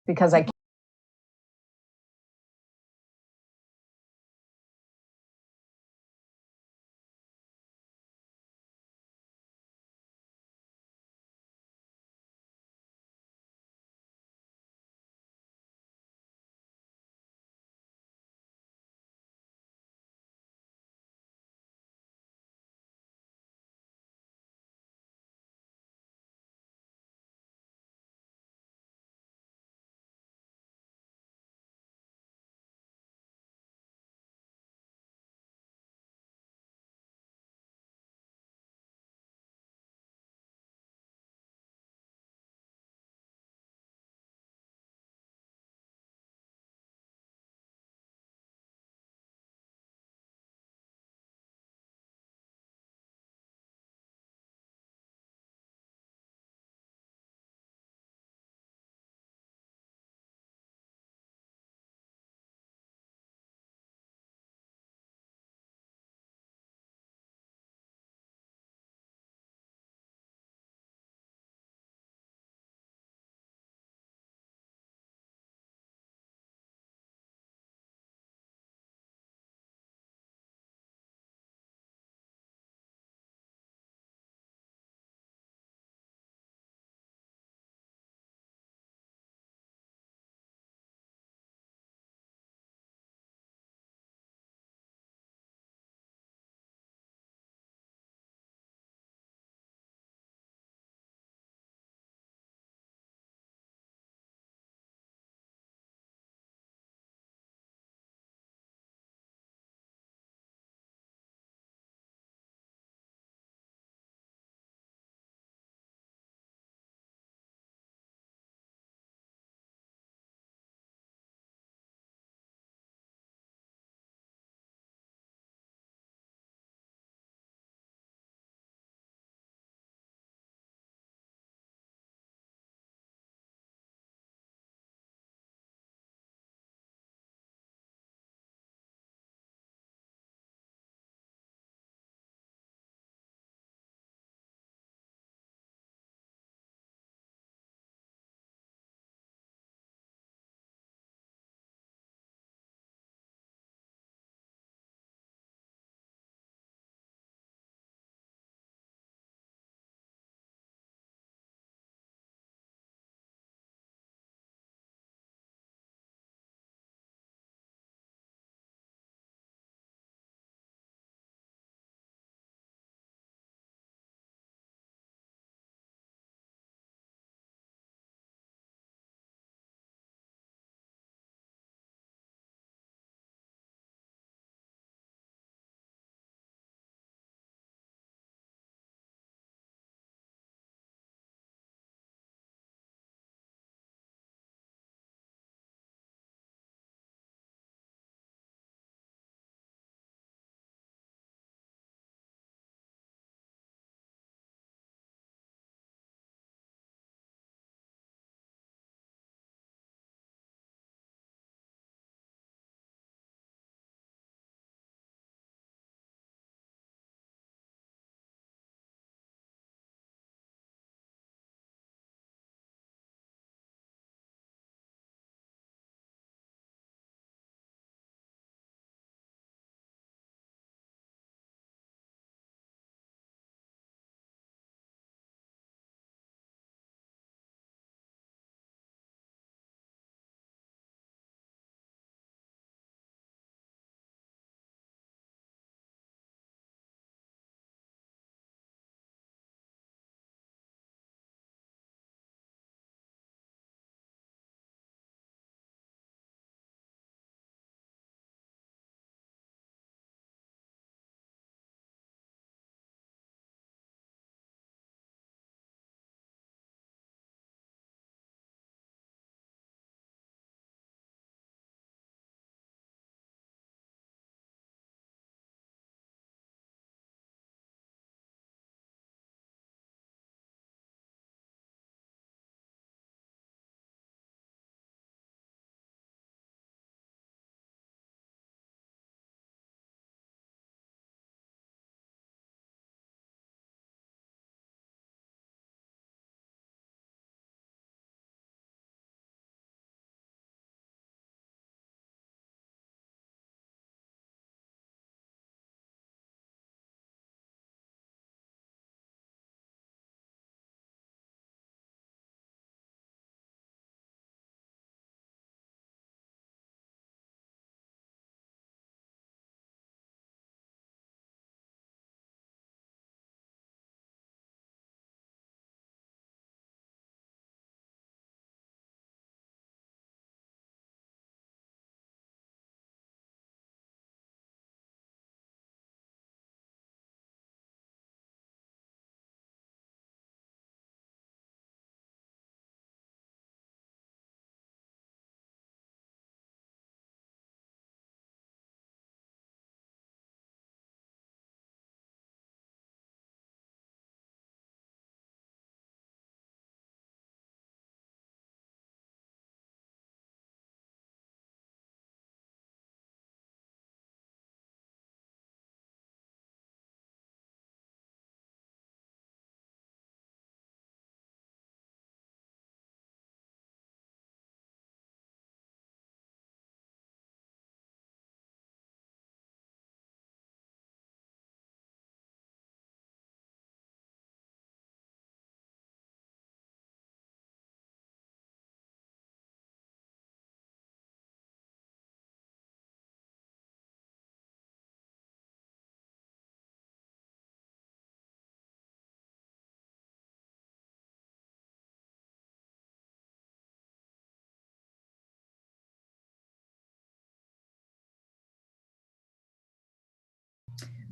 because I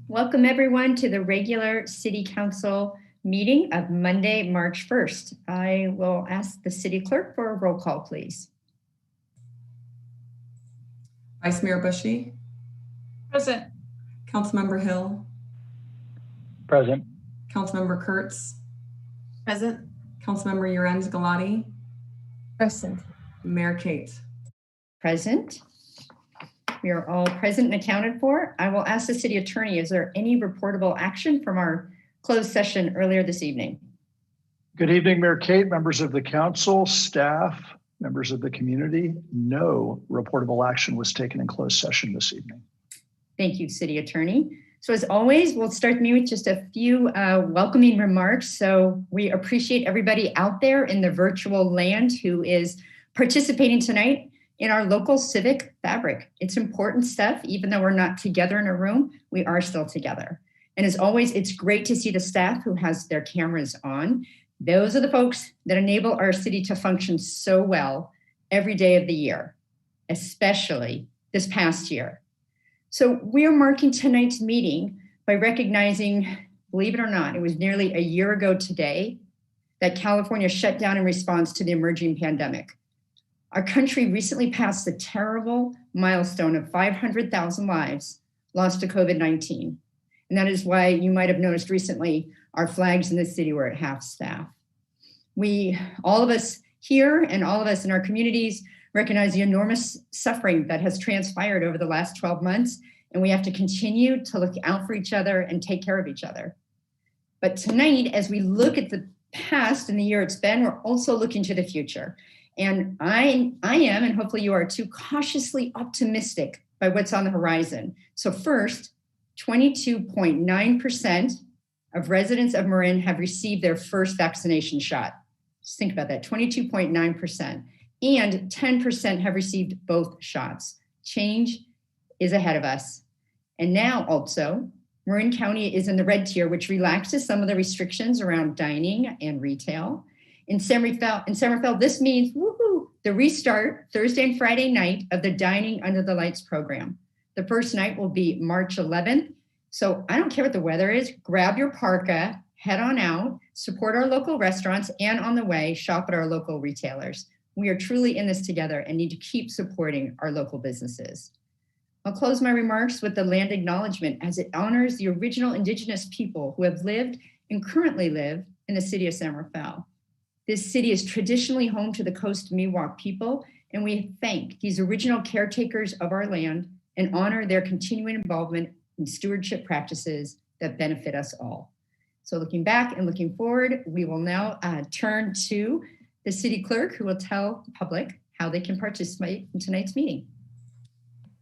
Welcome everyone to the regular City Council meeting of Monday, March 1st. I will ask the City Clerk for a roll call, please. Vice Mayor Bushy. Present. Councilmember Hill. Present. Councilmember Kurtz. Present. Councilmember Urenz Galati. Present. Mayor Kate. Present. We are all present and accounted for. I will ask the City Attorney, is there any reportable action from our closed session earlier this evening? Good evening, Mayor Kate, members of the council, staff, members of the community. No reportable action was taken in closed session this evening. Thank you, City Attorney. So as always, we'll start me with just a few welcoming remarks. So we appreciate everybody out there in the virtual land who is participating tonight in our local civic fabric. It's important stuff. Even though we're not together in a room, we are still together. And as always, it's great to see the staff who has their cameras on. Those are the folks that enable our city to function so well every day of the year, especially this past year. So we are marking tonight's meeting by recognizing, believe it or not, it was nearly a year ago today that California shut down in response to the emerging pandemic. Our country recently passed the terrible milestone of 500,000 lives lost to COVID-19. And that is why you might have noticed recently our flags in the city were at half staff. All of us here and all of us in our communities recognize the enormous suffering that has transpired over the last 12 months, and we have to continue to look out for each other and take care of each other. But tonight, as we look at the past and the year it's been, we're also looking to the future. And I am, and hopefully you are too, cautiously optimistic by what's on the horizon. So first, 22.9% of residents of Marin have received their first vaccination shot. Just think about that, 22.9%. And 10% have received both shots. Change is ahead of us. And now also, Marin County is in the red tier, which relaxes some of the restrictions around dining and retail. In San Rafael, this means the restart Thursday and Friday night of the Dining Under the Lights program. The first night will be March 11th. So I don't care what the weather is, grab your parka, head on out, support our local restaurants, and on the way, shop at our local retailers. We are truly in this together and need to keep supporting our local businesses. I'll close my remarks with the land acknowledgement as it honors the original Indigenous people who have lived and currently live in the city of San Rafael. This city is traditionally home to the Coast Miwok people, and we thank these original caretakers of our land and honor their continuing involvement in stewardship practices that benefit us all. So looking back and looking forward, we will now turn to the city clerk, who will tell the public how they can participate in tonight's meeting.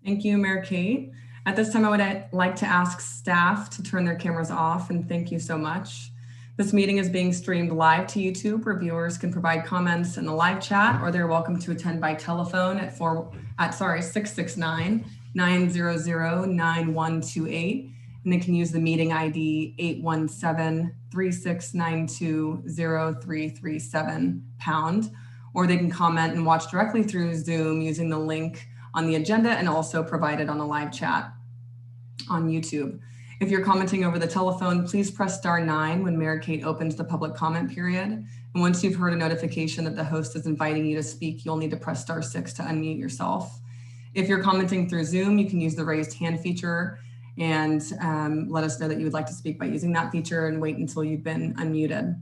Thank you, Mayor Kate. At this time, I would like to ask staff to turn their cameras off, and thank you so much. This meeting is being streamed live to YouTube, where viewers can provide comments in the live chat, or they're welcome to attend by telephone at 669-900-9128. And they can use the meeting ID 817-3692-0337#, or they can comment and watch directly through Zoom using the link on the agenda and also provided on the live chat on YouTube. If you're commenting over the telephone, please press *9 when Mayor Kate opens the public comment period. And once you've heard a notification that the host is inviting you to speak, you'll need to press *6 to unmute yourself. If you're commenting through Zoom, you can use the raised hand feature and let us know that you would like to speak by using that feature and wait until you've been unmuted.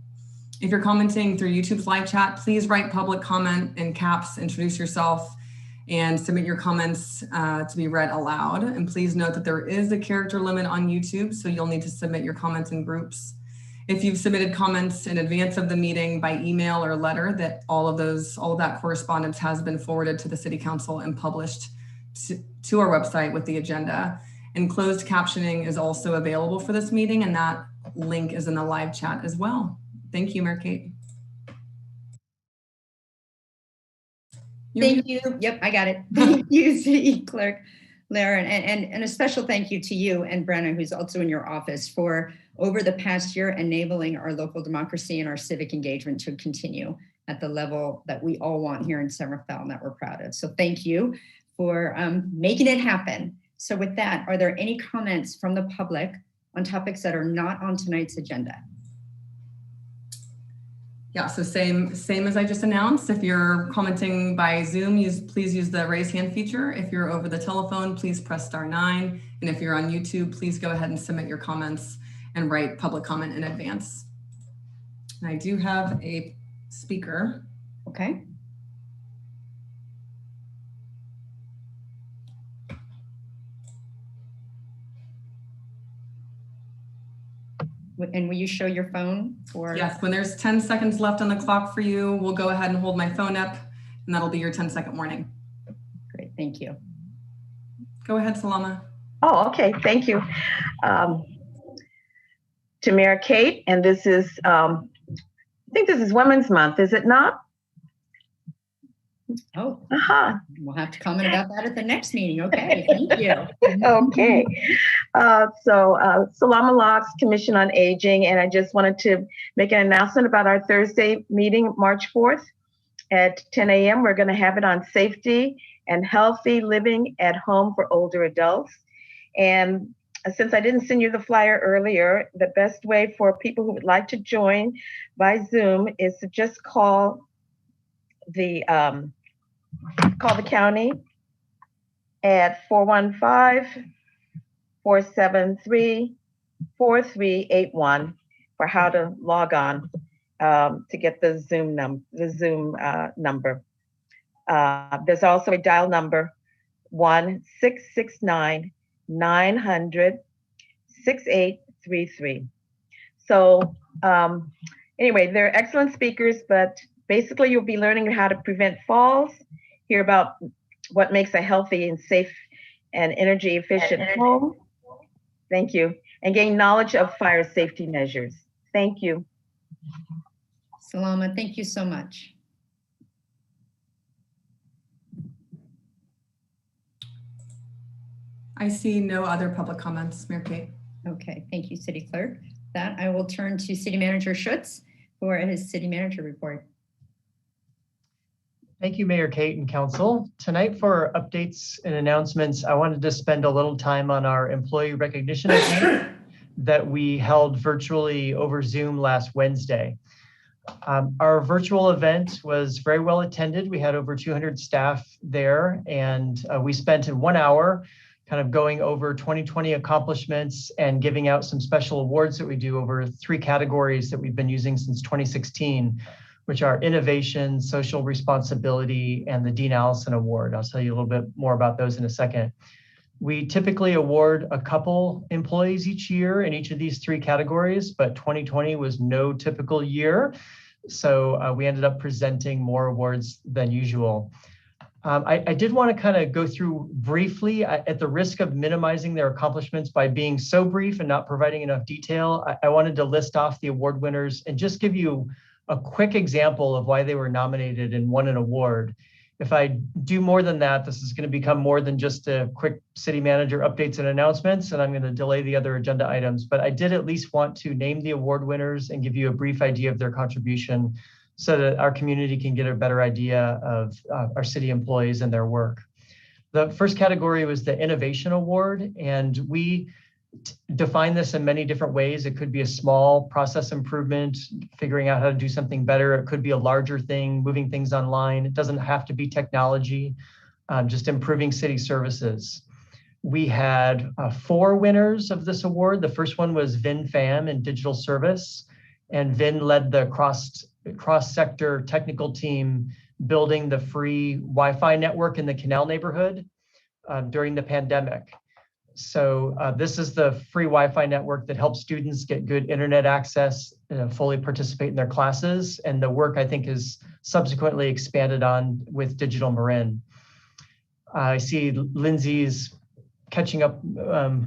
If you're commenting through YouTube's live chat, please write public comment in caps, introduce yourself, and submit your comments to be read aloud. And please note that there is a character limit on YouTube, so you'll need to submit your comments in groups. If you've submitted comments in advance of the meeting by email or letter, that all of that correspondence has been forwarded to the City Council and published to our website with the agenda. And closed captioning is also available for this meeting, and that link is in the live chat as well. Thank you, Mayor Kate. Thank you. Yep, I got it. Thank you, City Clerk Lara, and a special thank you to you and Brenna, who's also in your office, for over the past year enabling our local democracy and our civic engagement to continue at the level that we all want here in San Rafael and that we're proud of. So thank you for making it happen. So with that, are there any comments from the public on topics that are not on tonight's agenda? Yeah, so same as I just announced. If you're commenting by Zoom, please use the raise hand feature. If you're over the telephone, please press *9. And if you're on YouTube, please go ahead and submit your comments and write public comment in advance. And I do have a speaker. Okay. And will you show your phone for? Yes, when there's 10 seconds left on the clock for you, we'll go ahead and hold my phone up, and that'll be your 10-second warning. Great, thank you. Go ahead, Salama. Oh, okay, thank you. To Mayor Kate, and this is, I think this is Women's Month, is it not? Oh, We'll have to comment about that at the next meeting. Okay, thank you. Okay. Salam Alaikum, Commission on Aging, and I just wanted to make an announcement about our Thursday meeting, March 4th at 10 a.m. We're going to have it on safety and healthy living at home for older adults. And since I didn't send you the flyer earlier, the best way for people who would like to join by Zoom is to just call the county at 415-473-4381 for how to log on to get the Zoom number. There's also a dial number 1-669-900-6833. So anyway, they're excellent speakers, but basically you'll be learning how to prevent falls, hear about what makes a healthy and safe and energy efficient home. Thank you. And gain knowledge of fire safety measures. Thank you. Salama, thank you so much. I see no other public comments, Mayor Kate. Okay, thank you, City Clerk. That I will turn to City Manager Schutz for his City Manager report. Thank you, Mayor Kate and Council. Tonight for updates and announcements, I wanted to spend a little time on our employee recognition event that we held virtually over Zoom last Wednesday. Our virtual event was very well attended. We had over 200 staff there, and we spent in 1 hour kind of going over 2020 accomplishments and giving out some special awards that we do over 3 categories that we've been using since 2016, which are innovation, social responsibility, and the Dean Allison Award. I'll tell you a little bit more about those in a second. We typically award a couple employees each year in each of these 3 categories, but 2020 was no typical year. So we ended up presenting more awards than usual. I did want to kind of go through briefly, at the risk of minimizing their accomplishments by being so brief and not providing enough detail, I wanted to list off the award winners and just give you a quick example of why they were nominated and won an award. If I do more than that, this is going to become more than just a quick city manager updates and announcements, and I'm going to delay the other agenda items. But I did at least want to name the award winners and give you a brief idea of their contribution so that our community can get a better idea of our city employees and their work. The first category was the Innovation Award, and we define this in many different ways. It could be a small process improvement, figuring out how to do something better. It could be a larger thing, moving things online. It doesn't have to be technology, just improving city services. We had 4 winners of this award. The first one was Vin Pham in digital service, and Vin led the cross-sector technical team building the free Wi-Fi network in the Canal neighborhood during the pandemic. So this is the free Wi-Fi network that helps students get good internet access, fully participate in their classes. And the work, I think, is subsequently expanded on with Digital Marin. I see Lindsay's catching up,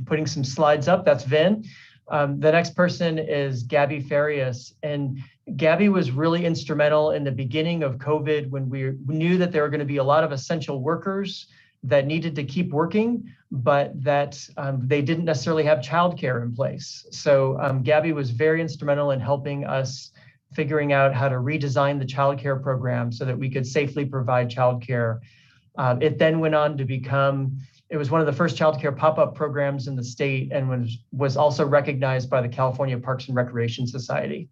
putting some slides up. That's Vin. The next person is Gabby Farias. And Gabby was really instrumental in the beginning of COVID when we knew that there were going to be a lot of essential workers that needed to keep working, but that they didn't necessarily have childcare in place. So Gabby was very instrumental in helping us figuring out how to redesign the childcare program so that we could safely provide childcare. It then went on to become It was one of the first childcare pop-up programs in the state and was also recognized by the California Parks and Recreation Society.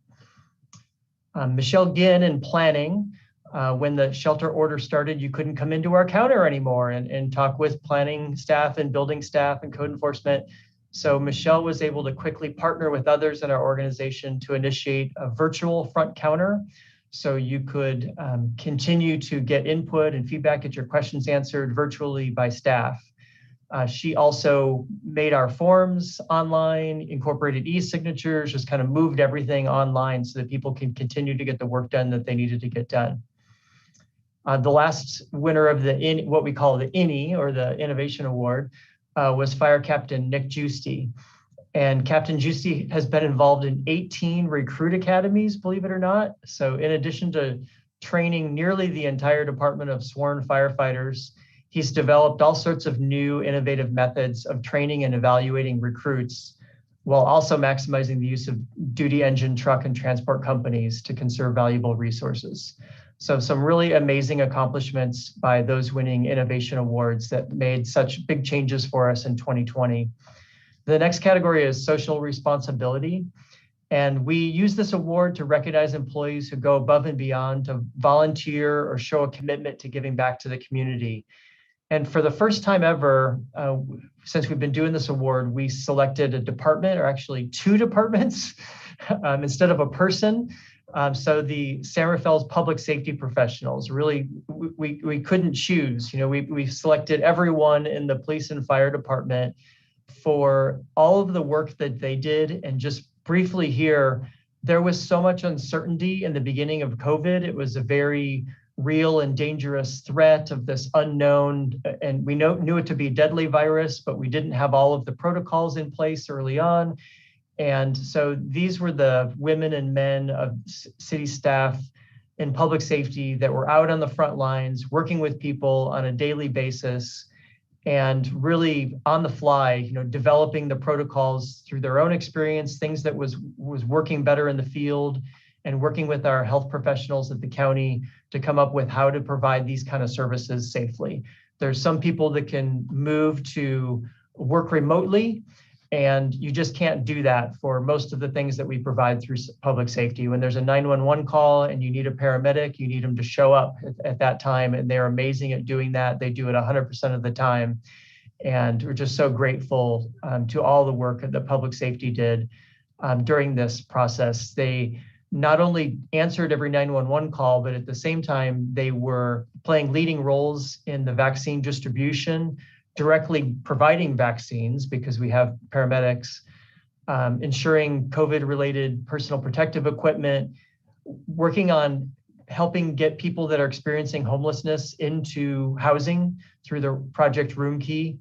Michelle Ginn in planning. When the shelter order started, you couldn't come into our counter anymore and talk with planning staff and building staff and code enforcement. So Michelle was able to quickly partner with others in our organization to initiate a virtual front counter. So you could continue to get input and feedback, get your questions answered virtually by staff. She also made our forms online, incorporated e-signatures, just kind of moved everything online so that people can continue to get the work done that they needed to get done. The last winner of what we call the INI, or the Innovation Award, was Fire Captain Nick Giusti. And Captain Giusti has been involved in 18 recruit academies, believe it or not. So in addition to training nearly the entire department of sworn firefighters, he's developed all sorts of new innovative methods of training and evaluating recruits, while also maximizing the use of duty engine, truck, and transport companies to conserve valuable resources. So some really amazing accomplishments by those winning innovation awards that made such big changes for us in 2020. The next category is social responsibility. And we use this award to recognize employees who go above and beyond to volunteer or show a commitment to giving back to the community. And for the first time ever, since we've been doing this award, we selected a department, or actually 2 departments, instead of a person. So the San Rafael's public safety professionals, really, we couldn't choose. You know, we selected everyone in the police and fire department for all of the work that they did. And just briefly here, there was so much uncertainty in the beginning of COVID. It was a very real and dangerous threat of this unknown, and we knew it to be a deadly virus, but we didn't have all of the protocols in place early on. And so these were the women and men of city staff in public safety that were out on the front lines, working with people on a daily basis, and really on the fly, you know, developing the protocols through their own experience, things that was working better in the field, and working with our health professionals at the county to come up with how to provide these kind of services safely. There's some people that can move to work remotely, and you just can't do that for most of the things that we provide through public safety. When there's a 911 call and you need a paramedic, you need them to show up at that time, and they're amazing at doing that. They do it 100% of the time. And we're just so grateful to all the work that public safety did during this process. They not only answered every 911 call, but at the same time, they were playing leading roles in the vaccine distribution, directly providing vaccines because we have paramedics, ensuring COVID-related personal protective equipment, working on helping get people that are experiencing homelessness into housing through the Project Room Key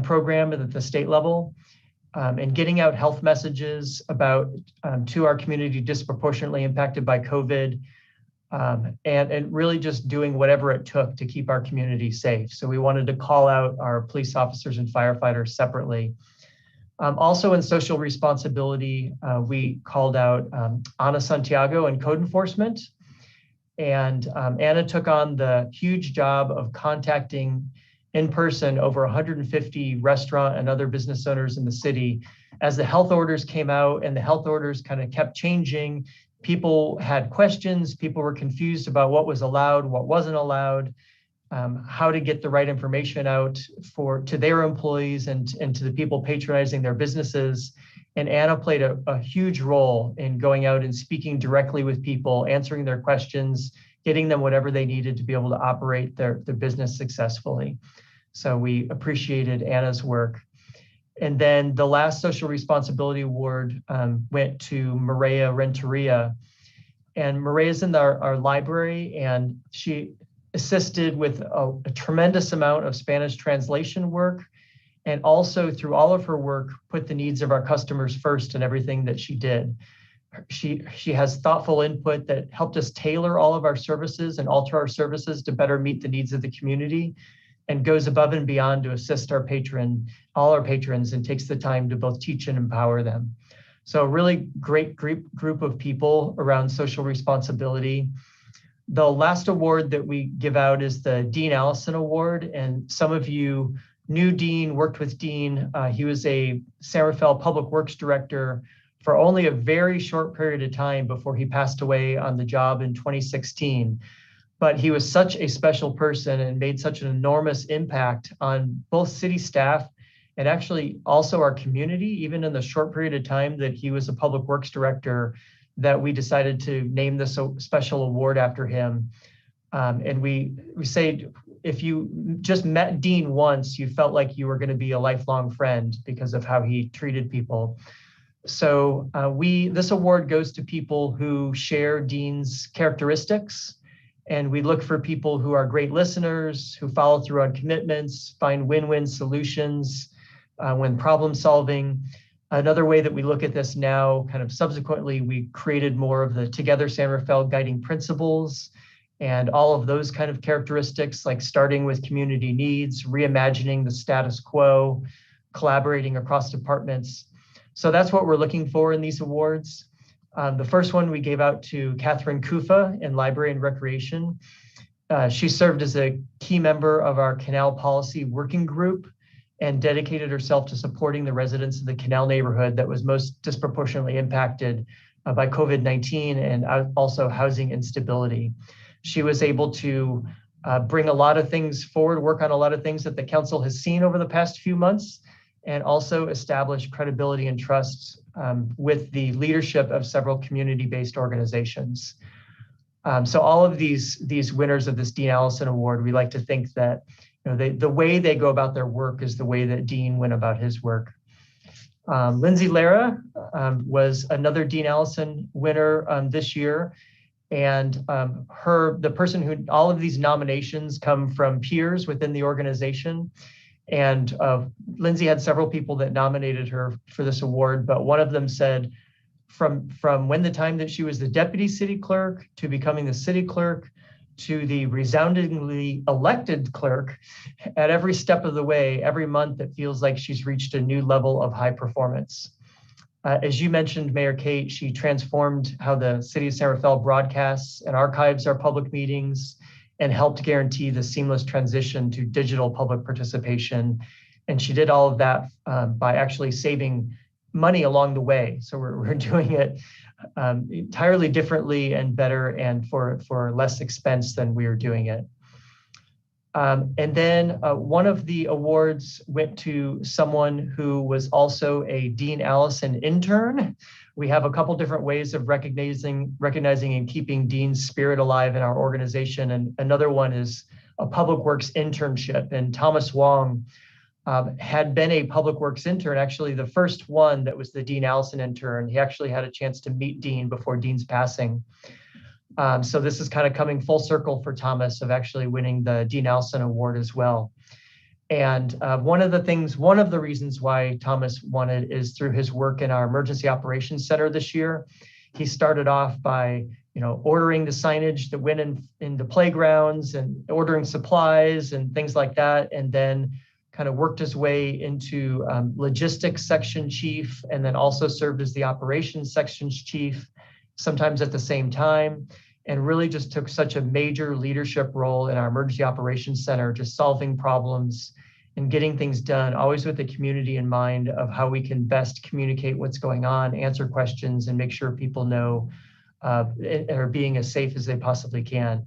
program at the state level, and getting out health messages about to our community disproportionately impacted by COVID, and really just doing whatever it took to keep our community safe. So we wanted to call out our police officers and firefighters separately. Also in social responsibility, we called out Ana Santiago in code enforcement. And Anna took on the huge job of contacting in person over 150 restaurant and other business owners in the city. As the health orders came out and the health orders kind of kept changing, people had questions, people were confused about what was allowed, what wasn't allowed, how to get the right information out to their employees and to the people patronizing their businesses. And Anna played a huge role in going out and speaking directly with people, answering their questions, getting them whatever they needed to be able to operate their business successfully. So we appreciated Anna's work. And then the last social responsibility award went to Maria Renteria. And Maria's in our library, and she assisted with a tremendous amount of Spanish translation work, and also through all of her work, put the needs of our customers first in everything that she did. She has thoughtful input that helped us tailor all of our services and alter our services to better meet the needs of the community, and goes above and beyond to assist all our patrons, and takes the time to both teach and empower them. So a really great group of people around social responsibility. The last award that we give out is the Dean Allison Award. And some of you knew Dean, worked with Dean. He was a San Rafael Public Works Director for only a very short period of time before he passed away on the job in 2016. But he was such a special person and made such an enormous impact on both city staff and actually also our community, even in the short period of time that he was a Public Works Director, that we decided to name this special award after him. And we say, if you just met Dean once, you felt like you were going to be a lifelong friend because of how he treated people. So this award goes to people who share Dean's characteristics. And we look for people who are great listeners, who follow through on commitments, find win-win solutions when problem solving. Another way that we look at this now, kind of subsequently, we created more of the Together San Rafael guiding principles and all of those kind of characteristics, like starting with community needs, reimagining the status quo, collaborating across departments. So that's what we're looking for in these awards. The first one we gave out to Catherine Kufa in Library and Recreation. She served as a key member of our Canal Policy Working Group and dedicated herself to supporting the residents of the Canal neighborhood that was most disproportionately impacted by COVID-19 and also housing instability. She was able to bring a lot of things forward, work on a lot of things that the council has seen over the past few months, and also establish credibility and trust with the leadership of several community-based organizations. So all of these winners of this Dean Allison Award, we like to think that the way they go about their work is the way that Dean went about his work. Lindsay Lara was another Dean Allison winner this year. And the person who, all of these nominations come from peers within the organization. And Lindsay had several people that nominated her for this award, but one of them said, from when the time that she was the deputy city clerk to becoming the city clerk to the resoundingly elected clerk, at every step of the way, every month, it feels like she's reached a new level of high performance. As you mentioned, Mayor Kate, she transformed how the City of San Rafael broadcasts and archives our public meetings and helped guarantee the seamless transition to digital public participation. And she did all of that by actually saving money along the way. So we're doing it entirely differently and better and for less expense than we were doing it. And then one of the awards went to someone who was also a Dean Allison intern. We have a couple different ways of recognizing and keeping Dean's spirit alive in our organization. And another one is a public works internship. And Thomas Wong had been a public works intern, actually the first one that was the Dean Allison intern. He actually had a chance to meet Dean before Dean's passing. So this is kind of coming full circle for Thomas of actually winning the Dean Allison Award as well. And one of the reasons why Thomas won it is through his work in our Emergency Operations Center this year. He started off by, ordering the signage that went in the playgrounds and ordering supplies and things like that, and then kind of worked his way into logistics section chief, and then also served as the operations sections chief, sometimes at the same time, and really just took such a major leadership role in our Emergency Operations Center, just solving problems and getting things done, always with the community in mind of how we can best communicate what's going on, answer questions, and make sure people know and are being as safe as they possibly can.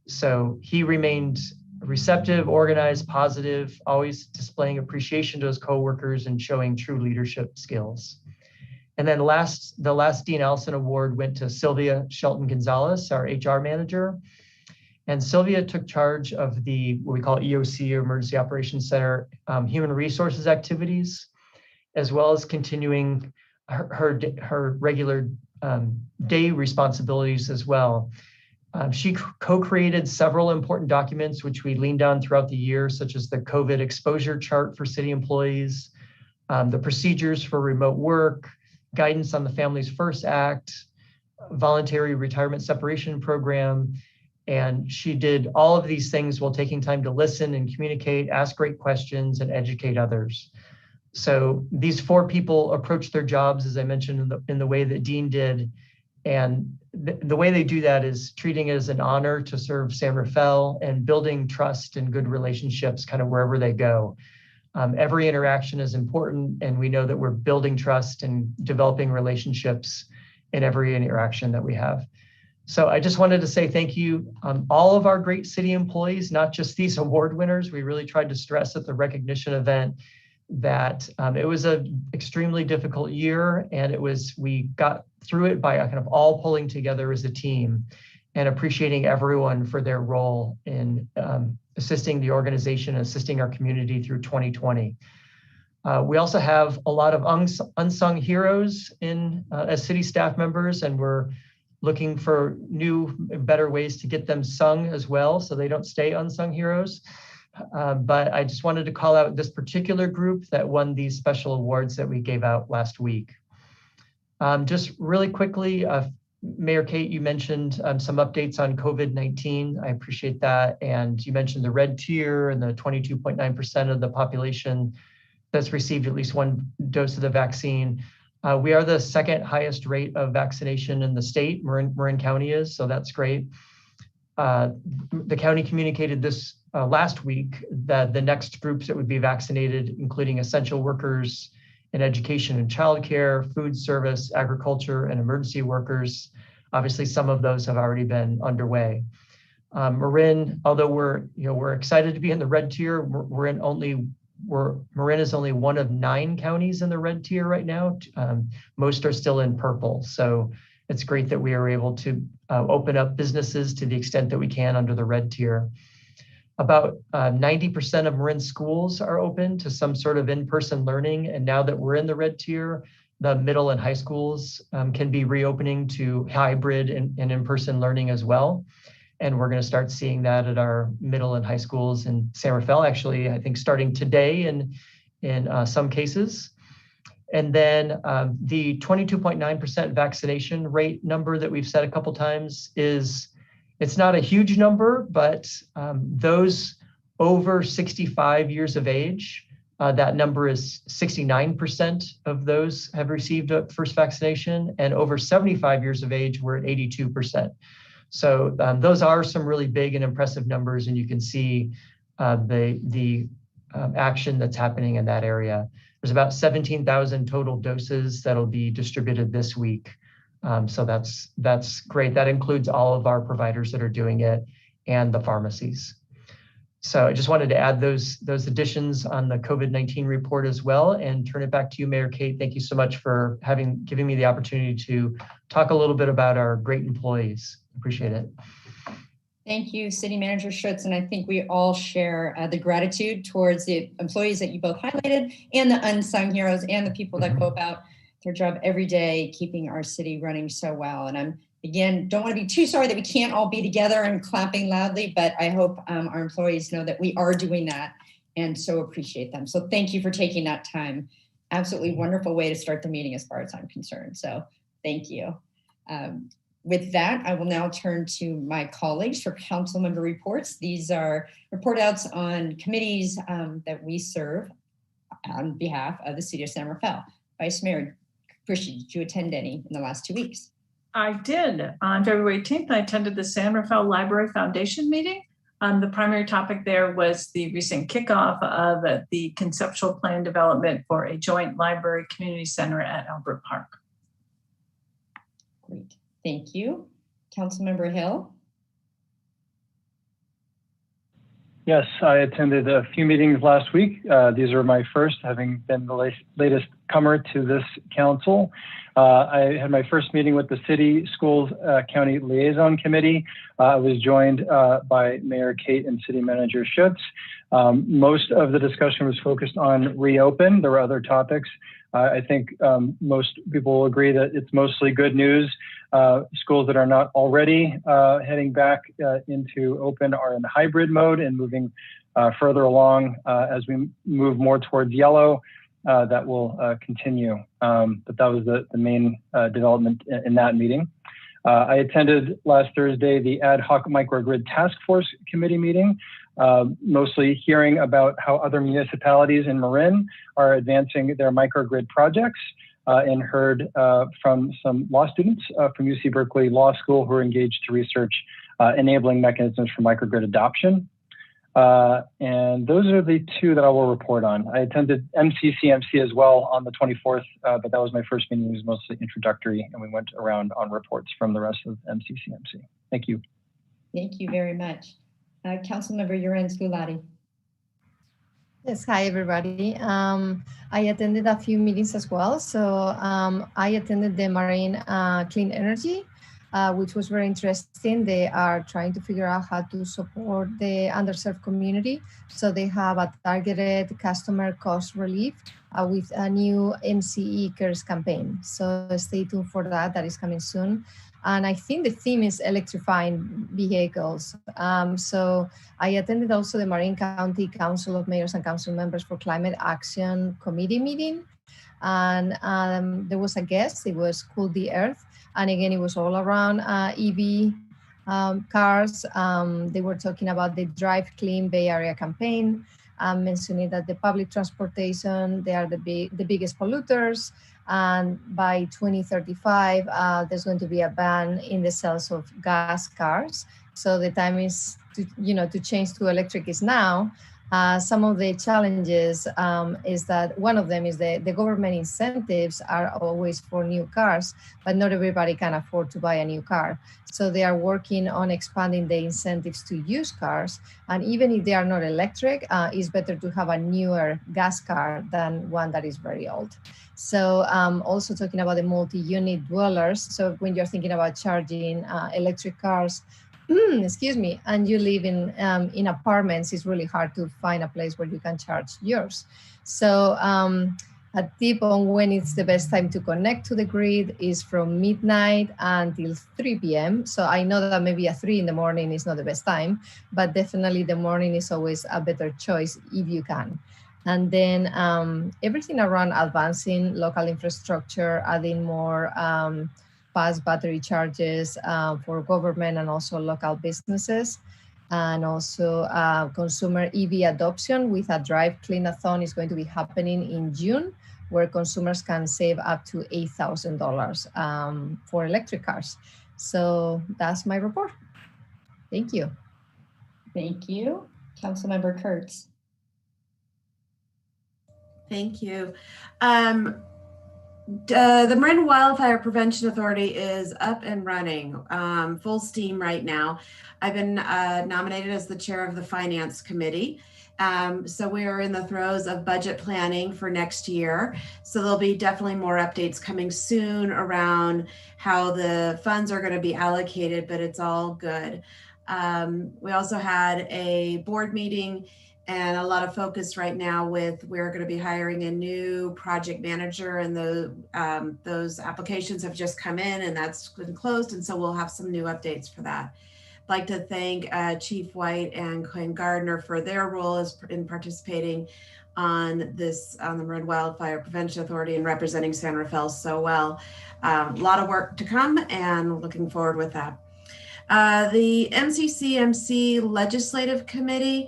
So he remained receptive, organized, positive, always displaying appreciation to his coworkers and showing true leadership skills. And then the last Dean Allison Award went to Sylvia Shelton Gonzalez, our HR manager. And Sylvia took charge of what we call EOC, or Emergency Operations Center, human resources activities, as well as continuing her regular day responsibilities as well. She co-created several important documents, which we leaned on throughout the year, such as the COVID exposure chart for city employees, the procedures for remote work, guidance on the Families First Act, voluntary retirement separation program. And she did all of these things while taking time to listen and communicate, ask great questions, and educate others. So these four people approach their jobs, as I mentioned, in the way that Dean did. And the way they do that is treating it as an honor to serve San Rafael and building trust and good relationships kind of wherever they go. Every interaction is important, and we know that we're building trust and developing relationships in every interaction that we have. So I just wanted to say thank you, all of our great city employees, not just these award winners. We really tried to stress at the recognition event that it was an extremely difficult year, and we got through it by kind of all pulling together as a team and appreciating everyone for their role in assisting the organization, assisting our community through 2020. We also have a lot of unsung heroes as city staff members, and we're looking for new, better ways to get them sung as well so they don't stay unsung heroes. But I just wanted to call out this particular group that won these special awards that we gave out last week. Just really quickly, Mayor Kate, you mentioned some updates on COVID-19. I appreciate that. And you mentioned the red tier and the 22.9% of the population that's received at least one dose of the vaccine. We are the second highest rate of vaccination in the state, Marin County is, so that's great. The county communicated this last week that the next groups that would be vaccinated, including essential workers in education and childcare, food service, agriculture, and emergency workers. Obviously, some of those have already been underway. Marin, although we're excited to be in the red tier, Marin is only one of 9 counties in the red tier right now. Most are still in purple. So it's great that we are able to open up businesses to the extent that we can under the red tier. About 90% of Marin schools are open to some sort of in-person learning. And now that we're in the red tier, the middle and high schools can be reopening to hybrid and in-person learning as well. And we're going to start seeing that at our middle and high schools in San Rafael, actually, I think starting today in some cases. And then the 22.9% vaccination rate number that we've said a couple times it's not a huge number, but those over 65 years of age, that number is 69% of those have received a first vaccination, and over 75 years of age, we're at 82%. So those are some really big and impressive numbers, and you can see the action that's happening in that area. There's about 17,000 total doses that'll be distributed this week. So that's great. That includes all of our providers that are doing it and the pharmacies. So I just wanted to add those additions on the COVID-19 report as well, and turn it back to you, Mayor Kate. Thank you so much for giving me the opportunity to talk a little bit about our great employees. Appreciate it. Thank you, City Manager Schutz. And I think we all share the gratitude towards the employees that you both highlighted, and the unsung heroes, and the people that go about their job every day, keeping our city running so well. And I'm, again, don't want to be too sorry that we can't all be together and clapping loudly, but I hope our employees know that we are doing that and so appreciate them. So thank you for taking that time. Absolutely wonderful way to start the meeting as far as I'm concerned. So thank you. With that, I will now turn to my colleagues for council member reports. These are report outs on committees that we serve on behalf of the city of San Rafael. Vice Mayor Christie, did you attend any in the last 2 weeks? I did. On February 18th, I attended the San Rafael Library Foundation meeting. The primary topic there was the recent kickoff of the conceptual plan development for a joint library community center at Albert Park. Great, thank you. Councilmember Hill. Yes, I attended a few meetings last week. These are my first, having been the latest comer to this council. I had my first meeting with the City Schools County Liaison Committee. I was joined by Mayor Kate and City Manager Schutz. Most of the discussion was focused on reopen. There were other topics. I think most people will agree that it's mostly good news. Schools that are not already heading back into open are in hybrid mode and moving further along as we move more towards yellow. That will continue. But that was the main development in that meeting. I attended last Thursday the Ad Hoc Microgrid Task Force Committee meeting, mostly hearing about how other municipalities in Marin are advancing their microgrid projects, and heard from some law students from UC Berkeley Law School who are engaged to research enabling mechanisms for microgrid adoption. And those are the two that I will report on. I attended MCCMC as well on the 24th, but that was my first meeting. It was mostly introductory, and we went around on reports from the rest of MCCMC. Thank you. Thank you very much. Councilmember Urens-Gulati. Yes, hi everybody. I attended a few meetings as well. So I attended the Marine Clean Energy, which was very interesting. They are trying to figure out how to support the underserved community. So they have a targeted customer cost relief with a new MCE Cares campaign. So stay tuned for that. That is coming soon. And I think the theme is electrifying vehicles. So I attended also the Marin County Council of Mayors and Council Members for Climate Action Committee meeting. And there was a guest, it was Cool the Earth. And again, it was all around EV cars. They were talking about the Drive Clean Bay Area campaign, mentioning that the public transportation, they are the biggest polluters. And by 2035, there's going to be a ban in the sales of gas cars. So the time is to change to electric is now. Some of the challenges is that one of them is the government incentives are always for new cars, but not everybody can afford to buy a new car. So they are working on expanding the incentives to used cars. And even if they are not electric, it's better to have a newer gas car than one that is very old. So also talking about the multi-unit dwellers. So when you're thinking about charging electric cars, excuse me, and you live in apartments, it's really hard to find a place where you can charge yours. So a tip on when it's the best time to connect to the grid is from midnight until 3 p.m. So I know that maybe at 3 in the morning is not the best time, but definitely the morning is always a better choice if you can. And then everything around advancing local infrastructure, adding more fast battery charges for government and also local businesses. And also consumer EV adoption with a Drive Clean-a-thon is going to be happening in June, where consumers can save up to $8,000 for electric cars. So that's my report. Thank you. Thank you. Councilmember Kurtz. Thank you. The Marin Wildfire Prevention Authority is up and running, full steam right now. I've been nominated as the chair of the Finance Committee. So we are in the throes of budget planning for next year. So there'll be definitely more updates coming soon around how the funds are going to be allocated, but it's all good. We also had a board meeting and a lot of focus right now with we're going to be hiring a new project manager, and those applications have just come in and that's been closed. And so we'll have some new updates for that. I'd like to thank Chief White and Quinn Gardner for their role in participating on the Marin Wildfire Prevention Authority and representing San Rafael so well. A lot of work to come and looking forward with that. The MCCMC Legislative Committee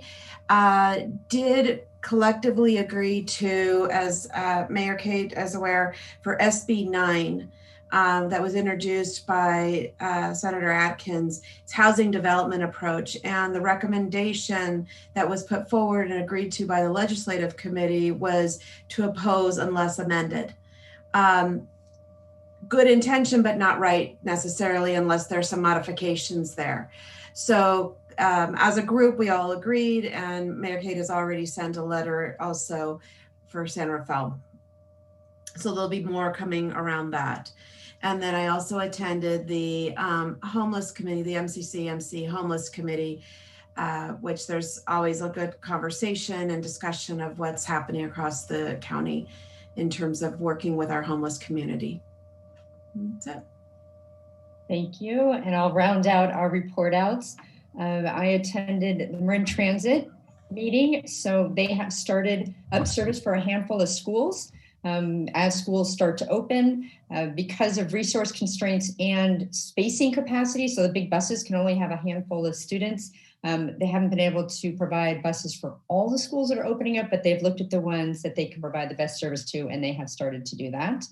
did collectively agree to, as Mayor Kate is aware, for SB 9 that was introduced by Senator Atkins, its housing development approach. And the recommendation that was put forward and agreed to by the Legislative Committee was to oppose unless amended. Good intention, but not right necessarily unless there's some modifications there. So as a group, we all agreed, and Mayor Kate has already sent a letter also for San Rafael. So there'll be more coming around that. And then I also attended the Homeless Committee, the MCCMC Homeless Committee, which there's always a good conversation and discussion of what's happening across the county in terms of working with our homeless community. That's it. Thank you. And I'll round out our report outs. I attended the Marin Transit meeting. So they have started up service for a handful of schools as schools start to open because of resource constraints and spacing capacity. So the big buses can only have a handful of students. They haven't been able to provide buses for all the schools that are opening up, but they've looked at the ones that they can provide the best service to, and they have started to do that.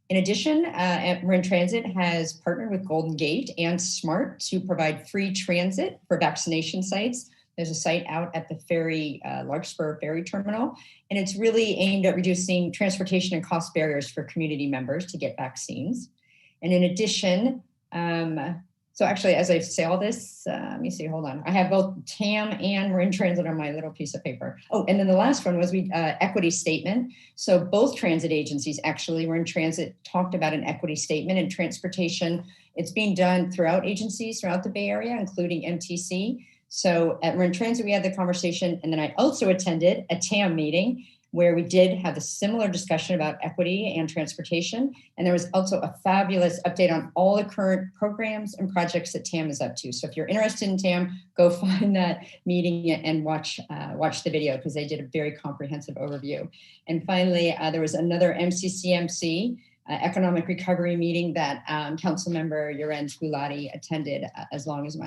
In addition, Marin Transit has partnered with Golden Gate and SMART to provide free transit for vaccination sites There's a site out at the ferry, Larkspur Ferry Terminal, and it's really aimed at reducing transportation and cost barriers for community members to get vaccines. And in addition, so actually, as I say all this, let me see, hold on. I have both TAM and Marin Transit on my little piece of paper. Oh, and then the last one was equity statement. So both transit agencies, actually, Marin Transit talked about an equity statement, and transportation, it's being done throughout agencies throughout the Bay Area, including MTC. So at Marin Transit, we had the conversation, and then I also attended a TAM meeting where we did have a similar discussion about equity and transportation. And there was also a fabulous update on all the current programs and projects that TAM is up to. So if you're interested in TAM, go find that meeting and watch the video, because they did a very comprehensive overview. And finally, there was another MCCMC economic recovery meeting that Councilmember Yorenz Gulati attended as well as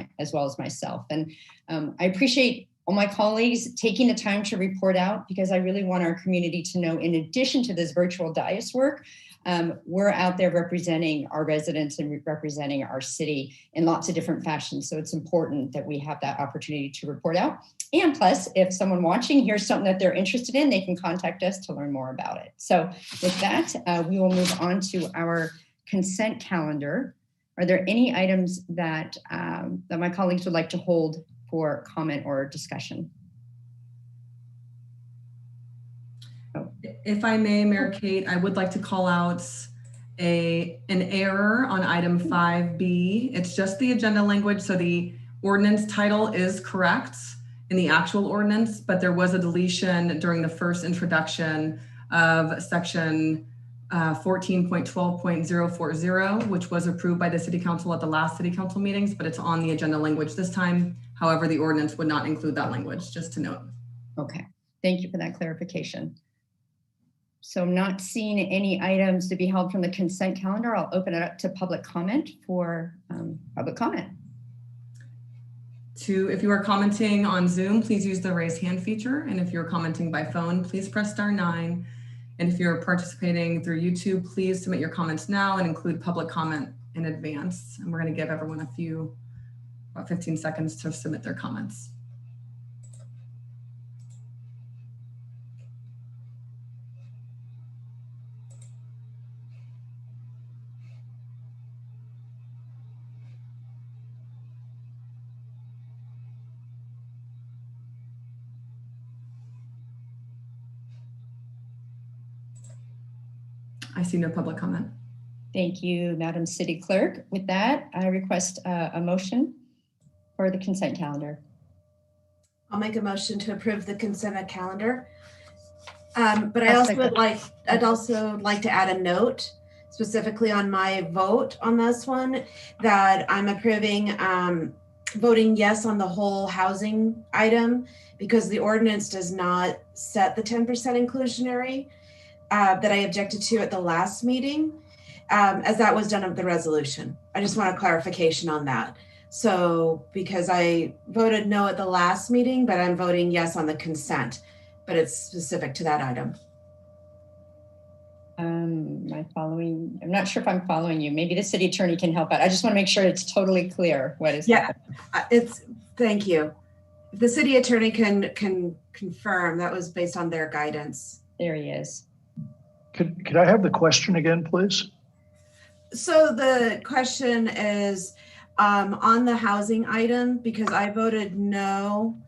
myself. And I appreciate all my colleagues taking the time to report out, because I really want our community to know, in addition to this virtual dais work, we're out there representing our residents and representing our city in lots of different fashions. So it's important that we have that opportunity to report out. And plus, if someone watching hears something that they're interested in, they can contact us to learn more about it. So with that, we will move on to our consent calendar. Are there any items that, that my colleagues would like to hold for comment or discussion? If I may, Mayor Kate, I would like to call out an error on item 5B. It's just the agenda language. So the ordinance title is correct in the actual ordinance, but there was a deletion during the first introduction of section 14.12.040, which was approved by the City Council at the last City Council meetings, but it's on the agenda language this time. However, the ordinance would not include that language, just to note. Okay, thank you for that clarification. So not seeing any items to be held from the consent calendar, I'll open it up to public comment for public comment. If you are commenting on Zoom, please use the raise hand feature. And if you're commenting by phone, please press *9. And if you're participating through YouTube, please submit your comments now and include public comment in advance. And we're going to give everyone about 15 seconds to submit their comments. I see no public comment. Thank you, Madam City Clerk. With that, I request a motion for the consent calendar. I'll make a motion to approve the consent calendar. But I'd also like to add a note specifically on my vote on this one, that I'm approving voting yes on the whole housing item, because the ordinance does not set the 10% inclusionary that I objected to at the last meeting, as that was done of the resolution. I just want a clarification on that. So because I voted no at the last meeting, but I'm voting yes on the consent, but it's specific to that item. Am I following? I'm not sure if I'm following you. Maybe the city attorney can help out. I just want to make sure it's totally clear what is happening. Thank you. The city attorney can confirm that was based on their guidance. There he is. Could I have the question again, please? So the question is on the housing item, because I voted no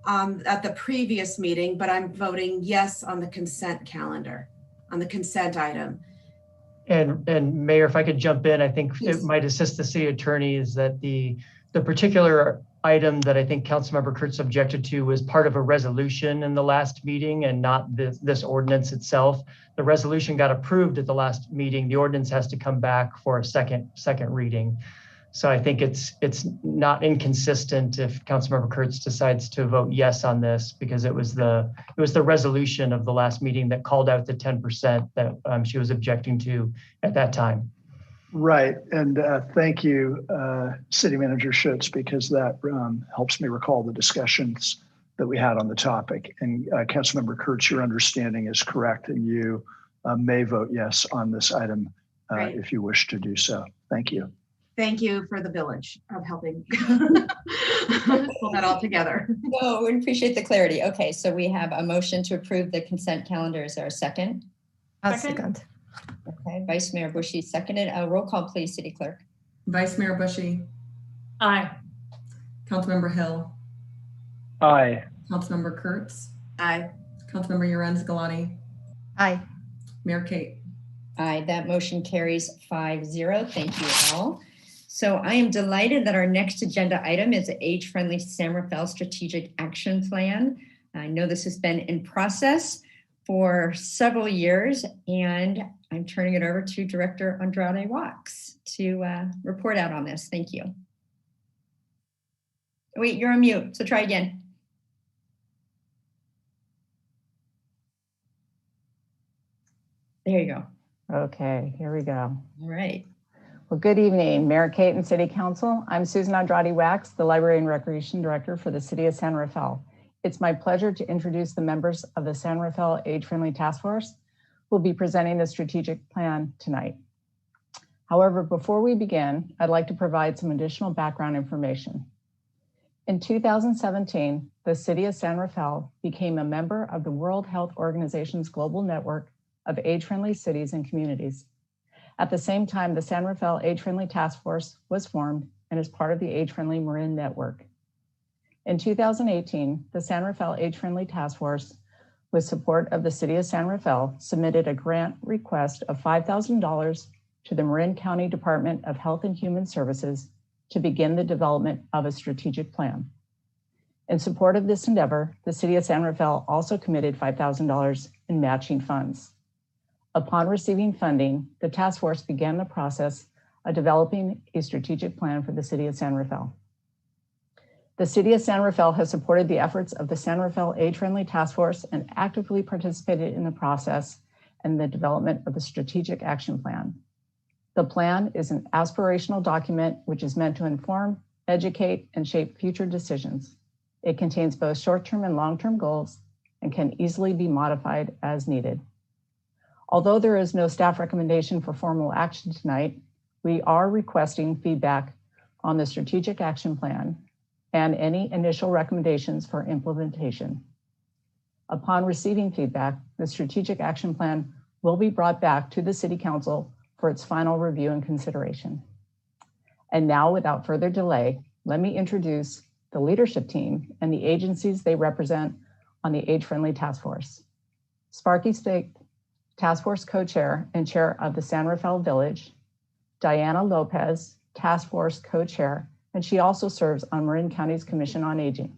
at the previous meeting, but I'm voting yes on the consent calendar, on the consent item. And Mayor, if I could jump in, I think Yes. It might assist the city attorney is that the particular item that I think Councilmember Kurtz objected to was part of a resolution in the last meeting and not this ordinance itself. The resolution got approved at the last meeting. The ordinance has to come back for a second reading. So I think it's not inconsistent if Councilmember Kurtz decides to vote yes on this, because it was the resolution of the last meeting that called out the 10% that she was objecting to at that time. Right, and thank you, City Manager Schutz, because that helps me recall the discussions that we had on the topic. And Councilmember Kurtz, your understanding is correct, and you may vote yes on this item if you wish to do so. Thank you. thank you for the village of helping pull that all together. No, we appreciate the clarity. Okay, so we have a motion to approve the consent calendar. Is there a second? A second. Okay, Vice Mayor Bushy seconded. A roll call, please, City Clerk. Vice Mayor Bushy. Aye. Councilmember Hill. Aye. Councilmember Kurtz. Aye. Councilmember Yorenz Galati. Aye. Mayor Kate. Aye, that motion carries 5-0. Thank you all. So I am delighted that our next agenda item is the Age-Friendly San Rafael Strategic Action Plan. I know this has been in process for several years, and I'm turning it over to Director Andrade Wax to report out on this. Thank you. Wait, you're on mute, so try again. There you go. Okay, here we go. All right. Well, good evening, Mayor Kate and City Council. I'm Susan Andrade Wax, the Library and Recreation Director for the City of San Rafael. It's my pleasure to introduce the members of the San Rafael Age-Friendly Task Force who will be presenting the strategic plan tonight. However, before we begin, I'd like to provide some additional background information. In 2017, the City of San Rafael became a member of the World Health Organization's global network of age-friendly cities and communities. At the same time, the San Rafael Age-Friendly Task Force was formed and is part of the Age-Friendly Marin Network. In 2018, the San Rafael Age-Friendly Task Force, with support of the City of San Rafael, submitted a grant request of $5,000 to the Marin County Department of Health and Human Services to begin the development of a strategic plan. In support of this endeavor, the City of San Rafael also committed $5,000 in matching funds. Upon receiving funding, the task force began the process of developing a strategic plan for the City of San Rafael. The City of San Rafael has supported the efforts of the San Rafael Age-Friendly Task Force and actively participated in the process and the development of the Strategic Action Plan. The plan is an aspirational document which is meant to inform, educate, and shape future decisions. It contains both short-term and long-term goals and can easily be modified as needed. Although there is no staff recommendation for formal action tonight, we are requesting feedback on the Strategic Action Plan and any initial recommendations for implementation. Upon receiving feedback, the Strategic Action Plan will be brought back to the City Council for its final review and consideration. And now, without further delay, let me introduce the leadership team and the agencies they represent on the Age-Friendly Task Force. Sparky State, Task Force Co-Chair and Chair of the San Rafael Village, Diana Lopez, Task Force Co-Chair, and she also serves on Marin County's Commission on Aging.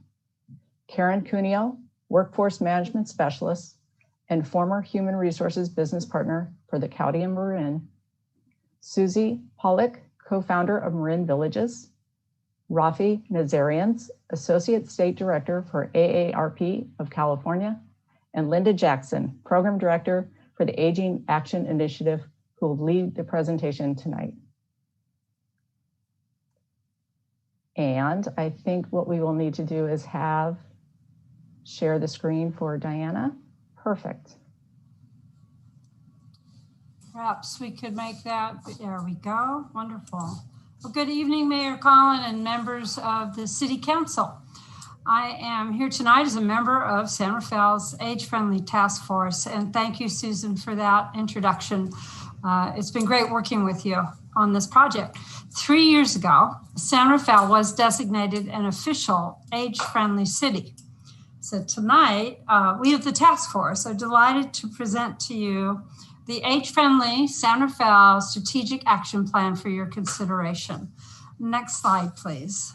Karen Cuneo, Workforce Management Specialist and former Human Resources Business Partner for the County of Marin. Susie Pollock, Co-Founder of Marin Villages. Rafi Nazarians, Associate State Director for AARP of California. And Linda Jackson, Program Director for the Aging Action Initiative, who will lead the presentation tonight. And I think what we will need to do is share the screen for Diana. Perfect. Perhaps we could make that, there we go, wonderful. Well, good evening, Mayor Collin and members of the City Council. I am here tonight as a member of San Rafael's Age-Friendly Task Force, and thank you, Susan, for that introduction. It's been great working with you on this project. 3 years ago, San Rafael was designated an official age-friendly city. So tonight, we of the task force are delighted to present to you the Age-Friendly San Rafael Strategic Action Plan for your consideration. Next slide, please.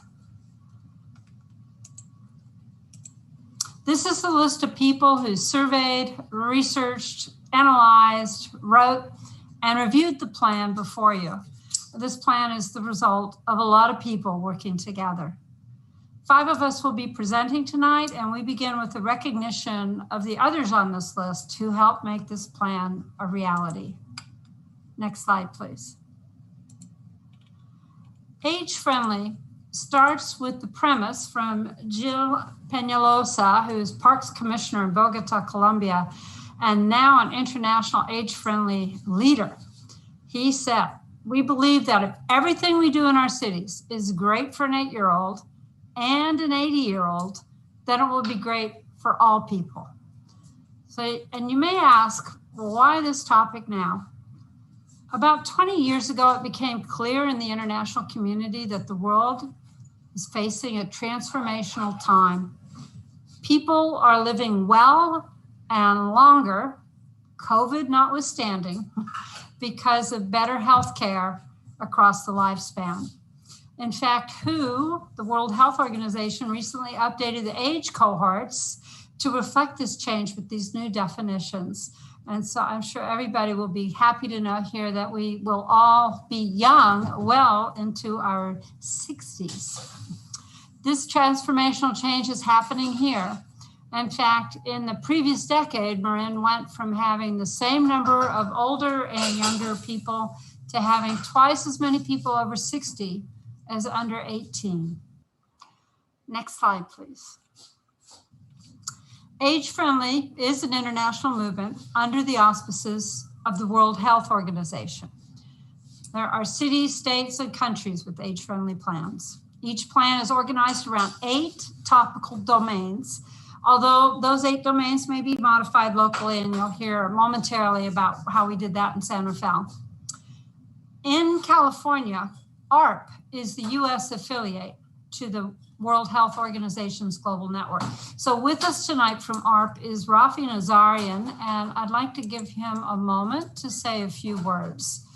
This is the list of people who surveyed, researched, analyzed, wrote, and reviewed the plan before you. This plan is the result of a lot of people working together. 5 of us will be presenting tonight, and we begin with the recognition of the others on this list who helped make this plan a reality. Next slide, please. Age-friendly starts with the premise from Jill Peñalosa, who is Parks Commissioner in Bogota, Colombia, and now an international age-friendly leader. He said, we believe that if everything we do in our cities is great for an 8-year-old and an 80-year-old, then it will be great for all people. So, and you may ask, well, why this topic now? About 20 years ago, it became clear in the international community that the world is facing a transformational time. People are living well and longer, COVID notwithstanding, because of better health care across the lifespan. In fact, WHO, the World Health Organization, recently updated the age cohorts to reflect this change with these new definitions. And so I'm sure everybody will be happy to know here that we will all be young well into our 60s. This transformational change is happening here. In fact, in the previous decade, Marin went from having the same number of older and younger people to having twice as many people over 60 as under 18. Next slide, please. Age Friendly is an international movement under the auspices of the World Health Organization. There are cities, states, and countries with age-friendly plans. Each plan is organized around 8 topical domains, although those 8 domains may be modified locally, and you'll hear momentarily about how we did that in San Rafael. In California, ARP is the US affiliate to the World Health Organization's global network. So with us tonight from ARP is Rafi Nazarian, and I'd like to give him a moment to say a few words.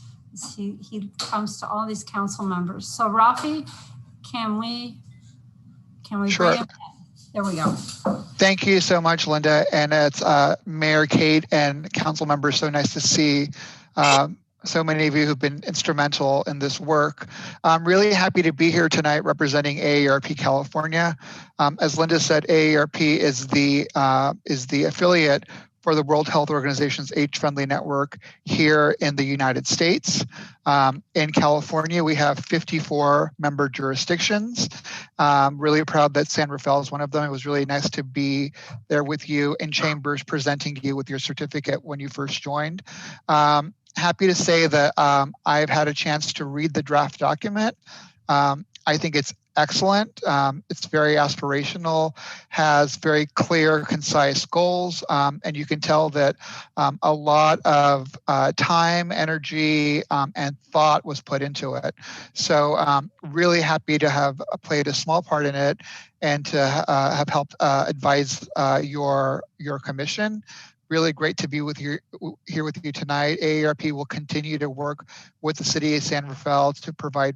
He comes to all these council members. So Rafi, can we Sure. bring him in? There we go. Thank you so much, Linda. And it's Mayor Kate and council members. So nice to see so many of you who've been instrumental in this work. I'm really happy to be here tonight representing AARP California. As Linda said, AARP is the affiliate for the World Health Organization's age-friendly network here in the United States. In California, we have 54 member jurisdictions. Really proud that San Rafael is one of them. It was really nice to be there with you in chambers presenting you with your certificate when you first joined. Happy to say that I've had a chance to read the draft document. I think it's excellent. It's very aspirational, has very clear, concise goals, and you can tell that a lot of time, energy, and thought was put into it. So really happy to have played a small part in it and to have helped advise your commission. Really great to be here with you tonight. AARP will continue to work with the city of San Rafael to provide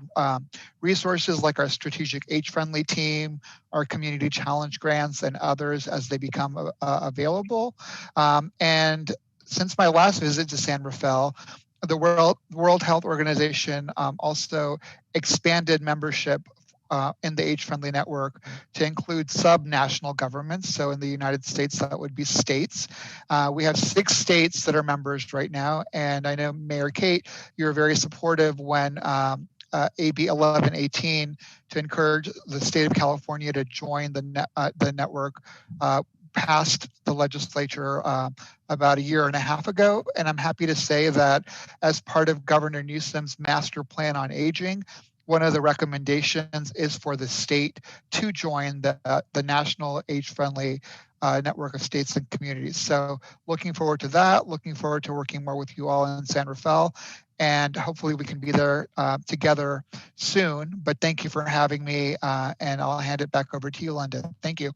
resources like our strategic age-friendly team, our community challenge grants, and others as they become available. And since my last visit to San Rafael, the World Health Organization also expanded membership in the age-friendly network to include sub-national governments. So in the United States, that would be states. We have 6 states that are members right now. And I know Mayor Kate, you're very supportive when AB 1118 to encourage the state of California to join the network passed the legislature about a year and a half ago. And I'm happy to say that as part of Governor Newsom's master plan on aging, one of the recommendations is for the state to join the national age-friendly network of states and communities. So looking forward to that, looking forward to working more with you all in San Rafael, and hopefully we can be there together soon. But thank you for having me, and I'll hand it back over to you, Linda. Thank you.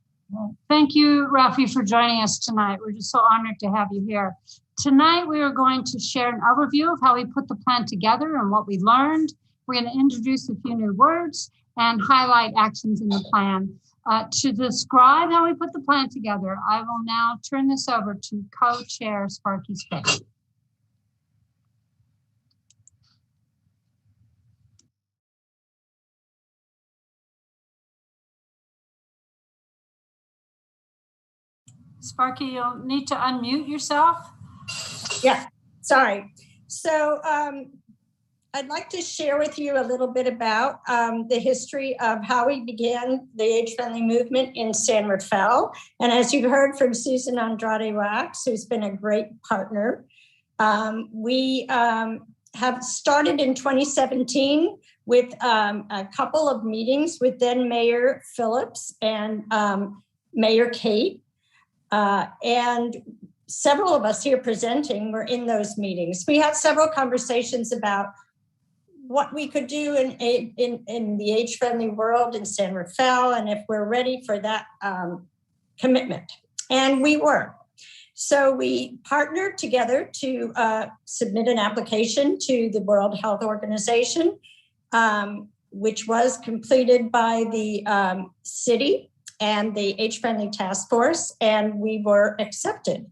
Thank you, Rafi, for joining us tonight. We're just so honored to have you here. Tonight, we are going to share an overview of how we put the plan together and what we learned. We're going to introduce a few new words and highlight actions in the plan. To describe how we put the plan together, I will now turn this over to co-chair Sparky Space. Sparky, you'll need to unmute yourself. Yeah, sorry. So I'd like to share with you a little bit about the history of how we began the age-friendly movement in San Rafael. And as you've heard from Susan Andrade Wax, who's been a great partner, we have started in 2017 with a couple of meetings with then Mayor Phillips and Mayor Kate. And several of us here presenting were in those meetings. We had several conversations about what we could do in the age-friendly world in San Rafael, and if we're ready for that commitment. And we were. So we partnered together to submit an application to the World Health Organization, which was completed by the city and the Age-Friendly Task Force, and we were accepted.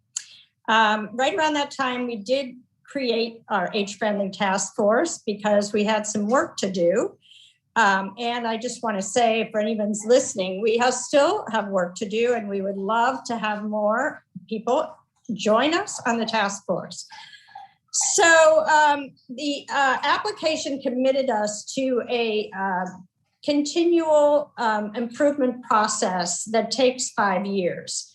Right around that time, we did create our Age-Friendly Task Force because we had some work to do. And I just want to say, for anyone's listening, we still have work to do, and we would love to have more people join us on the task force. So the application committed us to a continual improvement process that takes 5 years.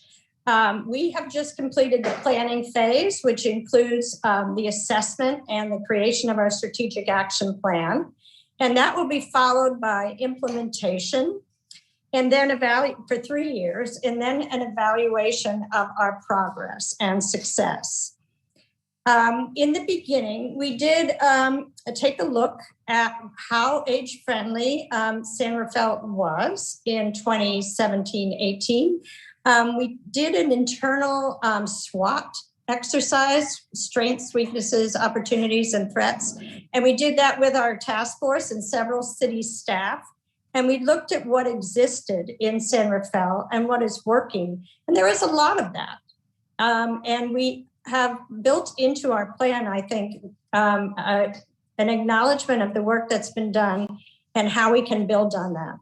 We have just completed the planning phase, which includes the assessment and the creation of our strategic action plan. And that will be followed by implementation, and then for 3 years, and then an evaluation of our progress and success. In the beginning, we did take a look at how age-friendly San Rafael was in 2017-18. We did an internal SWOT exercise, strengths, weaknesses, opportunities, and threats. And we did that with our task force and several city staff. And we looked at what existed in San Rafael and what is working. And there is a lot of that. And we have built into our plan, I think, an acknowledgement of the work that's been done and how we can build on that.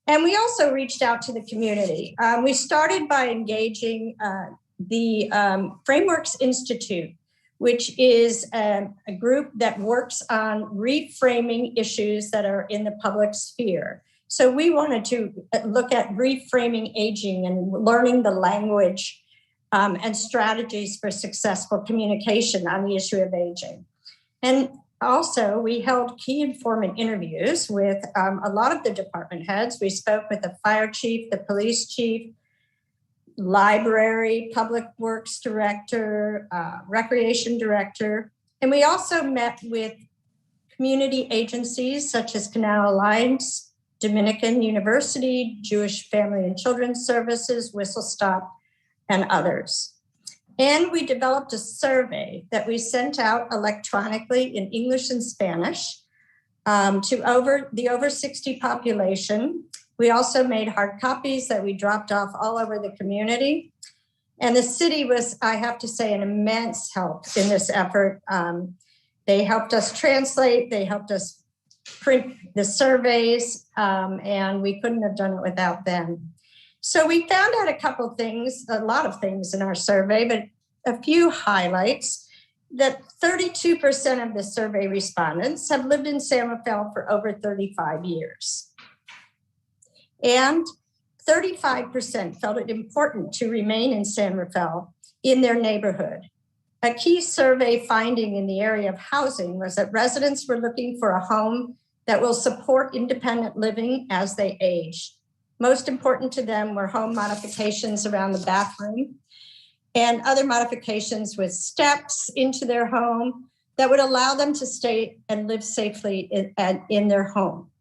And we also reached out to the community. We started by engaging the Frameworks Institute, which is a group that works on reframing issues that are in the public sphere. So we wanted to look at reframing aging and learning the language and strategies for successful communication on the issue of aging. And also, we held key informant interviews with a lot of the department heads. We spoke with the fire chief, the police chief, library, public works director, recreation director. And we also met with community agencies such as Canal Alliance, Dominican University, Jewish Family and Children's Services, Whistle Stop, and others. And we developed a survey that we sent out electronically in English and Spanish to the over 60 population. We also made hard copies that we dropped off all over the community. And the city was, I have to say, an immense help in this effort. They helped us translate, they helped us print the surveys, and we couldn't have done it without them. So we found out a lot of things in our survey, but a few highlights: that 32% of the survey respondents have lived in San Rafael for over 35 years. And 35% felt it important to remain in San Rafael in their neighborhood. A key survey finding in the area of housing was that residents were looking for a home that will support independent living as they age. Most important to them were home modifications around the bathroom and other modifications with steps into their home that would allow them to stay and live safely in their home.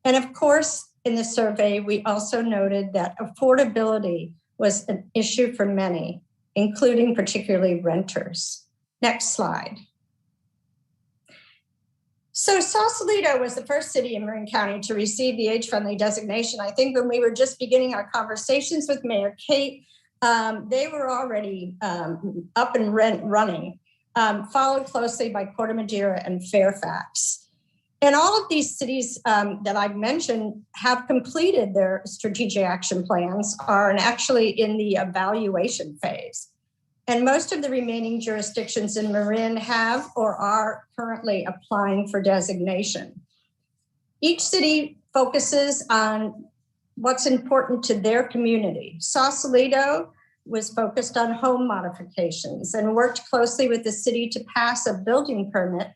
And of course, in the survey, we also noted that affordability was an issue for many, including particularly renters. Next slide. So Sausalito was the first city in Marin County to receive the age-friendly designation. I think when we were just beginning our conversations with Mayor Kate, they were already up and running, followed closely by Corte Madera and Fairfax. And all of these cities that I've mentioned have completed their strategic action plans, are actually in the evaluation phase. And most of the remaining jurisdictions in Marin have or are currently applying for designation. Each city focuses on what's important to their community. Sausalito was focused on home modifications and worked closely with the city to pass a building permit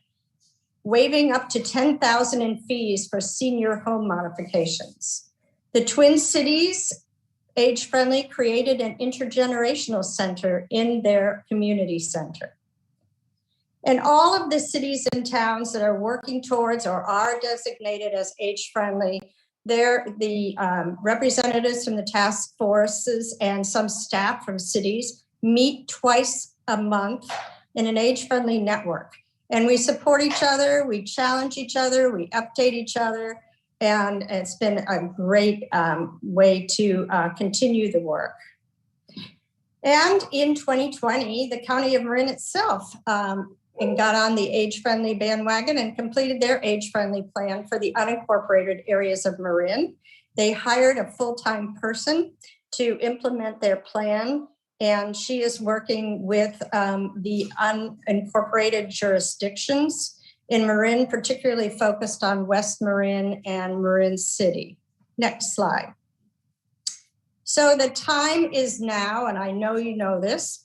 waiving up to $10,000 in fees for senior home modifications. The Twin Cities Age Friendly created an intergenerational center in their community center. And all of the cities and towns that are working towards or are designated as age friendly, they're the representatives from the task forces and some staff from cities meet twice a month in an age friendly network. And we support each other, we challenge each other, we update each other. And it's been a great way to continue the work. And in 2020, the County of Marin itself and got on the age-friendly bandwagon and completed their age-friendly plan for the unincorporated areas of Marin. They hired a full-time person to implement their plan, and she is working with the unincorporated jurisdictions in Marin, particularly focused on West Marin and Marin City. Next slide. So the time is now, and I know you know this,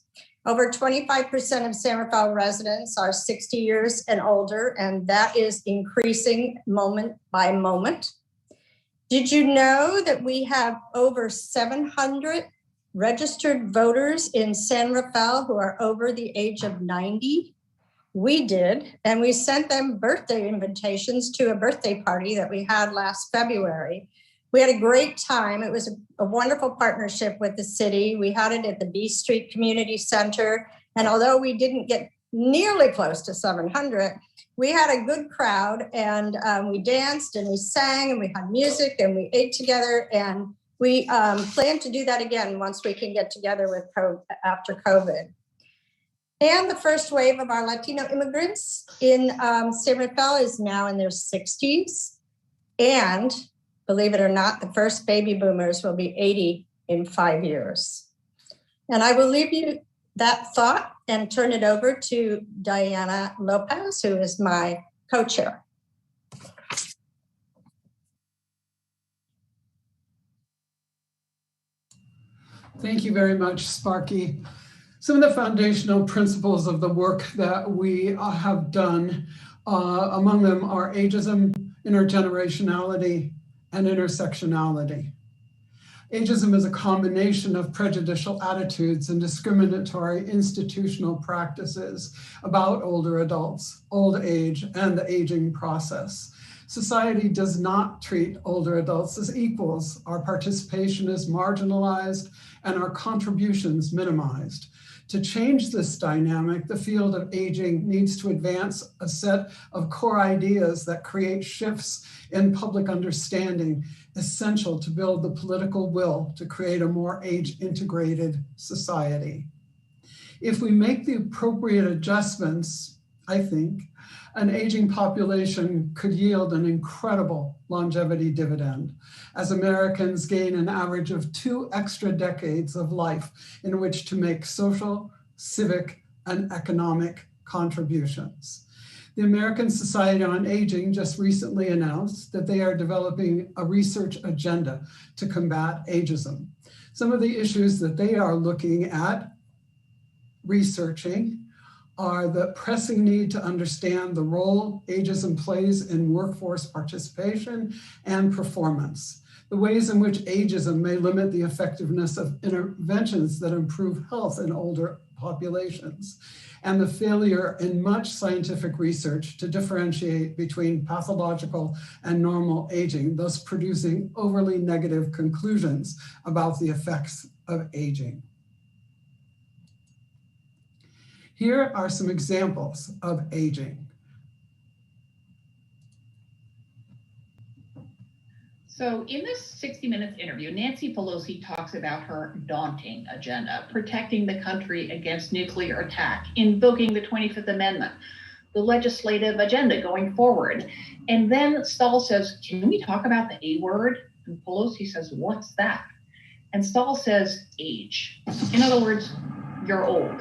over 25% of San Rafael residents are 60 years and older, and that is increasing moment by moment. Did you know that we have over 700 registered voters in San Rafael who are over the age of 90? We did, and we sent them birthday invitations to a birthday party that we had last February. We had a great time. It was a wonderful partnership with the city. We had it at the B Street Community Center. And although we didn't get nearly close to 700, we had a good crowd, and we danced and we sang and we had music and we ate together. And we plan to do that again once we can get together with after COVID. And the first wave of our Latino immigrants in San Rafael is now in their 60s. And believe it or not, the first baby boomers will be 80 in 5 years. And I will leave you that thought and turn it over to Diana Lopez, who is my co-chair. Thank you very much, Sparky. Some of the foundational principles of the work that we have done, among them are ageism, intergenerationality, and intersectionality. Ageism is a combination of prejudicial attitudes and discriminatory institutional practices about older adults, old age, and the aging process. Society does not treat older adults as equals. Our participation is marginalized and our contributions minimized. To change this dynamic, the field of aging needs to advance a set of core ideas that create shifts in public understanding, essential to build the political will to create a more age-integrated society. If we make the appropriate adjustments, I think, an aging population could yield an incredible longevity dividend, as Americans gain an average of 2 extra decades of life in which to make social, civic, and economic contributions. The American Society on Aging just recently announced that they are developing a research agenda to combat ageism. Some of the issues that they are looking at researching are the pressing need to understand the role ageism plays in workforce participation and performance, the ways in which ageism may limit the effectiveness of interventions that improve health in older populations, and the failure in much scientific research to differentiate between pathological and normal aging, thus producing overly negative conclusions about the effects of aging. Here are some examples of aging. So in this 60 Minutes interview, Nancy Pelosi talks about her daunting agenda, protecting the country against nuclear attack, invoking the 25th Amendment, the legislative agenda going forward. And then Stahl says, can we talk about the A word? And Pelosi says, what's that? And Stahl says, age. In other words, you're old,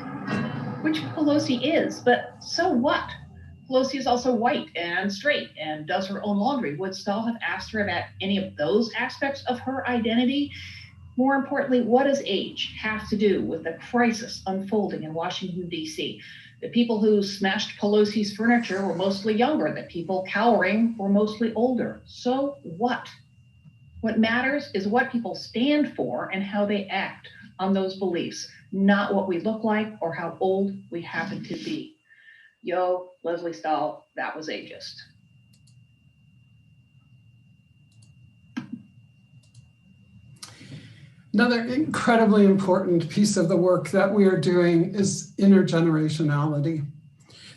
which Pelosi is, but so what? Pelosi is also white and straight and does her own laundry. Would Stahl have asked her about any of those aspects of her identity? More importantly, what does age have to do with the crisis unfolding in Washington, D.C.? The people who smashed Pelosi's furniture were mostly younger. The people cowering were mostly older. So what? What matters is what people stand for and how they act on those beliefs, not what we look like or how old we happen to be. Yo, Leslie Stahl, that was ageist. Another incredibly important piece of the work that we are doing is intergenerationality.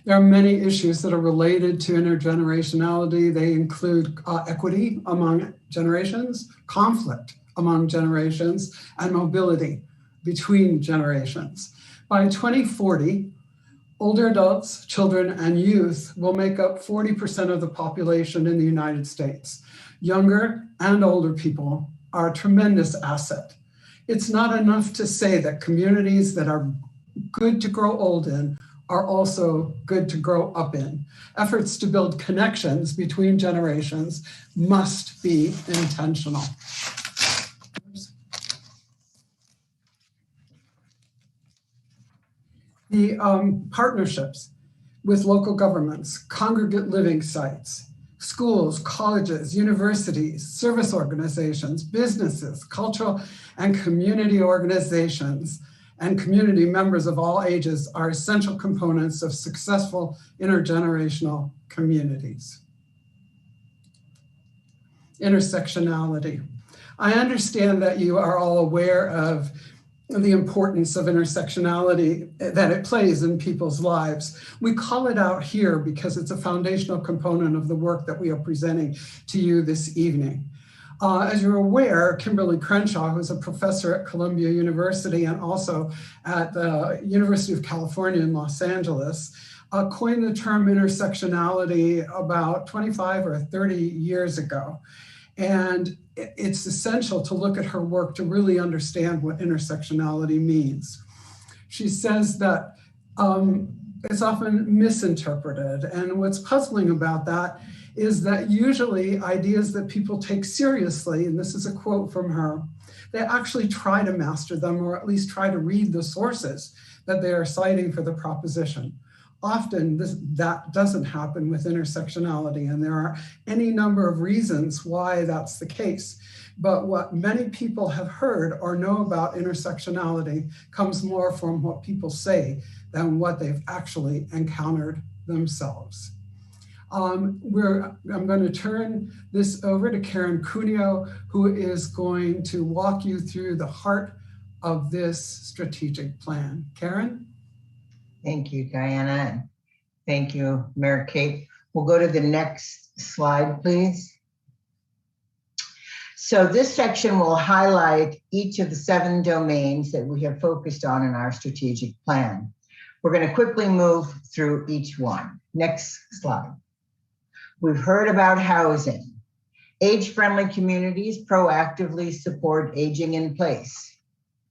There are many issues that are related to intergenerationality. They include equity among generations, conflict among generations, and mobility between generations. By 2040, older adults, children, and youth will make up 40% of the population in the United States. Younger and older people are a tremendous asset. It's not enough to say that communities that are good to grow old in are also good to grow up in. Efforts to build connections between generations must be intentional. The partnerships with local governments, congregate living sites, schools, colleges, universities, service organizations, businesses, cultural and community organizations, and community members of all ages are essential components of successful intergenerational communities. Intersectionality. I understand that you are all aware of the importance of intersectionality that it plays in people's lives. We call it out here because it's a foundational component of the work that we are presenting to you this evening. As you're aware, Kimberly Crenshaw, who's a professor at Columbia University and also at the University of California in Los Angeles, coined the term intersectionality about 25 or 30 years ago. And it's essential to look at her work to really understand what intersectionality means. She says that it's often misinterpreted. And what's puzzling about that is that usually ideas that people take seriously, and this is a quote from her, they actually try to master them or at least try to read the sources that they are citing for the proposition. Often that doesn't happen with intersectionality, and there are any number of reasons why that's the case. But what many people have heard or know about intersectionality comes more from what people say than what they've actually encountered themselves. I'm going to turn this over to Karen Cuneo, who is going to walk you through the heart of this strategic plan. Karen? Thank you, Diana. Thank you, Mayor Kate. We'll go to the next slide, please. So this section will highlight each of the 7 domains that we have focused on in our strategic plan. We're going to quickly move through each one. Next slide. We've heard about housing. Age-friendly communities proactively support aging in place.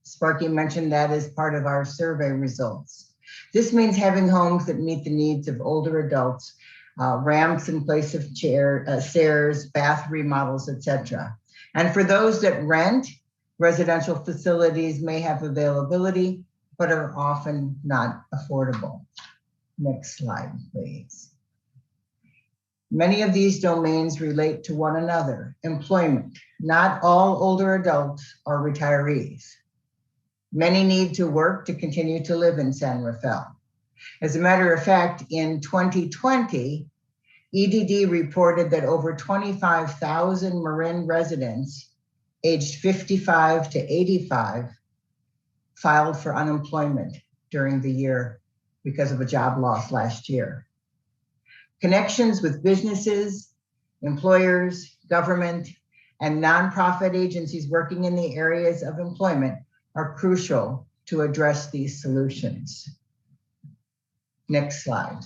Sparky mentioned that as part of our survey results. This means having homes that meet the needs of older adults, ramps in place of stairs, bath remodels, etc. And for those that rent, residential facilities may have availability, but are often not affordable. Next slide, please. Many of these domains relate to one another. Employment. Not all older adults are retirees. Many need to work to continue to live in San Rafael. As a matter of fact, in 2020, EDD reported that over 25,000 Marin residents aged 55 to 85 filed for unemployment during the year because of a job loss last year. Connections with businesses, employers, government, and nonprofit agencies working in the areas of employment are crucial to address these solutions. Next slide.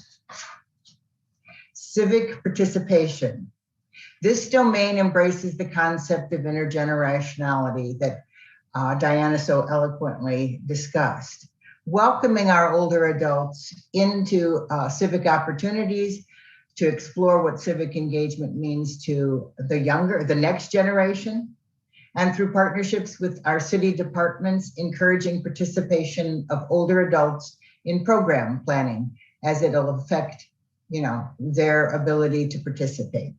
Civic participation. This domain embraces the concept of intergenerationality that Diana so eloquently discussed. Welcoming our older adults into civic opportunities to explore what civic engagement means to the next generation, and through partnerships with our city departments, encouraging participation of older adults in program planning, as it'll affect, their ability to participate.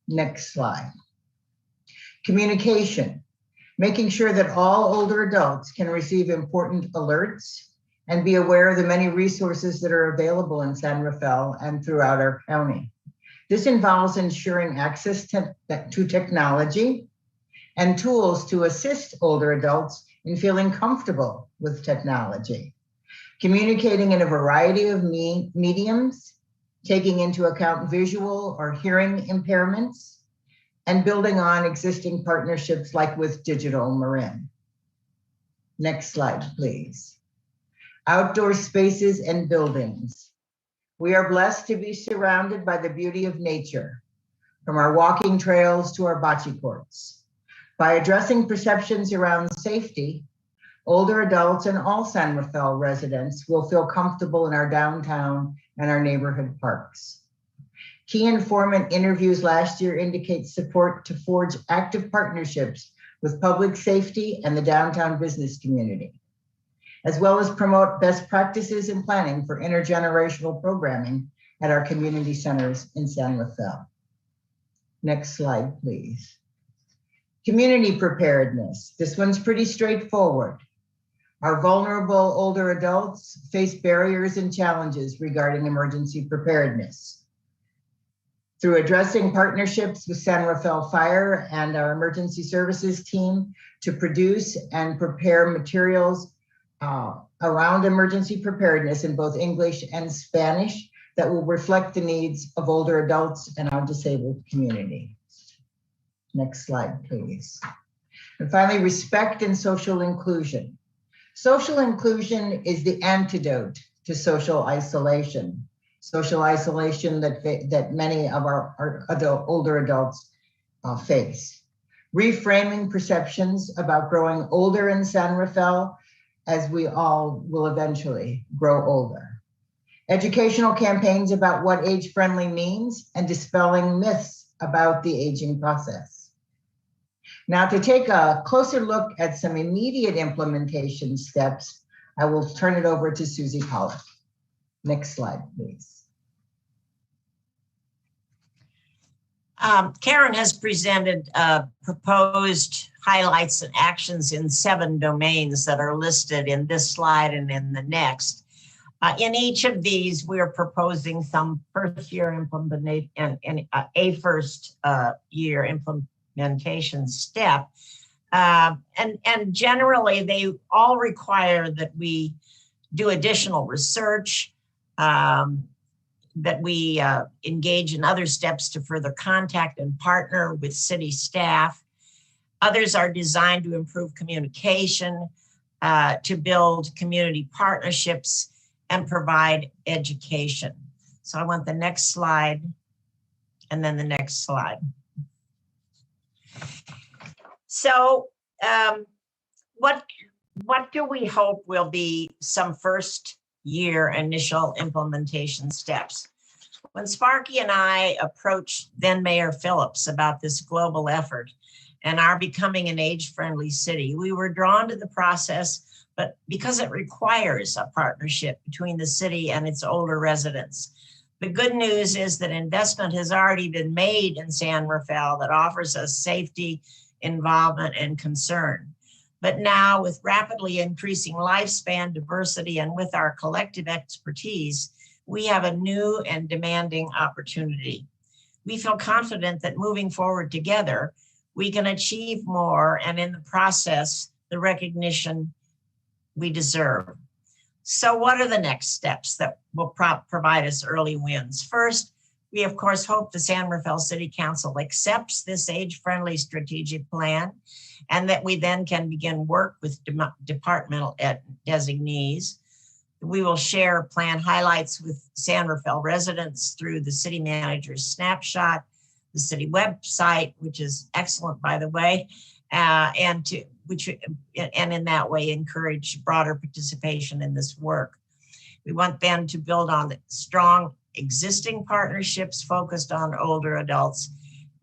Next slide. Communication, making sure that all older adults can receive important alerts and be aware of the many resources that are available in San Rafael and throughout our county. This involves ensuring access to technology and tools to assist older adults in feeling comfortable with technology, communicating in a variety of mediums, taking into account visual or hearing impairments, and building on existing partnerships like with Digital Marin. Next slide, please. Outdoor spaces and buildings. We are blessed to be surrounded by the beauty of nature, from our walking trails to our bocce courts. By addressing perceptions around safety, older adults and all San Rafael residents will feel comfortable in our downtown and our neighborhood parks. Key informant interviews last year indicate support to forge active partnerships with public safety and the downtown business community, as well as promote best practices in planning for intergenerational programming at our community centers in San Rafael. Next slide, please. Community preparedness. This one's pretty straightforward. Our vulnerable older adults face barriers and challenges regarding emergency preparedness. Through addressing partnerships with San Rafael Fire and our emergency services team to produce and prepare materials around emergency preparedness in both English and Spanish that will reflect the needs of older adults and our disabled community. Next slide, please. And finally, respect and social inclusion. Social inclusion is the antidote to social isolation. Social isolation that many of our older adults face. Reframing perceptions about growing older in San Rafael, as we all will eventually grow older. Educational campaigns about what age-friendly means and dispelling myths about the aging process. Now, to take a closer look at some immediate implementation steps, I will turn it over to Susie Pollock. Next slide, please. Karen has presented proposed highlights and actions in 7 domains that are listed in this slide and in the next. In each of these, we're proposing some first-year implementation and a first-year implementation step. And generally, they all require that we do additional research, that we engage in other steps to further contact and partner with city staff. Others are designed to improve communication, to build community partnerships, and provide education. So I want the next slide, and then the next slide. So what do we hope will be some first year initial implementation steps? When Sparky and I approached then Mayor Phillips about this global effort and our becoming an age-friendly city, we were drawn to the process, but because it requires a partnership between the city and its older residents. The good news is that investment has already been made in San Rafael that offers us safety, involvement, and concern. But now, with rapidly increasing lifespan, diversity, and with our collective expertise, we have a new and demanding opportunity. We feel confident that moving forward together, we can achieve more, and in the process, the recognition we deserve. So what are the next steps that will provide us early wins? First, we of course hope the San Rafael City Council accepts this age-friendly strategic plan and that we then can begin work with departmental designees. We will share plan highlights with San Rafael residents through the city manager's snapshot, the city website, which is excellent, by the way, and in that way encourage broader participation in this work. We want them to build on strong existing partnerships focused on older adults,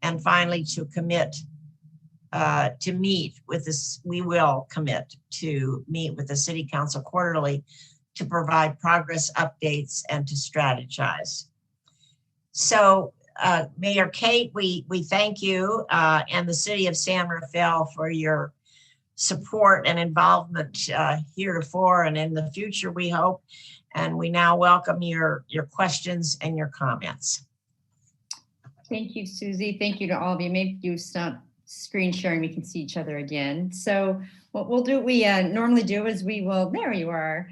and finally to commit to meet with this. We will commit to meet with the City Council quarterly to provide progress updates and to strategize. So Mayor Kate, we thank you and the City of San Rafael for your support and involvement heretofore and in the future, we hope. And we now welcome your questions and your comments. Thank you, Susie. Thank you to all of you. Maybe you stop screen sharing, we can see each other again. So what we'll do, we normally do is we will, there you are,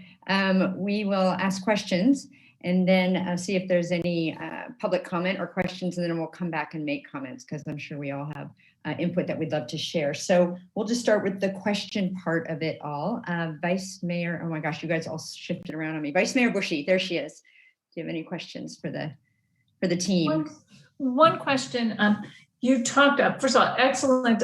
we will ask questions and then see if there's any public comment or questions, and then we'll come back and make comments because I'm sure we all have input that we'd love to share. So we'll just start with the question part of it all. Vice Mayor, oh my gosh, you guys all shifted around on me. Vice Mayor Bushy, there she is. Do you have any questions for the team? One question. You talked, first of all, excellent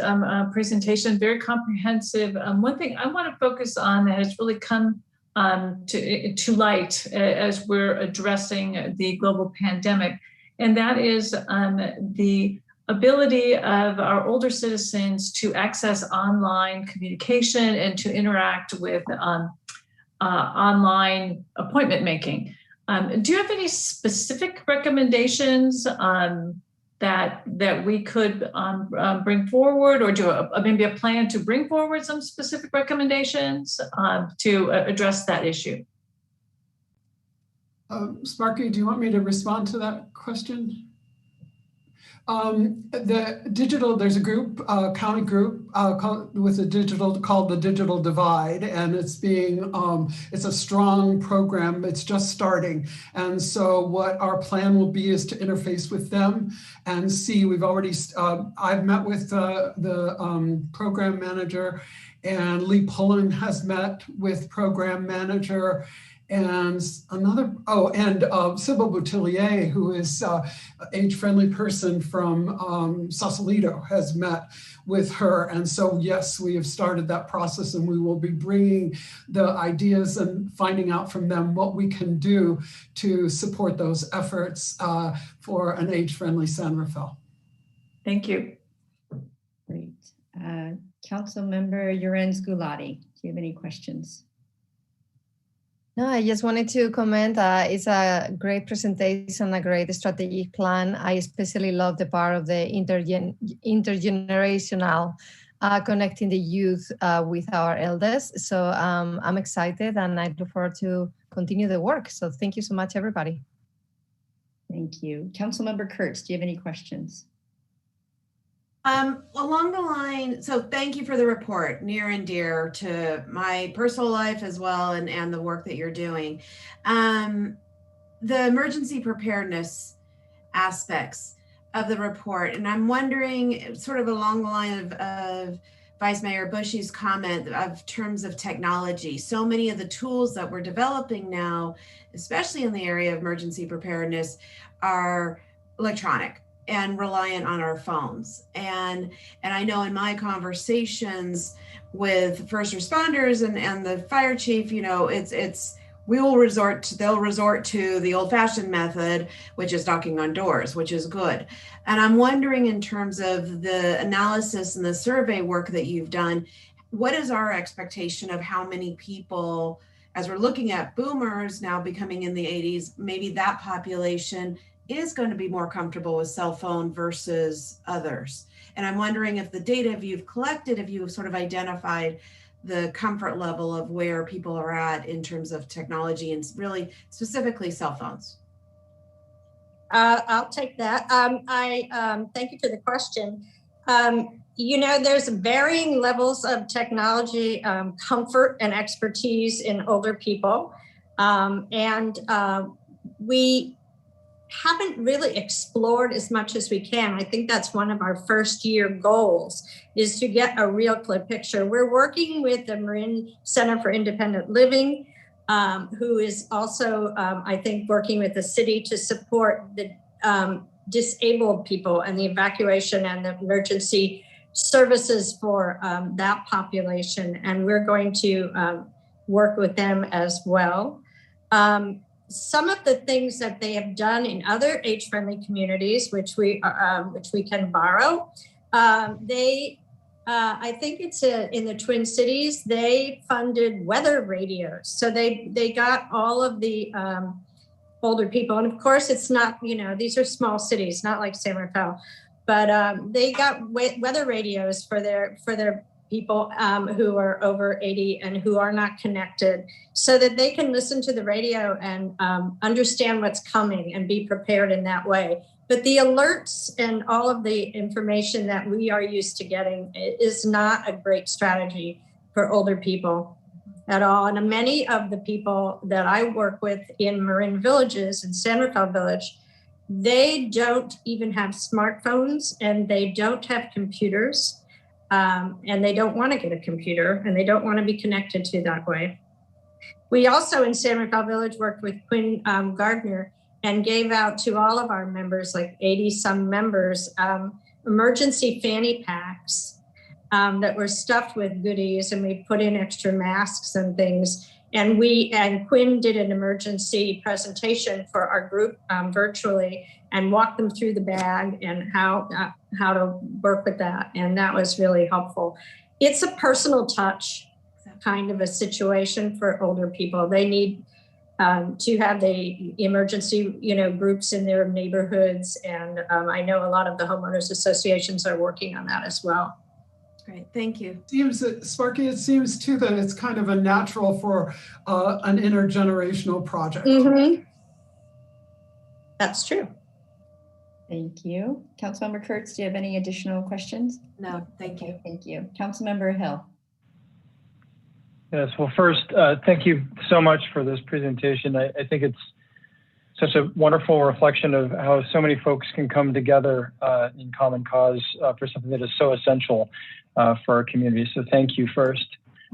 presentation, very comprehensive. One thing I want to focus on that has really come to light as we're addressing the global pandemic, and that is the ability of our older citizens to access online communication and to interact with online appointment making. Do you have any specific recommendations that we could bring forward, or do maybe a plan to bring forward some specific recommendations to address that issue? Sparky, do you want me to respond to that question? The digital, there's a group, county group with a digital called the Digital Divide, and it's being, it's a strong program. It's just starting. And so what our plan will be is to interface with them and see, we've already, I've met with the program manager, and Lee Pullen has met with program manager, and another, Sybil Boutillier, who is an age-friendly person from Sausalito, has met with her. And so, yes, we have started that process, and we will be bringing the ideas and finding out from them what we can do to support those efforts for an age-friendly San Rafael. Thank you. Great. Councilmember Llorens Gulati, do you have any questions? No, I just wanted to comment. It's a great presentation, a great strategic plan. I especially love the part of the intergenerational connecting the youth with our elders. So I'm excited, and I look forward to continue the work. So thank you so much, everybody. Thank you. Councilmember Kurtz, do you have any questions? Along the line, so thank you for the report, near and dear to my personal life as well, and the work that you're doing. The emergency preparedness aspects of the report, and I'm wondering, sort of along the line of Vice Mayor Bushy's comment of terms of technology. So many of the tools that we're developing now, especially in the area of emergency preparedness, are electronic and reliant on our phones. And I know in my conversations with first responders and the fire chief, you know, they'll resort to the old-fashioned method, which is knocking on doors, which is good. And I'm wondering, in terms of the analysis and the survey work that you've done, what is our expectation of how many people, as we're looking at boomers now becoming in the 80s, maybe that population is going to be more comfortable with cell phone versus others? And I'm wondering if the data you've collected, if you've sort of identified the comfort level of where people are at in terms of technology, and really specifically cell phones. I'll take that. I thank you for the question. You know, there's varying levels of technology comfort and expertise in older people. We haven't really explored as much as we can. I think that's one of our first year goals, is to get a real clear picture. We're working with the Marin Center for Independent Living, who is also, I think, working with the city to support the disabled people and the evacuation and the emergency services for that population. And we're going to work with them as well. Some of the things that they have done in other age-friendly communities, which we can borrow, they I think it's in the Twin Cities. They funded weather radios. So they got all of the older people. And of course, it's not, these are small cities, not like San Rafael, but they got weather radios for their people who are over 80 and who are not connected, so that they can listen to the radio and understand what's coming and be prepared in that way. But the alerts and all of the information that we are used to getting is not a great strategy for older people at all. And many of the people that I work with in Marin Villages and San Rafael Village, they don't even have smartphones and they don't have computers. And they don't want to get a computer and they don't want to be connected to that way. We also in San Rafael Village worked with Quinn Gardner and gave out to all of our members, like 80 some members, emergency fanny packs that were stuffed with goodies, and we put in extra masks and things. And Quinn did an emergency presentation for our group virtually and walked them through the bag and how to work with that. And that was really helpful. It's a personal touch kind of a situation for older people. They need to have the emergency, groups in their neighborhoods. And I know a lot of the homeowners associations are working on that as well. Great, thank you. Sparky, it seems too that it's kind of a natural for an intergenerational project. Mm-hmm. That's true. Thank you. Councilmember Kurtz, do you have any additional questions? No, thank you. Thank you. Councilmember Hill. Yes, well, first, thank you so much for this presentation. I think it's such a wonderful reflection of how so many folks can come together in common cause for something that is so essential for our community. So thank you first.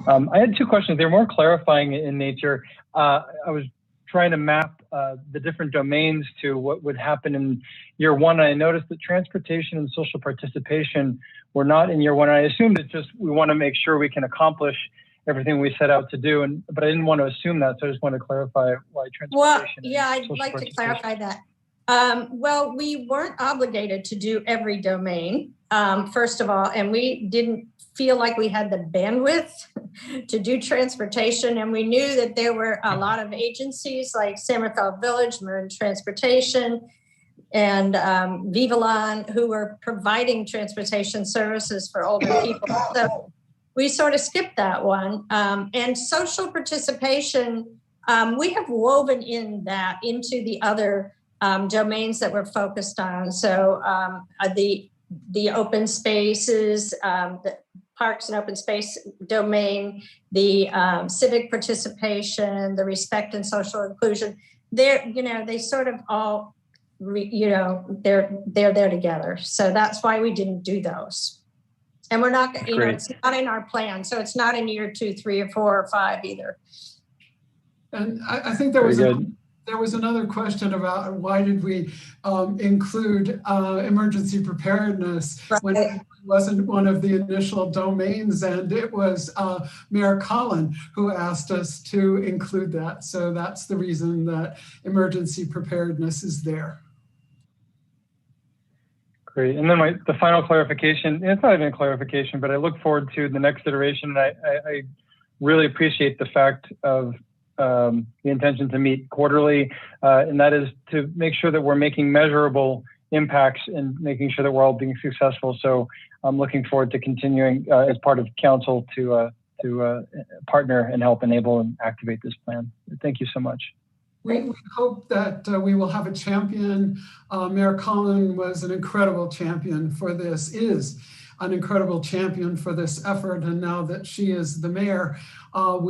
I had two questions. They're more clarifying in nature. I was trying to map the different domains to what would happen in year one. And I noticed that transportation and social participation were not in year one. And I assumed that just we want to make sure we can accomplish everything we set out to do, but I didn't want to assume that, so I just want to clarify why transportation. Well, yeah, I'd like to clarify that. Well, we weren't obligated to do every domain, first of all, and we didn't feel like we had the bandwidth to do transportation, and we knew that there were a lot of agencies like San Rafael Village, Marin Transportation, and Vivalon, who were providing transportation services for older people. So we sort of skipped that one. And social participation, we have woven in that into the other domains that we're focused on. So the open spaces, the parks and open space domain, the civic participation, the respect and social inclusion. They sort of all, they're there together. So that's why we didn't do those. And we're not, it's not in our plan. So it's not in year 2, 3, or 4, or 5 either. And I think there was another question about why did we include emergency preparedness when it wasn't one of the initial domains, and it was Mayor Collin who asked us to include that. So that's the reason that emergency preparedness is there. Great. And then the final clarification, and it's not even a clarification, but I look forward to the next iteration. I really appreciate the fact of the intention to meet quarterly, and that is to make sure that we're making measurable impacts and making sure that we're all being successful. So I'm looking forward to continuing as part of council to partner and help enable and activate this plan. Thank you so much. We hope that we will have a champion. Mayor Collin was an incredible champion for this, is an incredible champion for this effort. And now that she is the mayor, I'm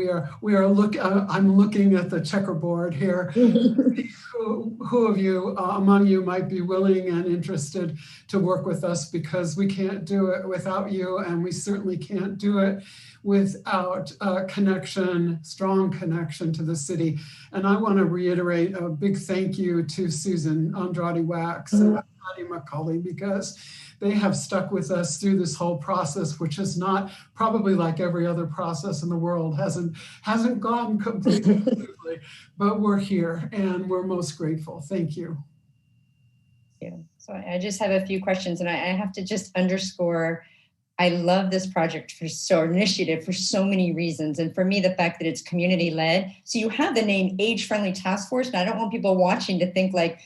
looking at the checkerboard here. Who of you among you might be willing and interested to work with us, because we can't do it without you, and we certainly can't do it without a connection, strong connection to the city. And I want to reiterate a big thank you to Susan Andrade-Wax and Patty McCauley, because they have stuck with us through this whole process, which is not probably like every other process in the world, hasn't gone completely smoothly, but we're here and we're most grateful. Thank you. Thank you. So I just have a few questions, and I have to just underscore I love this project initiative for so many reasons. And for me, the fact that it's community led. So you have the name Age Friendly Task Force. And I don't want people watching to think like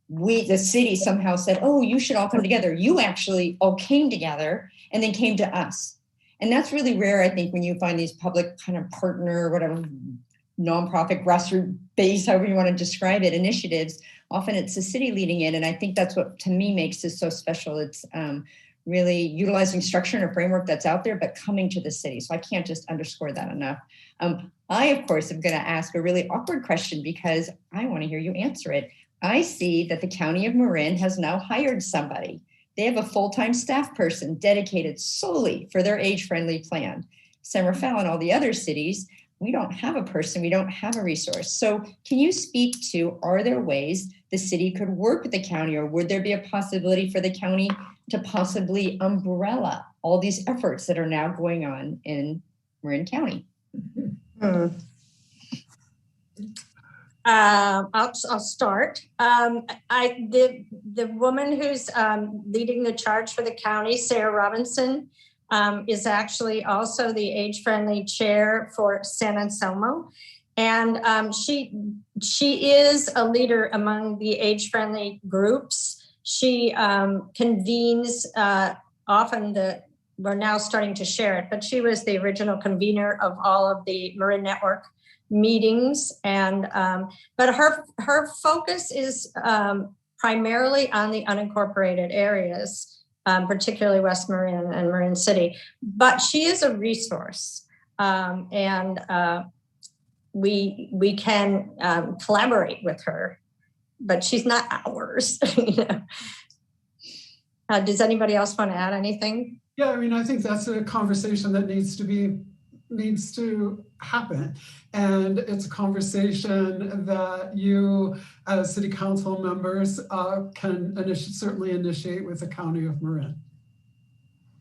the city somehow said, oh, you should all come together. You actually all came together and then came to us. And that's really rare, I think, when you find these public kind of partner, whatever, nonprofit, grassroots based, however you want to describe it, initiatives. Often it's the city leading it. And I think that's what, to me, makes this so special. It's really utilizing structure and a framework that's out there, but coming to the city. So I can't just underscore that enough. I, of course, am going to ask a really awkward question because I want to hear you answer it. I see that the County of Marin has now hired somebody. They have a full-time staff person dedicated solely for their age-friendly plan. San Rafael and all the other cities, we don't have a person, we don't have a resource. So can you speak to, are there ways the city could work with the county, or would there be a possibility for the county to possibly umbrella all these efforts that are now going on in Marin County? I'll start. The woman who's leading the charge for the county, Sarah Robinson, is actually also the age-friendly chair for San Anselmo. And she is a leader among the age-friendly groups. She convenes often we're now starting to share it, but she was the original convener of all of the Marin Network meetings. And but her focus is primarily on the unincorporated areas, particularly West Marin and Marin City. But she is a resource, and we can collaborate with her, but she's not ours. You know. Does anybody else want to add anything? Yeah, I mean, I think that's a conversation that needs to happen. And it's a conversation that you as city council members can certainly initiate with the County of Marin.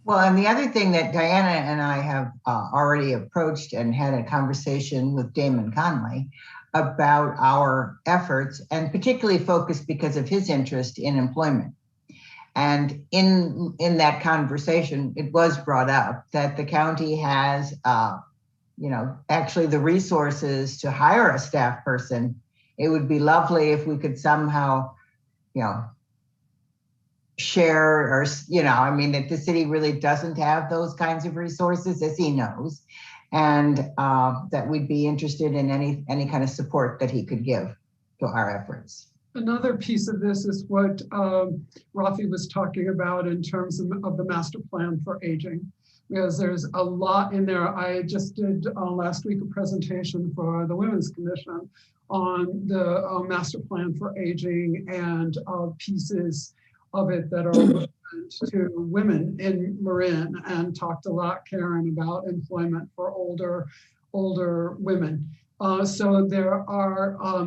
Well, and the other thing that Diana and I have already approached and had a conversation with Damon Conley about our efforts, and particularly focused because of his interest in employment. And in that conversation, it was brought up that the county has, actually the resources to hire a staff person. It would be lovely if we could somehow, share or, that the city really doesn't have those kinds of resources, as he knows, and that we'd be interested in any kind of support that he could give to our efforts. Another piece of this is what Rafi was talking about in terms of the master plan for aging, because there's a lot in there. I just did last week a presentation for the Women's Commission on the master plan for aging and pieces of it that are relevant to women in Marin, and talked a lot, Karen, about employment for older women. So there are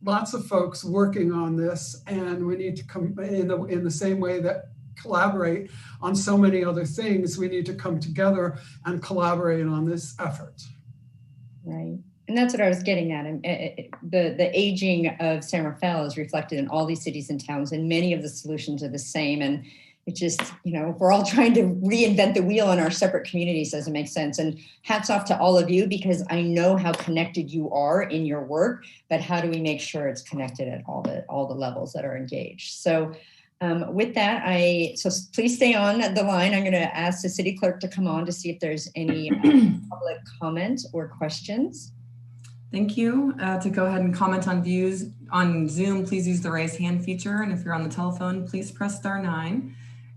lots of folks working on this, and we need to come in the same way that collaborate on so many other things. We need to come together and collaborate on this effort. Right. And that's what I was getting at. And the aging of San Rafael is reflected in all these cities and towns, and many of the solutions are the same. And it just, if we're all trying to reinvent the wheel in our separate communities, doesn't make sense. And hats off to all of you, because I know how connected you are in your work, but how do we make sure it's connected at all the levels that are engaged? So with that, so please stay on the line. I'm going to ask the city clerk to come on to see if there's any public comment or questions. Thank you. To go ahead and comment on views on Zoom, please use the raise hand feature. And if you're on the telephone, please press *9.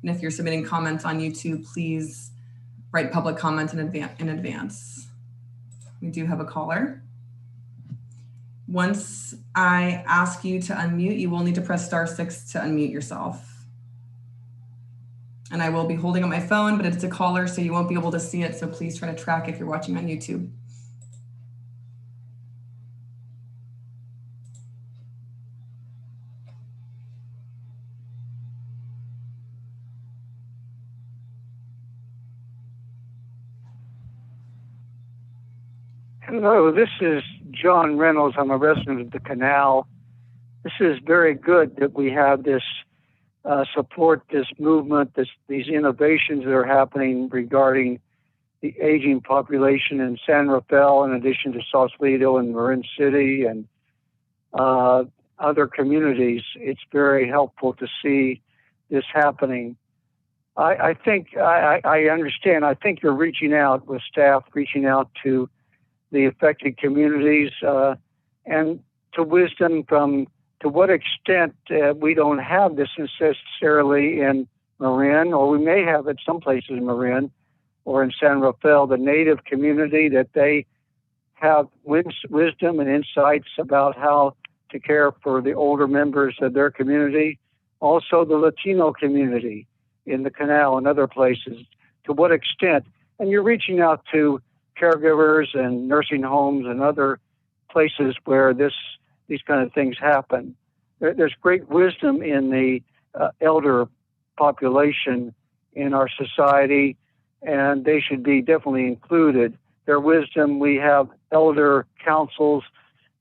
And if you're submitting comments on YouTube, please write public comment in advance. We do have a caller. Once I ask you to unmute, you will need to press *6 to unmute yourself. And I will be holding up my phone, but it's a caller, so you won't be able to see it. So please try to track if you're watching on YouTube. Hello, this is John Reynolds. I'm a resident of the Canal. This is very good that we have this support this movement, these innovations that are happening regarding the aging population in San Rafael, in addition to Sausalito and Marin City and other communities. It's very helpful to see this happening. I think I understand. I think you're reaching out with staff, reaching out to the affected communities and to wisdom from to what extent we don't have this necessarily in Marin, or we may have it some places in Marin or in San Rafael, the Native community, that they have wisdom and insights about how to care for the older members of their community. Also the Latino community in the Canal and other places, to what extent. And you're reaching out to caregivers and nursing homes and other places where these kind of things happen. There's great wisdom in the elder population in our society, and they should be definitely included. Their wisdom, we have elder councils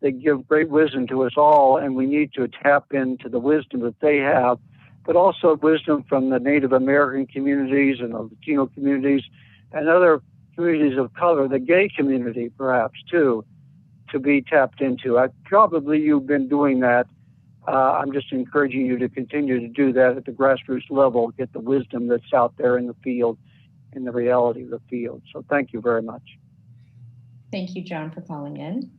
that give great wisdom to us all, and we need to tap into the wisdom that they have, but also wisdom from the Native American communities and the Latino communities and other communities of color, the gay community perhaps too, to be tapped into. Probably you've been doing that. I'm just encouraging you to continue to do that at the grassroots level, get the wisdom that's out there in the field, in the reality of the field. So thank you very much. Thank you, John, for calling in.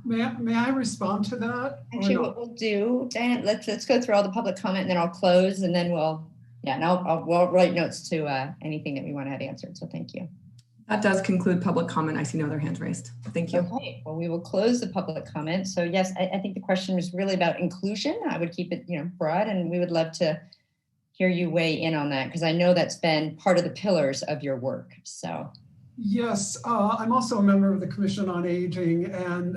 May I respond to that? Actually, what we'll do, Diane, let's go through all the public comment, and then I'll close, and then we'll write notes to anything that we want to have answered. So thank you. That does conclude public comment. I see no other hands raised. Thank you. Okay, well, we will close the public comment. So yes, I think the question was really about inclusion. I would keep it, broad, and we would love to hear you weigh in on that, because I know that's been part of the pillars of your work. So. Yes, I'm also a member of the Commission on Aging, and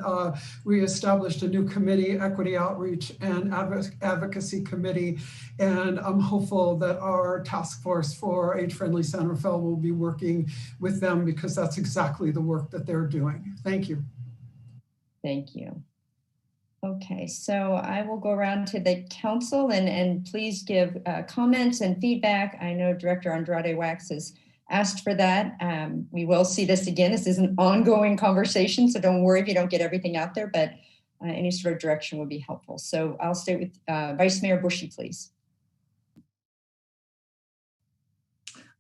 we established a new committee, Equity Outreach and Advocacy Committee, and I'm hopeful that our task force for Age-Friendly San Rafael will be working with them, because that's exactly the work that they're doing. Thank you. Thank you. Okay, so I will go around to the council and please give comments and feedback. I know Director Andrade Wax has asked for that. We will see this again. This is an ongoing conversation, so don't worry if you don't get everything out there, but any sort of direction would be helpful. So I'll stay with Vice Mayor Bushy, please.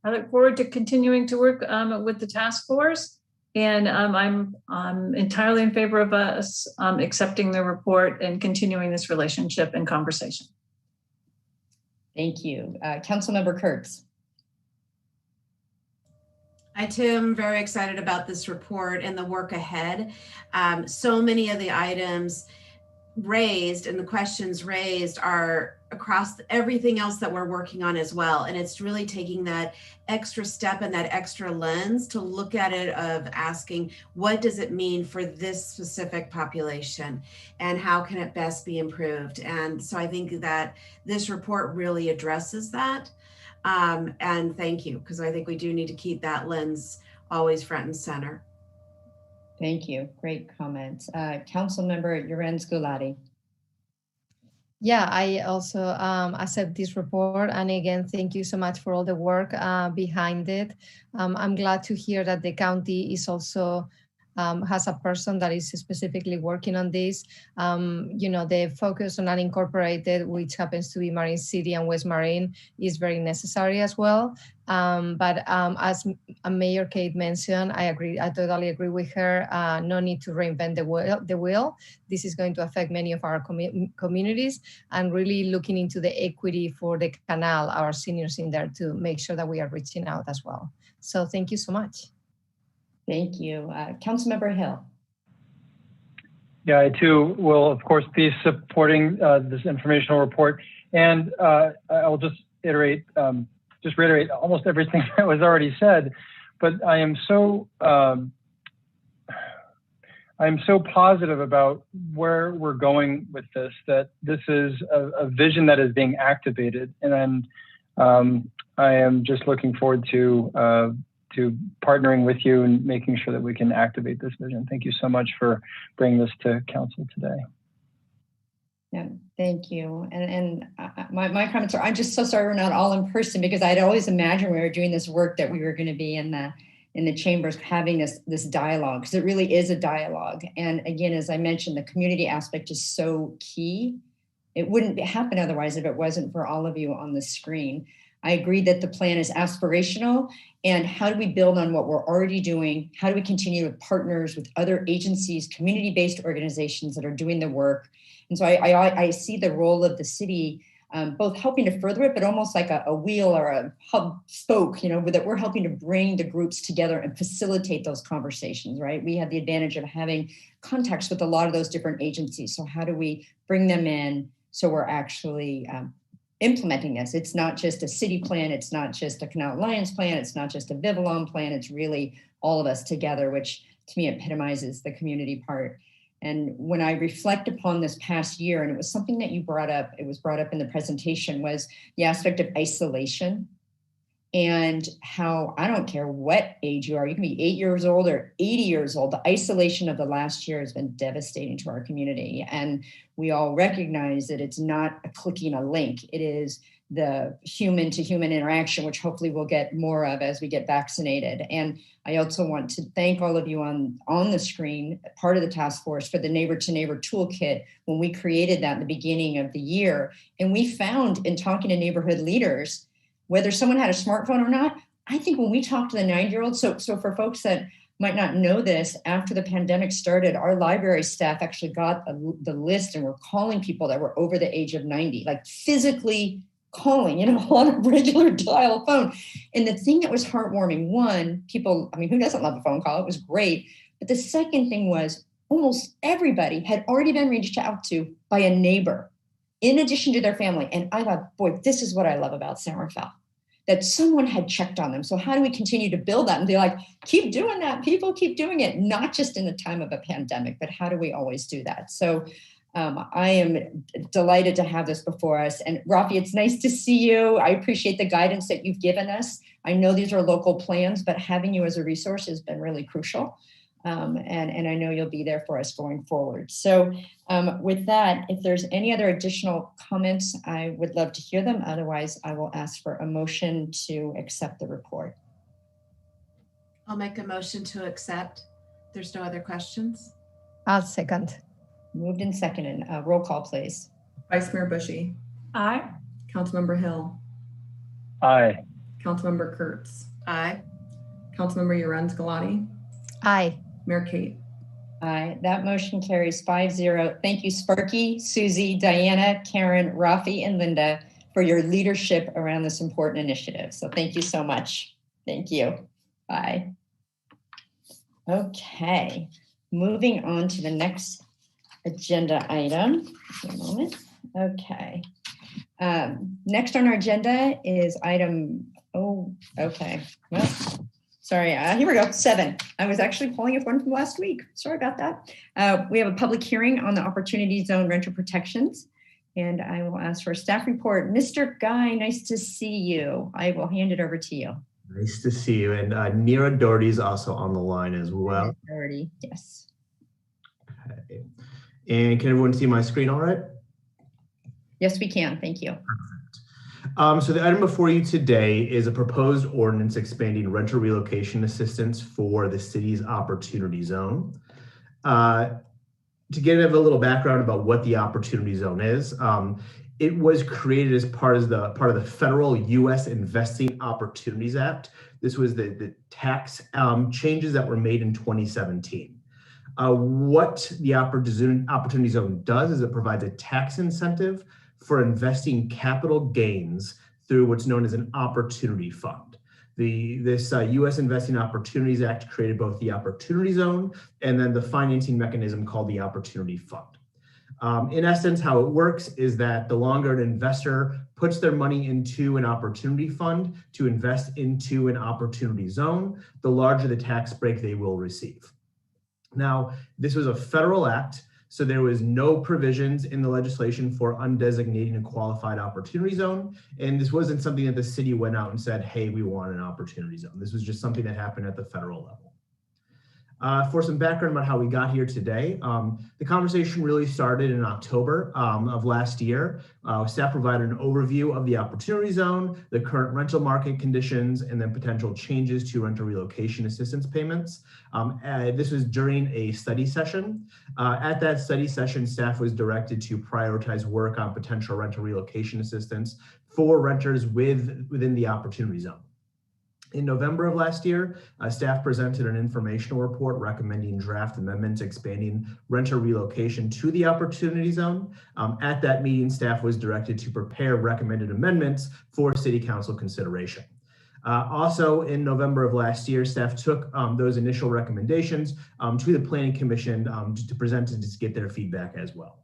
I look forward to continuing to work with the task force, and I'm entirely in favor of us accepting the report and continuing this relationship and conversation. Thank you. Councilmember Kurtz. I too am very excited about this report and the work ahead. So many of the items raised and the questions raised are across everything else that we're working on as well. And it's really taking that extra step and that extra lens to look at it of asking, what does it mean for this specific population and how can it best be improved? And so I think that this report really addresses that. And thank you, because I think we do need to keep that lens always front and center. Thank you. Great comments. Councilmember Yorenz Gulati. Yeah, I also accept this report. And again, thank you so much for all the work behind it. I'm glad to hear that the county is also has a person that is specifically working on this. The focus on unincorporated, which happens to be Marin City and West Marin, is very necessary as well. But as Mayor Kate mentioned, I totally agree with her. No need to reinvent the wheel. This is going to affect many of our communities, and really looking into the equity for the canal, our seniors in there, to make sure that we are reaching out as well. So thank you so much. Thank you. Councilmember Hill. Yeah, I too will, of course, be supporting this informational report. And I'll just reiterate almost everything that was already said. But I am so positive about where we're going with this, that this is a vision that is being activated. And I am just looking forward to partnering with you and making sure that we can activate this vision. Thank you so much for bringing this to council today. Yeah, thank you. My comments are, I'm just so sorry we're not all in person, because I'd always imagined we were doing this work that we were going to be in the chambers having this dialogue, because it really is a dialogue. And again, as I mentioned, the community aspect is so key. It wouldn't happen otherwise if it wasn't for all of you on the screen. I agree that the plan is aspirational, and how do we build on what we're already doing? How do we continue with partners with other agencies, community-based organizations that are doing the work? And so I see the role of the city both helping to further it, but almost like a wheel or a hub spoke, that we're helping to bring the groups together and facilitate those conversations, right? We have the advantage of having contacts with a lot of those different agencies. So how do we bring them in so we're actually implementing this? It's not just a city plan, it's not just a Canal Alliance plan, it's not just a Vivalon plan, it's really all of us together, which to me epitomizes the community part. And when I reflect upon this past year, and it was something that you brought up, it was brought up in the presentation, was the aspect of isolation, and how, I don't care what age you are, you can be 8 years old or 80 years old, the isolation of the last year has been devastating to our community. And we all recognize that it's not a clicking a link, it is the human to human interaction, which hopefully we'll get more of as we get vaccinated. And I also want to thank all of you on the screen, part of the task force, for the neighbor to neighbor toolkit when we created that in the beginning of the year. And we found in talking to neighborhood leaders, whether someone had a smartphone or not, I think when we talked to the 9-year-olds, so for folks that might not know this, after the pandemic started, our library staff actually got the list and were calling people that were over the age of 90, like physically calling, on a regular dial phone. And the thing that was heartwarming, one, people, who doesn't love a phone call? It was great. But the second thing was almost everybody had already been reached out to by a neighbor, in addition to their family. And I thought, boy, this is what I love about San Rafael, that someone had checked on them. So how do we continue to build that and be like, keep doing that, people keep doing it, not just in the time of a pandemic, but how do we always do that? So I am delighted to have this before us. And Rafi, it's nice to see you. I appreciate the guidance that you've given us. I know these are local plans, but having you as a resource has been really crucial. And I know you'll be there for us going forward. So with that, if there's any other additional comments, I would love to hear them. Otherwise, I will ask for a motion to accept the report. I'll make a motion to accept. There's no other questions. I'll second. Moved and seconded. Roll call, please. Vice Mayor Bushy. Aye. Councilmember Hill. Aye. Councilmember Kurtz. Aye. Councilmember Yorenz Galati. Aye. Mayor Kate. Aye. That motion carries 5-0. Thank you, Sparky, Susie, Diana, Karen, Rafi, and Linda for your leadership around this important initiative. So thank you so much. Thank you. Bye. Okay. Moving on to the next agenda item. Just a moment. Okay. Next on our agenda is item, okay. Well, sorry, here we go, 7. I was actually pulling up one from last week. Sorry about that. We have a public hearing on the Opportunity Zone renter protections, and I will ask for a staff report. Mr. Guy, nice to see you. I will hand it over to you. Nice to see you. And Neera Doherty is also on the line as well. Doherty, yes. Okay. And can everyone see my screen all right? Yes, we can. Thank you. So the item before you today is a proposed ordinance expanding renter relocation assistance for the city's Opportunity Zone. To give a little background about what the Opportunity Zone is, it was created as part of the federal U.S. Investing Opportunities Act. This was the tax changes that were made in 2017. What the Opportunity Zone does is it provides a tax incentive for investing capital gains through what's known as an opportunity fund. This U.S. Investing Opportunities Act created both the Opportunity Zone and then the financing mechanism called the Opportunity Fund. In essence, how it works is that the longer an investor puts their money into an opportunity fund to invest into an opportunity zone, the larger the tax break they will receive. Now, this was a federal act, so there was no provisions in the legislation for undesignated and qualified opportunity zone. And this wasn't something that the city went out and said, hey, we want an opportunity zone. This was just something that happened at the federal level. For some background about how we got here today, the conversation really started in October of last year. Staff provided an overview of the opportunity zone, the current rental market conditions, and then potential changes to rental relocation assistance payments. This was during a study session. At that study session, staff was directed to prioritize work on potential rental relocation assistance for renters within the opportunity zone. In November of last year, staff presented an informational report recommending draft amendments expanding renter relocation to the opportunity zone. At that meeting, staff was directed to prepare recommended amendments for City Council consideration. Also in November of last year, staff took those initial recommendations to the Planning Commission to present and to get their feedback as well.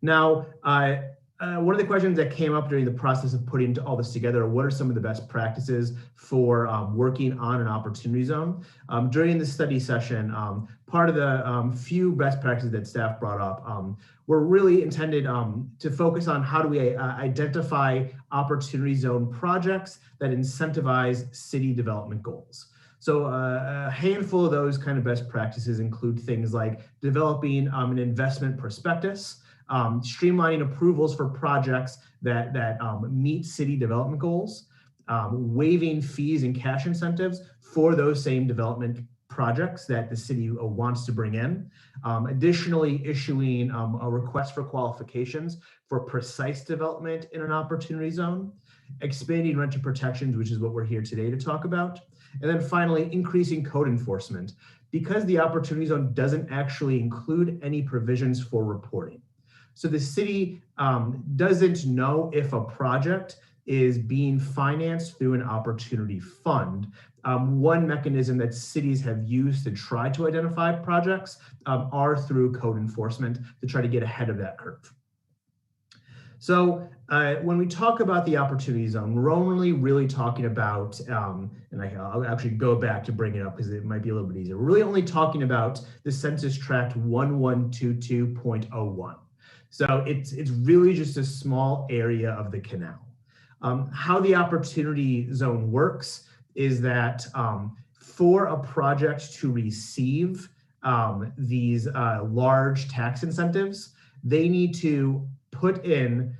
Now, one of the questions that came up during the process of putting all this together, what are some of the best practices for working on an opportunity zone? During the study session, part of the few best practices that staff brought up were really intended to focus on how do we identify opportunity zone projects that incentivize city development goals. So a handful of those kind of best practices include things like developing an investment prospectus, streamlining approvals for projects that meet city development goals, waiving fees and cash incentives for those same development projects that the city wants to bring in. Additionally, issuing a request for qualifications for precise development in an opportunity zone, expanding renter protections, which is what we're here today to talk about. And then finally, increasing code enforcement because the opportunity zone doesn't actually include any provisions for reporting. So the city doesn't know if a project is being financed through an opportunity fund. One mechanism that cities have used to try to identify projects are through code enforcement to try to get ahead of that curve. So when we talk about the opportunity zone, we're only really talking about, and I'll actually go back to bring it up because it might be a little bit easier. We're really only talking about the Census Tract 1122.01. So it's really just a small area of the canal. How the opportunity zone works is that for a project to receive these large tax incentives, they need to put in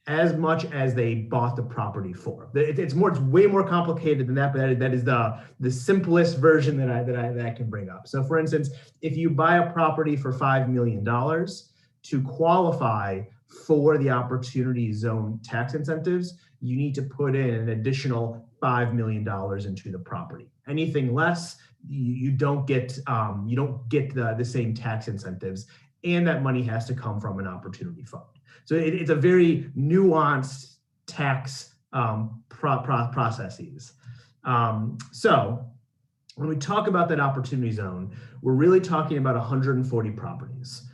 as much as they bought the property for. It's way more complicated than that, but that is the simplest version that I can bring up. So for instance, if you buy a property for $5 million, to qualify for the opportunity zone tax incentives, you need to put in an additional $5 million into the property. Anything less, you don't get the same tax incentives, and that money has to come from an opportunity fund. So it's a very nuanced tax processes. So when we talk about that opportunity zone, we're really talking about 140 properties.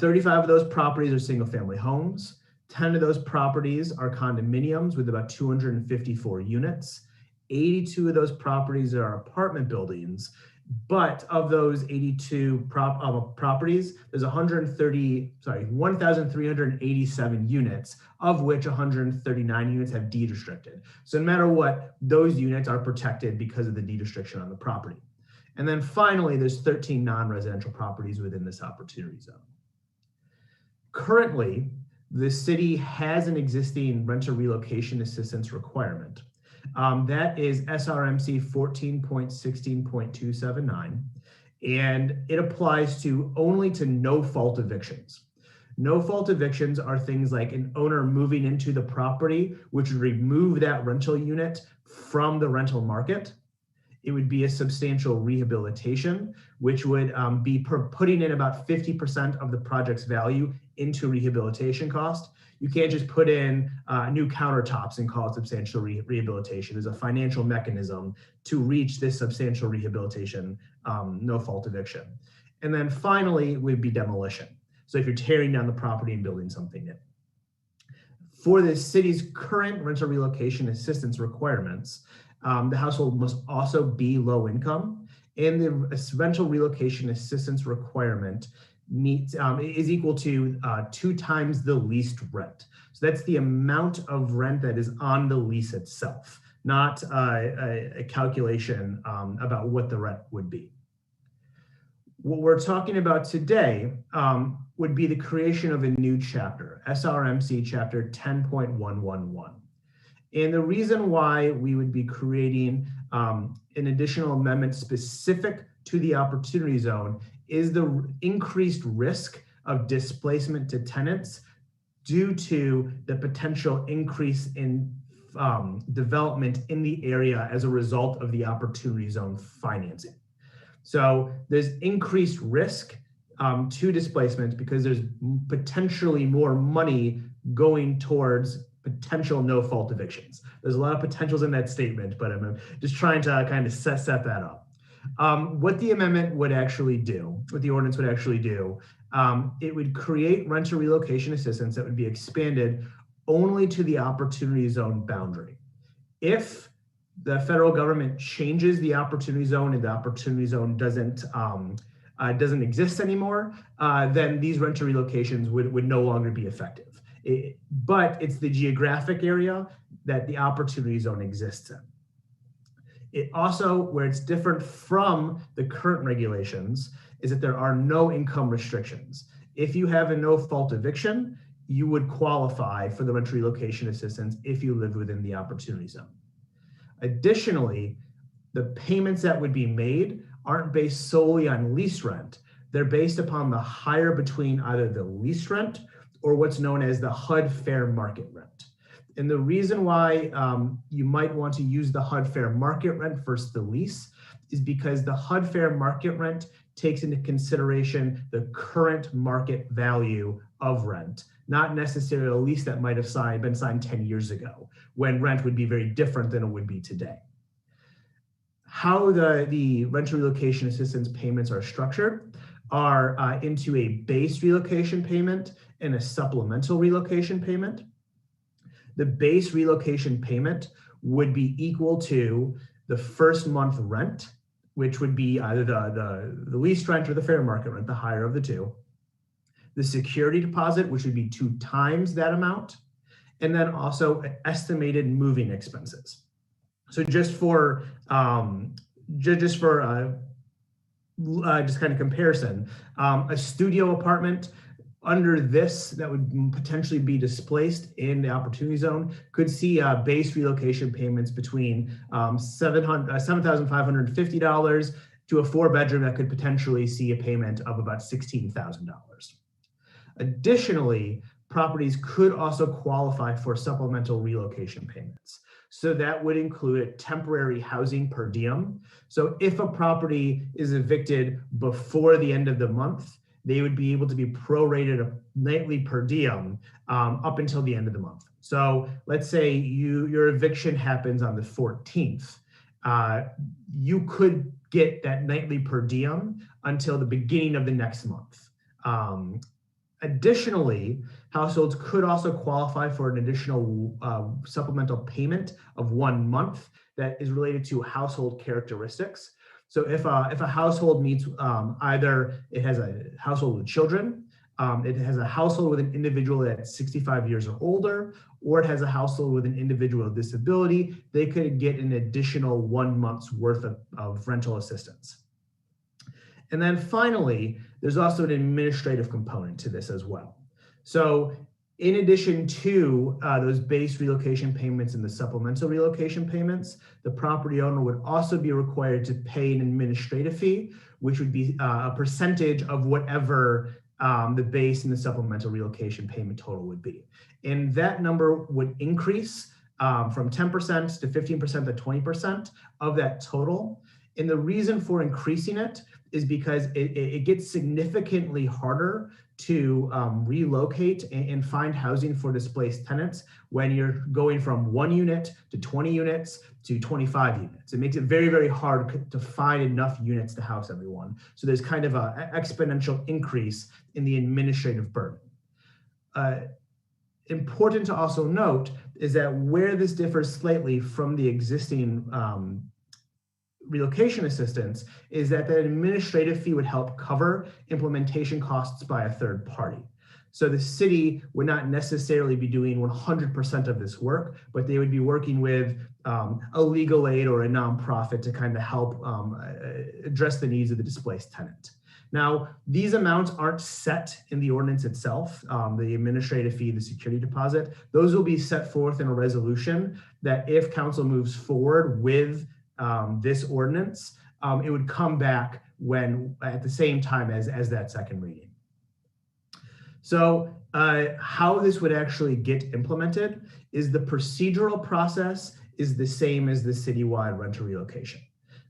35 of those properties are single family homes. 10 of those properties are condominiums with about 254 units. 82 of those properties are apartment buildings. But of those 82 properties, there's 1,387 units, of which 139 units have deed restricted. So no matter what, those units are protected because of the deed restriction on the property. And then finally, there's 13 non-residential properties within this opportunity zone. Currently, the city has an existing renter relocation assistance requirement. That is SRMC 14.16.279, and it applies only to no-fault evictions. No-fault evictions are things like an owner moving into the property, which would remove that rental unit from the rental market. It would be a substantial rehabilitation, which would be putting in about 50% of the project's value into rehabilitation cost. You can't just put in new countertops and call it substantial rehabilitation. There's a financial mechanism to reach this substantial rehabilitation, no fault eviction. And then finally would be demolition. So if you're tearing down the property and building something new. For the city's current rental relocation assistance requirements, the household must also be low income, and the rental relocation assistance requirement is equal to 2 times the leased rent. So that's the amount of rent that is on the lease itself, not a calculation about what the rent would be. What we're talking about today would be the creation of a new chapter, SRMC chapter 10.111. And the reason why we would be creating an additional amendment specific to the opportunity zone is the increased risk of displacement to tenants due to the potential increase in development in the area as a result of the opportunity zone financing. So there's increased risk to displacement because there's potentially more money going towards potential no-fault evictions. There's a lot of potentials in that statement, but I'm just trying to kind of set that up. What the amendment would actually do, what the ordinance would actually do, it would create renter relocation assistance that would be expanded only to the opportunity zone boundary. If the federal government changes the opportunity zone and the opportunity zone doesn't exist anymore, then these renter relocations would no longer be effective. But it's the geographic area that the opportunity zone exists in. It also, where it's different from the current regulations, is that there are no income restrictions. If you have a no-fault eviction, you would qualify for the renter relocation assistance if you live within the opportunity zone. Additionally, the payments that would be made aren't based solely on lease rent. They're based upon the hire between either the lease rent or what's known as the HUD fair market rent. And the reason why you might want to use the HUD fair market rent versus the lease is because the HUD fair market rent takes into consideration the current market value of rent, not necessarily a lease that might have been signed 10 years ago, when rent would be very different than it would be today. How the renter relocation assistance payments are structured are into a base relocation payment and a supplemental relocation payment. The base relocation payment would be equal to the first month rent, which would be either the lease rent or the fair market rent, the higher of the two. The security deposit, which would be 2 times that amount, and then also estimated moving expenses. So just kind of comparison, a studio apartment under this that would potentially be displaced in the opportunity zone could see base relocation payments between $7,550 to a 4-bedroom that could potentially see a payment of about $16,000. Additionally, properties could also qualify for supplemental relocation payments. So that would include temporary housing per diem. So if a property is evicted before the end of the month, they would be able to be prorated a nightly per diem up until the end of the month. So let's say your eviction happens on the 14th. You could get that nightly per diem until the beginning of the next month. Additionally, households could also qualify for an additional supplemental payment of 1 month that is related to household characteristics. So if a household meets either it has a household with children, it has a household with an individual that's 65 years or older, or it has a household with an individual with disability, they could get an additional 1 month's worth of rental assistance. And then finally, there's also an administrative component to this as well. So in addition to those base relocation payments and the supplemental relocation payments, the property owner would also be required to pay an administrative fee, which would be a percentage of whatever the base and the supplemental relocation payment total would be. And that number would increase from 10% to 15% to 20% of that total. And the reason for increasing it is because it gets significantly harder to relocate and find housing for displaced tenants when you're going from 1 unit to 20 units to 25 units. It makes it very, very hard to find enough units to house everyone. So there's kind of an exponential increase in the administrative burden. Important to also note is that where this differs slightly from the existing relocation assistance is that the administrative fee would help cover implementation costs by a third party. So the city would not necessarily be doing 100% of this work, but they would be working with a legal aid or a nonprofit to kind of help address the needs of the displaced tenant. Now, these amounts aren't set in the ordinance itself, the administrative fee, the security deposit. Those will be set forth in a resolution that if council moves forward with this ordinance, it would come back when at the same time as that second reading. So how this would actually get implemented is the procedural process is the same as the citywide rental relocation.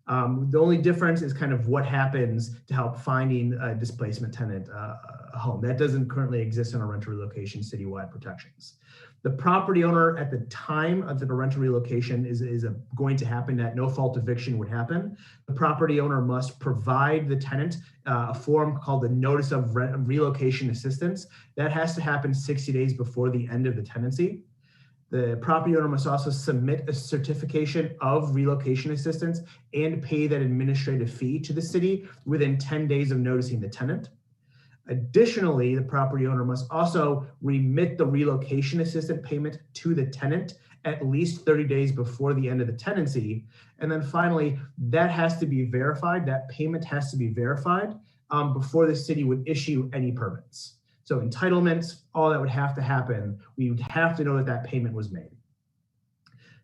The only difference is kind of what happens to help finding a displacement tenant a home. That doesn't currently exist in our rental relocation citywide protections. The property owner at the time of the rental relocation is going to happen, that no fault eviction would happen. The property owner must provide the tenant a form called the Notice of Relocation Assistance. That has to happen 60 days before the end of the tenancy. The property owner must also submit a certification of relocation assistance and pay that administrative fee to the city within 10 days of noticing the tenant. Additionally, the property owner must also remit the relocation assistance payment to the tenant at least 30 days before the end of the tenancy. And then finally, that has to be verified, that payment has to be verified before the city would issue any permits. So entitlements, all that would have to happen, we would have to know that that payment was made.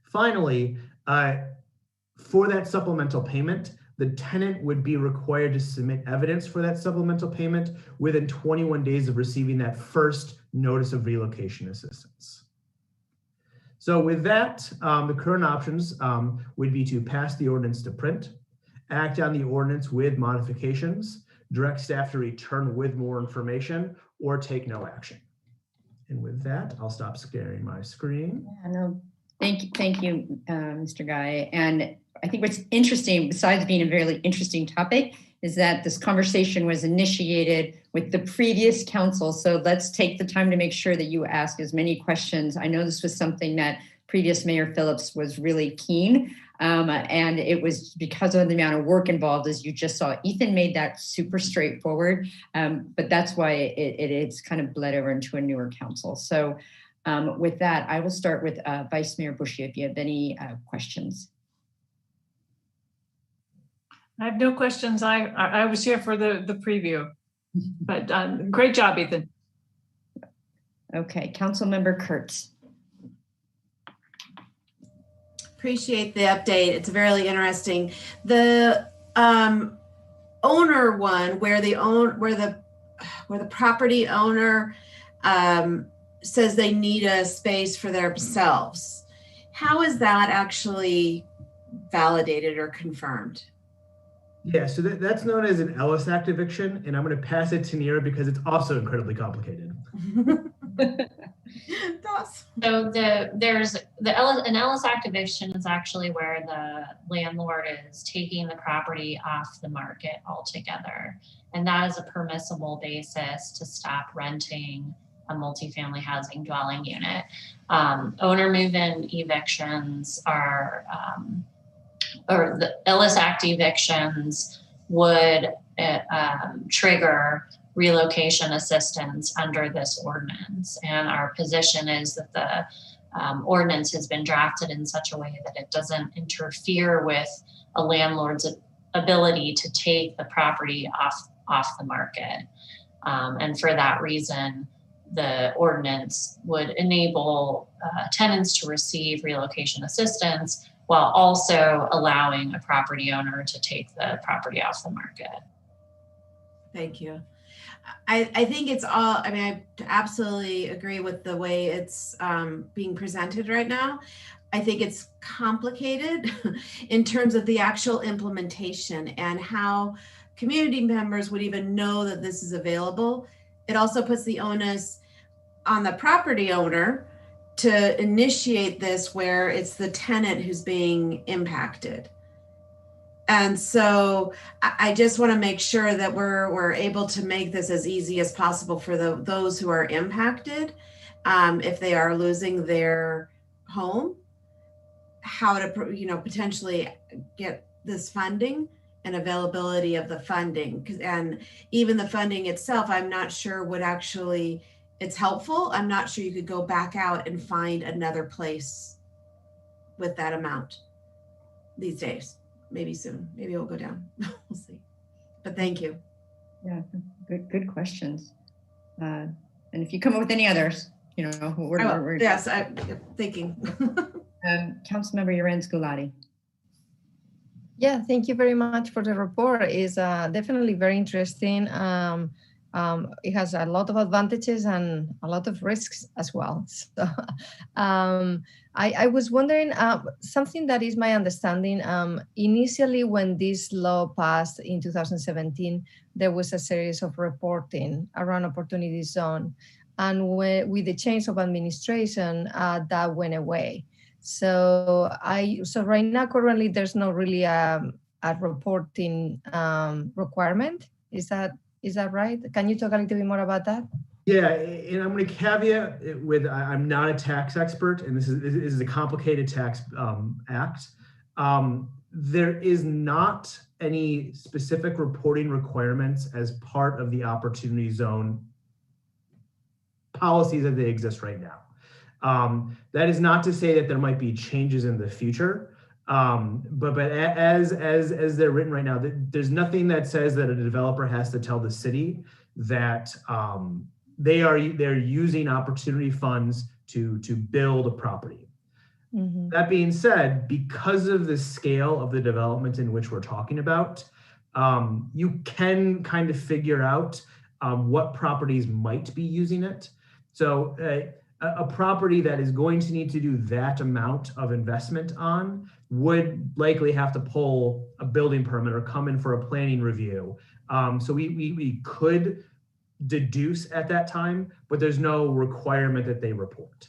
Finally, for that supplemental payment, the tenant would be required to submit evidence for that supplemental payment within 21 days of receiving that first notice of relocation assistance. So with that, the current options would be to pass the ordinance to print, act on the ordinance with modifications, direct staff to return with more information, or take no action. And with that, I'll stop sharing my screen. Yeah, no, thank you, Mr. Guy. And I think what's interesting, besides being a very interesting topic, is that this conversation was initiated with the previous council. So let's take the time to make sure that you ask as many questions. I know this was something that previous Mayor Phillips was really keen. And it was because of the amount of work involved, as you just saw. Ethan made that super straightforward, but that's why it's kind of bled over into a newer council. So with that, I will start with Vice Mayor Bushy if you have any questions. I have no questions. I was here for the preview, but great job, Ethan. Okay, Councilmember Kurtz. Appreciate the update. It's really interesting. The owner one, where the property owner says they need a space for themselves. How is that actually validated or confirmed? Yeah, so that's known as an Ellis Act eviction, and I'm going to pass it to Nira because it's also incredibly complicated. So an Ellis Act eviction is actually where the landlord is taking the property off the market altogether, and that is a permissible basis to stop renting a multifamily housing dwelling unit. Owner move-in evictions are, or the Ellis Act evictions would trigger relocation assistance under this ordinance. And our position is that the ordinance has been drafted in such a way that it doesn't interfere with a landlord's ability to take the property off the market. And for that reason, the ordinance would enable tenants to receive relocation assistance while also allowing a property owner to take the property off the market. Thank you. I think it's all, I mean, I absolutely agree with the way it's being presented right now. I think it's complicated in terms of the actual implementation and how community members would even know that this is available. It also puts the onus on the property owner to initiate this where it's the tenant who's being impacted. And so I just want to make sure that we're able to make this as easy as possible for those who are impacted. If they are losing their home, how to potentially get this funding and availability of the funding. And even the funding itself, I'm not sure would actually, it's helpful. I'm not sure you could go back out and find another place with that amount these days. Maybe soon, maybe it'll go down. We'll see. But thank you. Yeah, good questions. And if you come up with any others, you know, we're yes, I'm thinking. Councilmember Yerens Gulati. Yeah, thank you very much for the report. It's definitely very interesting. It has a lot of advantages and a lot of risks as well. So I was wondering, something that is my understanding, initially when this law passed in 2017, there was a series of reporting around opportunity zone. And with the change of administration, that went away. So right now, currently, there's not really a reporting requirement. Is that right? Can you talk a little bit more about that? Yeah, and I'm going to caveat it with I'm not a tax expert, and this is a complicated tax act. There is not any specific reporting requirements as part of the opportunity zone policies as they exist right now. That is not to say that there might be changes in the future, but as they're written right now, there's nothing that says that a developer has to tell the city that they're using opportunity funds to build a property. Mm-hmm. That being said, because of the scale of the development in which we're talking about, you can kind of figure out what properties might be using it. So a property that is going to need to do that amount of investment on would likely have to pull a building permit or come in for a planning review. So we could deduce at that time, but there's no requirement that they report.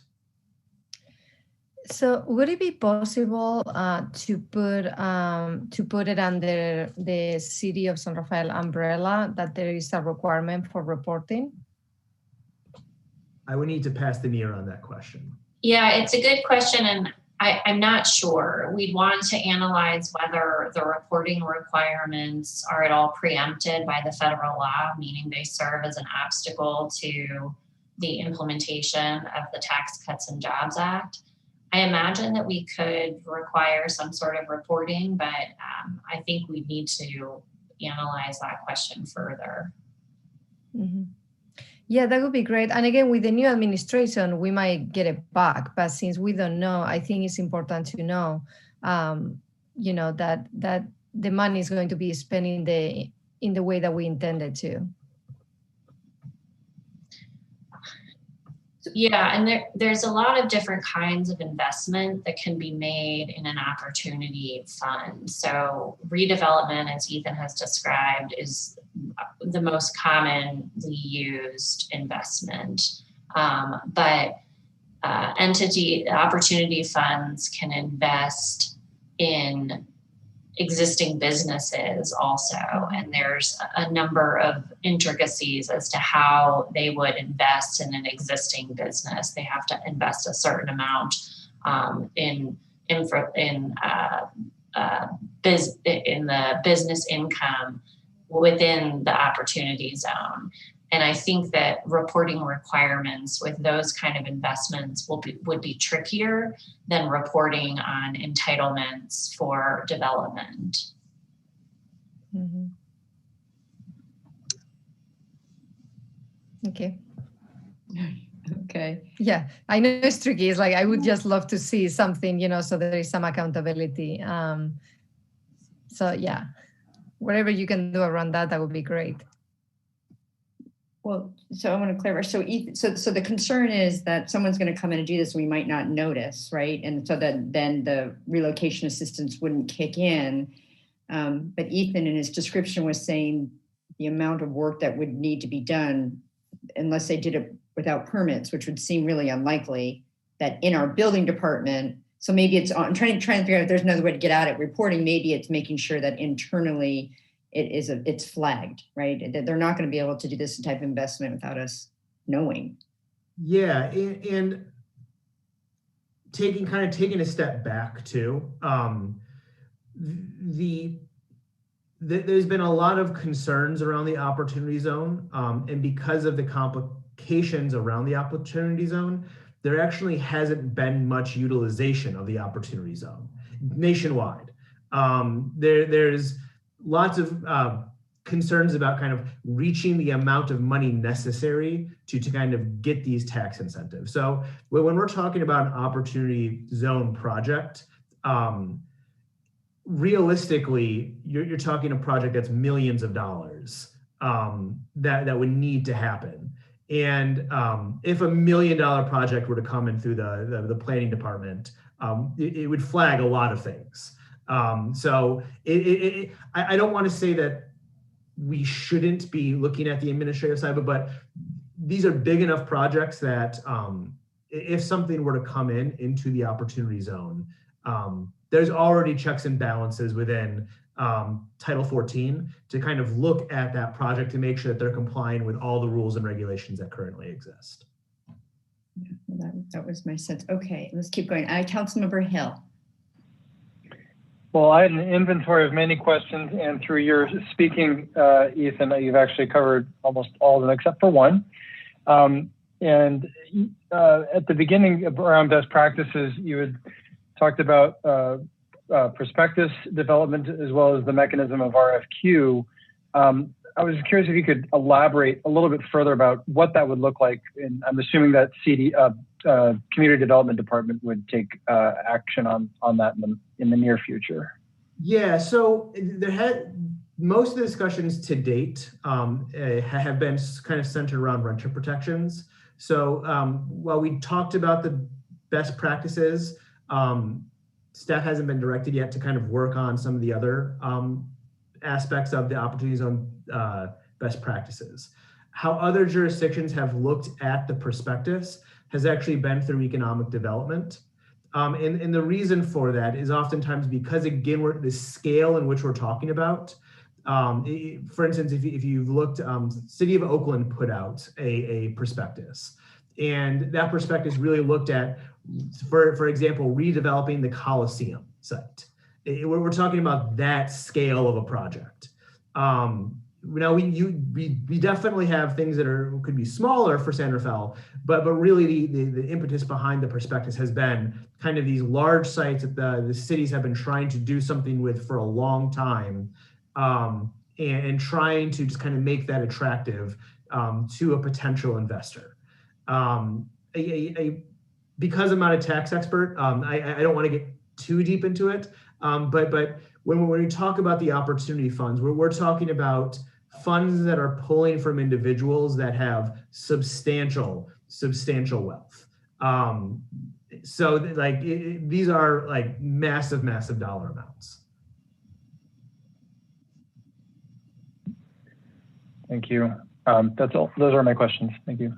So would it be possible to put it under the City of San Rafael umbrella, that there is a requirement for reporting? I would need to pass the mirror on that question. Yeah, it's a good question, and I'm not sure. We'd want to analyze whether the reporting requirements are at all preempted by the federal law, meaning they serve as an obstacle to the implementation of the Tax Cuts and Jobs Act. I imagine that we could require some sort of reporting, but I think we need to analyze that question further. Mm-hmm. Yeah, that would be great. And again, with the new administration, we might get it back. But since we don't know, I think it's important to know, that the money is going to be spent in the way that we intended to. Yeah, and there's a lot of different kinds of investment that can be made in an opportunity fund. So redevelopment, as Ethan has described, is the most commonly used investment. But opportunity funds can invest in existing businesses also, and there's a number of intricacies as to how they would invest in an existing business. They have to invest a certain amount in the business income within the opportunity zone. And I think that reporting requirements with those kind of investments would be trickier than reporting on entitlements for development. Mm-hmm. Okay. Okay. Yeah, I know it's tricky. It's like, I would just love to see something, so there is some accountability. So yeah, whatever you can do around that would be great. Well, so I want to clarify. So the concern is that someone's going to come in and do this, we might not notice, right? And so that then the relocation assistance wouldn't kick in. But Ethan, in his description, was saying the amount of work that would need to be done, unless they did it without permits, which would seem really unlikely, that in our building department. So maybe I'm trying to figure out if there's another way to get at it. Reporting, maybe it's making sure that internally it's flagged, right? That they're not going to be able to do this type of investment without us knowing. Yeah, and taking a step back too, there's been a lot of concerns around the opportunity zone, and because of the complications around the opportunity zone, there actually hasn't been much utilization of the opportunity zone nationwide. There's lots of concerns about kind of reaching the amount of money necessary to kind of get these tax incentives. So when we're talking about an opportunity zone project, realistically, you're talking a project that's millions of dollars that would need to happen. And if $1 million project were to come in through the planning department, it would flag a lot of things. So I don't want to say that we shouldn't be looking at the administrative side, but these are big enough projects that if something were to come into the opportunity zone, there's already checks and balances within Title 14 to kind of look at that project to make sure that they're complying with all the rules and regulations that currently exist. Yeah, that was my sense. Okay, let's keep going. Councilmember Hill. Well, I had an inventory of many questions, and through your speaking, Ethan, you've actually covered almost all of them except for one. At the beginning around best practices, you had talked about prospectus development as well as the mechanism of RFQ. I was curious if you could elaborate a little bit further about what that would look like. And I'm assuming that Community Development Department would take action on that in the near future. Yeah, so most of the discussions to date have been kind of centered around renter protections. So while we talked about the best practices, staff hasn't been directed yet to kind of work on some of the other aspects of the opportunity zone best practices. How other jurisdictions have looked at the prospectus has actually been through economic development. And the reason for that is oftentimes because, again, the scale in which we're talking about. For instance, if you've looked, City of Oakland put out a prospectus, and that prospectus really looked at, for example, redeveloping the Coliseum site. We're talking about that scale of a project. Now we definitely have things that could be smaller for San Rafael, but really the impetus behind the prospectus has been kind of these large sites that the cities have been trying to do something with for a long time, and trying to just kind of make that attractive to a potential investor. Because I'm not a tax expert, I don't want to get too deep into it, but when we talk about the opportunity funds, we're talking about funds that are pulling from individuals that have substantial wealth. So like these are like massive dollar amounts. Thank you. That's all. Those are my questions. Thank you.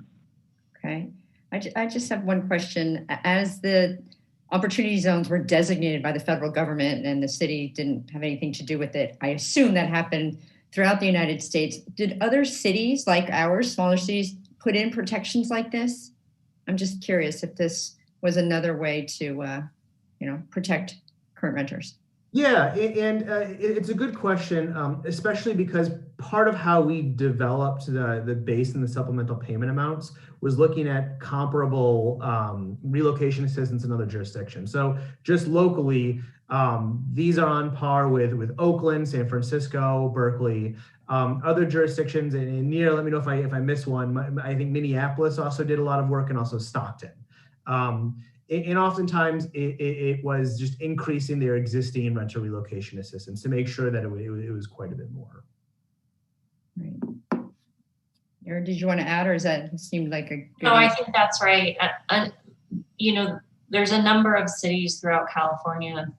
Okay. I just have one question. As the opportunity zones were designated by the federal government and the city didn't have anything to do with it, I assume that happened throughout the United States. Did other cities like ours, smaller cities, put in protections like this? I'm just curious if this was another way to, protect current renters. Yeah, and it's a good question, especially because part of how we developed the base and the supplemental payment amounts was looking at comparable relocation assistance in other jurisdictions. So just locally, these are on par with Oakland, San Francisco, Berkeley, other jurisdictions, and near, let me know if I miss one. I think Minneapolis also did a lot of work, and also Stockton. And oftentimes it was just increasing their existing renter relocation assistance to make sure that it was quite a bit more. Right. Erin, did you want to add, or does that seem like a good No, I think that's right. There's a number of cities throughout California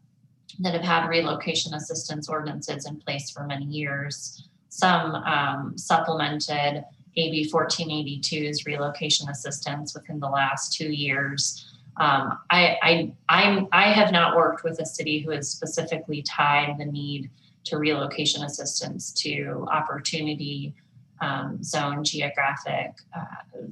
that have had relocation assistance ordinances in place for many years. Some supplemented AB 1482's relocation assistance within the last 2 years. I have not worked with a city who has specifically tied the need to relocation assistance to opportunity zone geographic,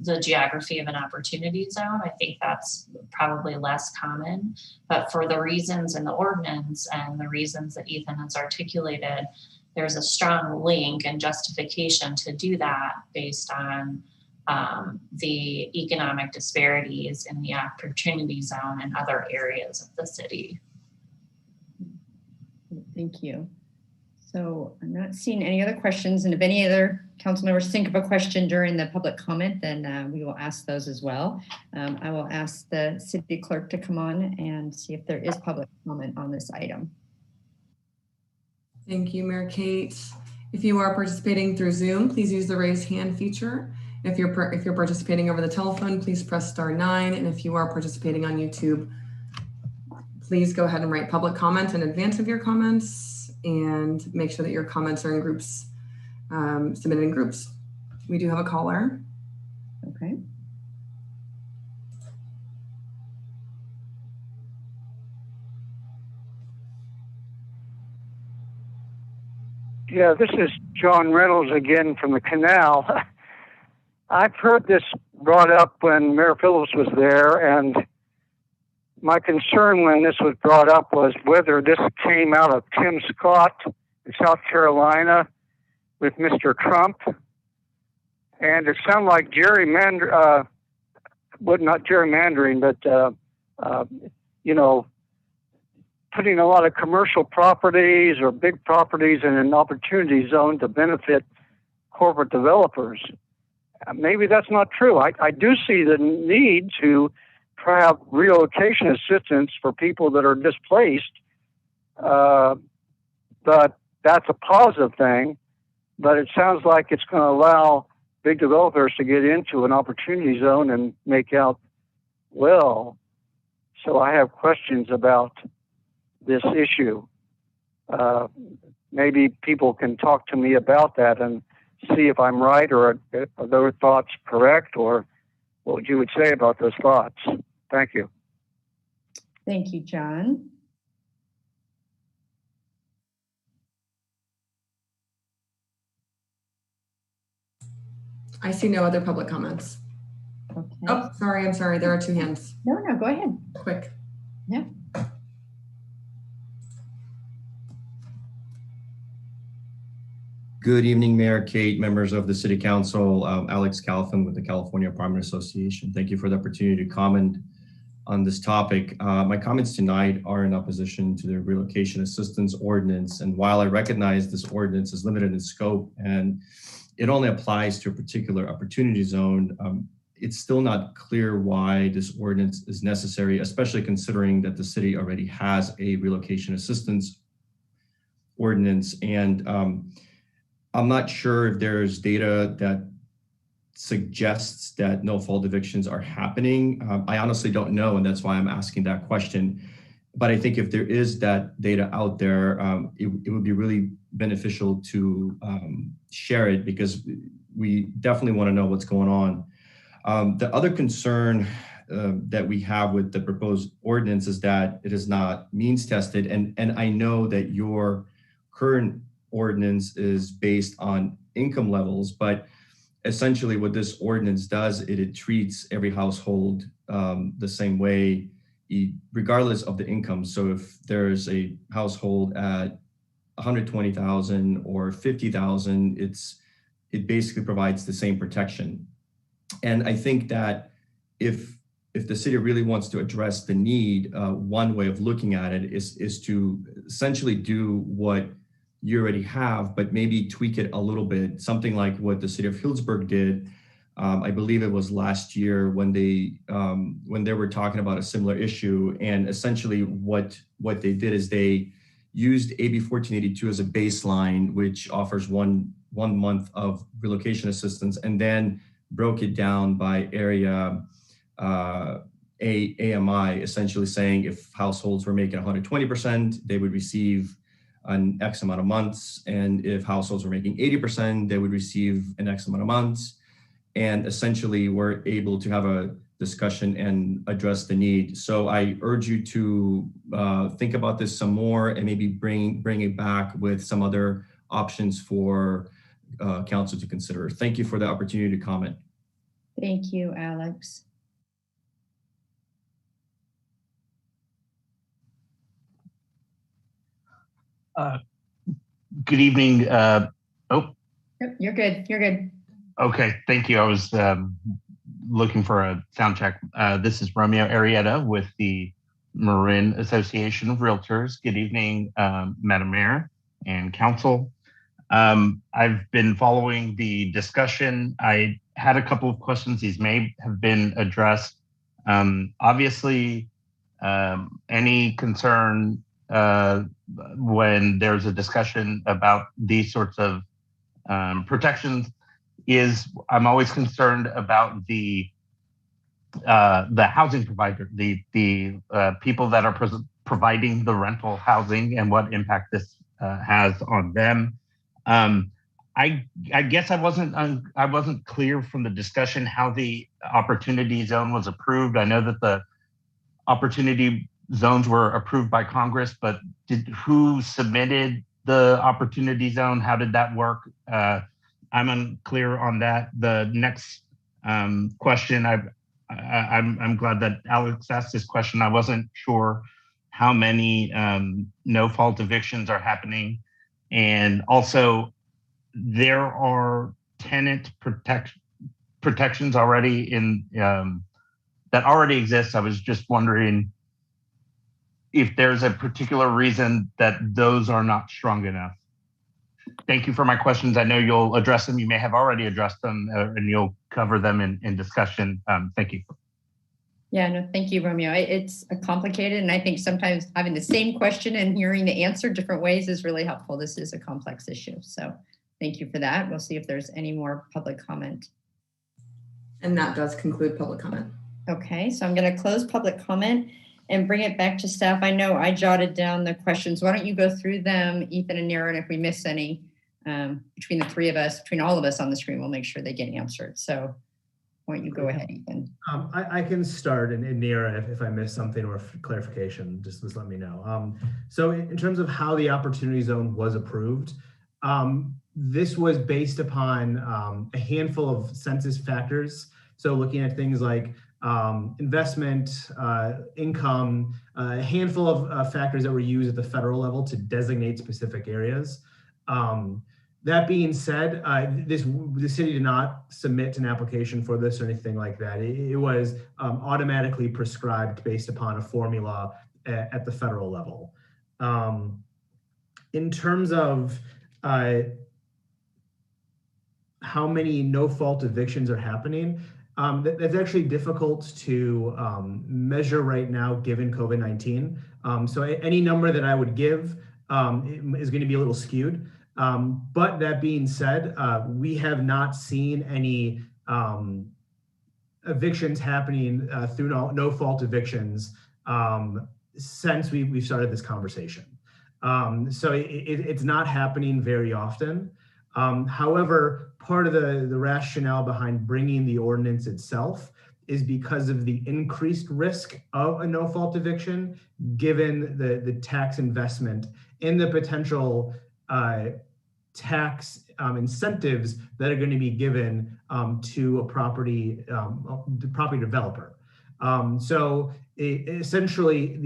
the geography of an opportunity zone. I think that's probably less common, but for the reasons in the ordinance and the reasons that Ethan has articulated, there's a strong link and justification to do that based on the economic disparities in the opportunity zone and other areas of the city. Thank you. So I'm not seeing any other questions. And if any other council members think of a question during the public comment, then we will ask those as well. I will ask the city clerk to come on and see if there is public comment on this item. Thank you, Mayor Kate. If you are participating through Zoom, please use the raise hand feature. If you're participating over the telephone, please press *9. And if you are participating on YouTube, please go ahead and write public comment in advance of your comments and make sure that your comments are in groups, submitted in groups. We do have a caller. Okay. Yeah, this is John Reynolds again from the Canal. I've heard this brought up when Mayor Phillips was there, and my concern when this was brought up was whether this came out of Tim Scott in South Carolina with Mr. Trump. And it sounded like gerrymandering, not gerrymandering, but, you know, putting a lot of commercial properties or big properties in an opportunity zone to benefit corporate developers. Maybe that's not true. I do see the need to have relocation assistance for people that are displaced, but that's a positive thing. But it sounds like it's going to allow big developers to get into an opportunity zone and make out well. So I have questions about this issue. Maybe people can talk to me about that and see if I'm right, or are those thoughts correct, or what you would say about those thoughts. Thank you. Thank you, John. I see no other public comments. Okay. Oh, sorry. I'm sorry. There are two hands. No, go ahead. Quick. Yeah. Good evening, Mayor Kate, members of the City Council. Alex Calfin with the California Apartment Association. Thank you for the opportunity to comment on this topic. My comments tonight are in opposition to the relocation assistance ordinance. And while I recognize this ordinance is limited in scope and it only applies to a particular opportunity zone, it's still not clear why this ordinance is necessary, especially considering that the city already has a relocation assistance ordinance. And I'm not sure if there's data that suggests that no-fault evictions are happening. I honestly don't know, and that's why I'm asking that question. But I think if there is that data out there, it would be really beneficial to share it, because we definitely want to know what's going on. The other concern that we have with the proposed ordinance is that it is not means tested. And I know that your current ordinance is based on income levels, but essentially what this ordinance does, it treats every household the same way, regardless of the income. So if there's a household at 120,000 or 50,000, it basically provides the same protection. And I think that if the city really wants to address the need, one way of looking at it is to essentially do what you already have, but maybe tweak it a little bit, something like what the city of Healdsburg did. I believe it was last year when they were talking about a similar issue. And essentially what they did is they used AB 1482 as a baseline, which offers one month of relocation assistance, and then broke it down by area AMI, essentially saying if households were making 120%, they would receive an X amount of months. And if households were making 80%, they would receive an X amount of months. And essentially we're able to have a discussion and address the need. So I urge you to think about this some more and maybe bring it back with some other options for council to consider. Thank you for the opportunity to comment. Thank you, Alex. Good evening. You're good. You're good. Okay, thank you. I was looking for a sound check. This is Romeo Arrieta with the Marin Association of Realtors. Good evening, Madam Mayor and council. I've been following the discussion. I had a couple of questions. These may have been addressed. Obviously, any concern when there's a discussion about these sorts of protections is I'm always concerned about the housing provider, the people that are providing the rental housing and what impact this has on them. I guess I wasn't clear from the discussion how the opportunity zone was approved. I know that the opportunity zones were approved by Congress, but who submitted the opportunity zone? How did that work? I'm unclear on that. The next question, I'm glad that Alex asked this question. I wasn't sure how many no-fault evictions are happening. And also, there are tenant protections already in that already exist. I was just wondering if there's a particular reason that those are not strong enough. Thank you for my questions. I know you'll address them. You may have already addressed them and you'll cover them in discussion. Thank you. Yeah, no, thank you, Romeo. It's complicated, and I think sometimes having the same question and hearing the answer different ways is really helpful. This is a complex issue, so thank you for that. We'll see if there's any more public comment. And that does conclude public comment. Okay, so I'm going to close public comment and bring it back to staff. I know I jotted down the questions. Why don't you go through them, Ethan and Nira, and if we miss any between the three of us, between all of us on the screen, we'll make sure they get answered. So why don't you go ahead, Ethan? I can start, and Nira, if I miss something or clarification, just let me know. So in terms of how the opportunity zone was approved, this was based upon a handful of census factors. So looking at things like investment, income, a handful of factors that were used at the federal level to designate specific areas. That being said, the city did not submit an application for this or anything like that. It was automatically prescribed based upon a formula at the federal level. In terms of how many no-fault evictions are happening, that's actually difficult to measure right now given COVID-19. So any number that I would give is going to be a little skewed. But that being said, we have not seen any evictions happening through no-fault evictions since we've started this conversation. So it's not happening very often. However, part of the rationale behind bringing the ordinance itself is because of the increased risk of a no-fault eviction, given the tax investment and the potential tax incentives that are going to be given to a property developer. So essentially,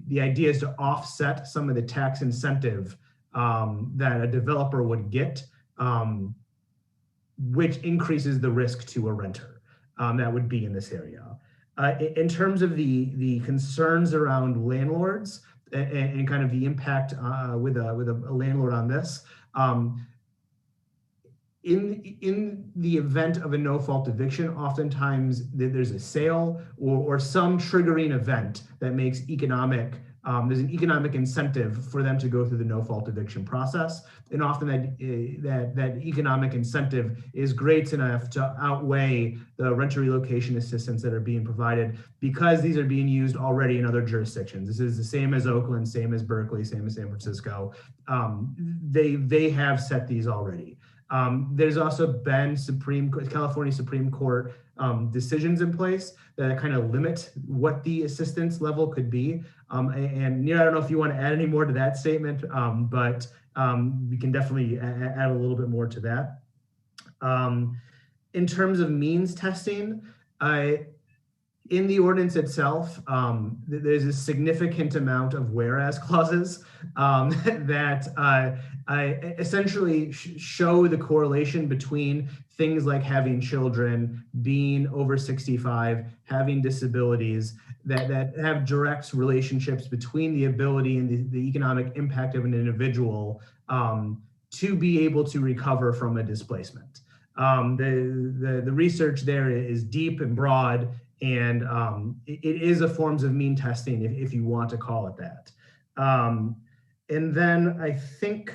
the idea is to offset some of the tax incentive that a developer would get, which increases the risk to a renter that would be in this area. In terms of the concerns around landlords and kind of the impact with a landlord on this, in the event of a no-fault eviction, oftentimes there's a sale or some triggering event that makes there's an economic incentive for them to go through the no-fault eviction process. And often that economic incentive is great enough to outweigh the renter relocation assistance that are being provided because these are being used already in other jurisdictions. This is the same as Oakland, same as Berkeley, same as San Francisco. They have set these already. There's also been California Supreme Court decisions in place that kind of limit what the assistance level could be. And Nira, I don't know if you want to add any more to that statement, but we can definitely add a little bit more to that. In terms of means testing, in the ordinance itself, there's a significant amount of whereas clauses that essentially show the correlation between things like having children, being over 65, having disabilities, that have direct relationships between the ability and the economic impact of an individual to be able to recover from a displacement. The research there is deep and broad, and it is a forms of mean testing, if you want to call it that. And then I think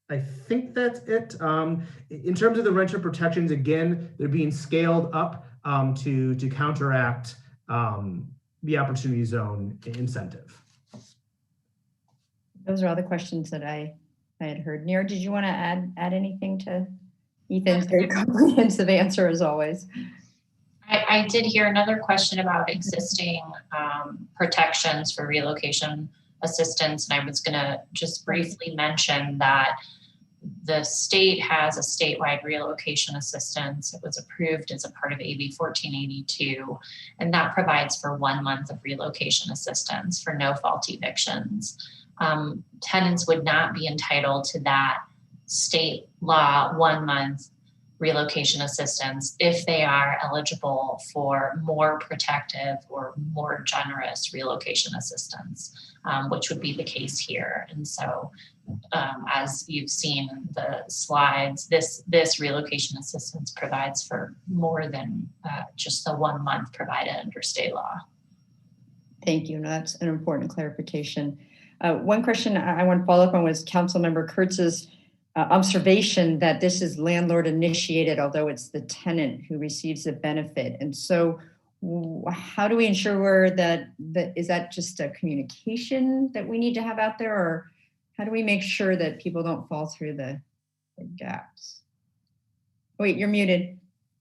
that's it. In terms of the renter protections, again, they're being scaled up to counteract the opportunity zone incentive. Those are all the questions that I had heard. Nira, did you want to add anything to Ethan's very comprehensive answer as always? I did hear another question about existing protections for relocation assistance, and I was going to just briefly mention that the state has a statewide relocation assistance. It was approved as a part of AB 1482, and that provides for 1 month of relocation assistance for no fault evictions. Tenants would not be entitled to that state law 1 month relocation assistance if they are eligible for more protective or more generous relocation assistance, which would be the case here. And so as you've seen in the slides, this relocation assistance provides for more than just the 1 month provided under state law. Thank you. No, that's an important clarification. One question I want to follow up on was Councilmember Kurtz's observation that this is landlord initiated, although it's the tenant who receives the benefit. And so how do we ensure that is that just a communication that we need to have out there, or how do we make sure that people don't fall through the gaps? Wait, you're muted.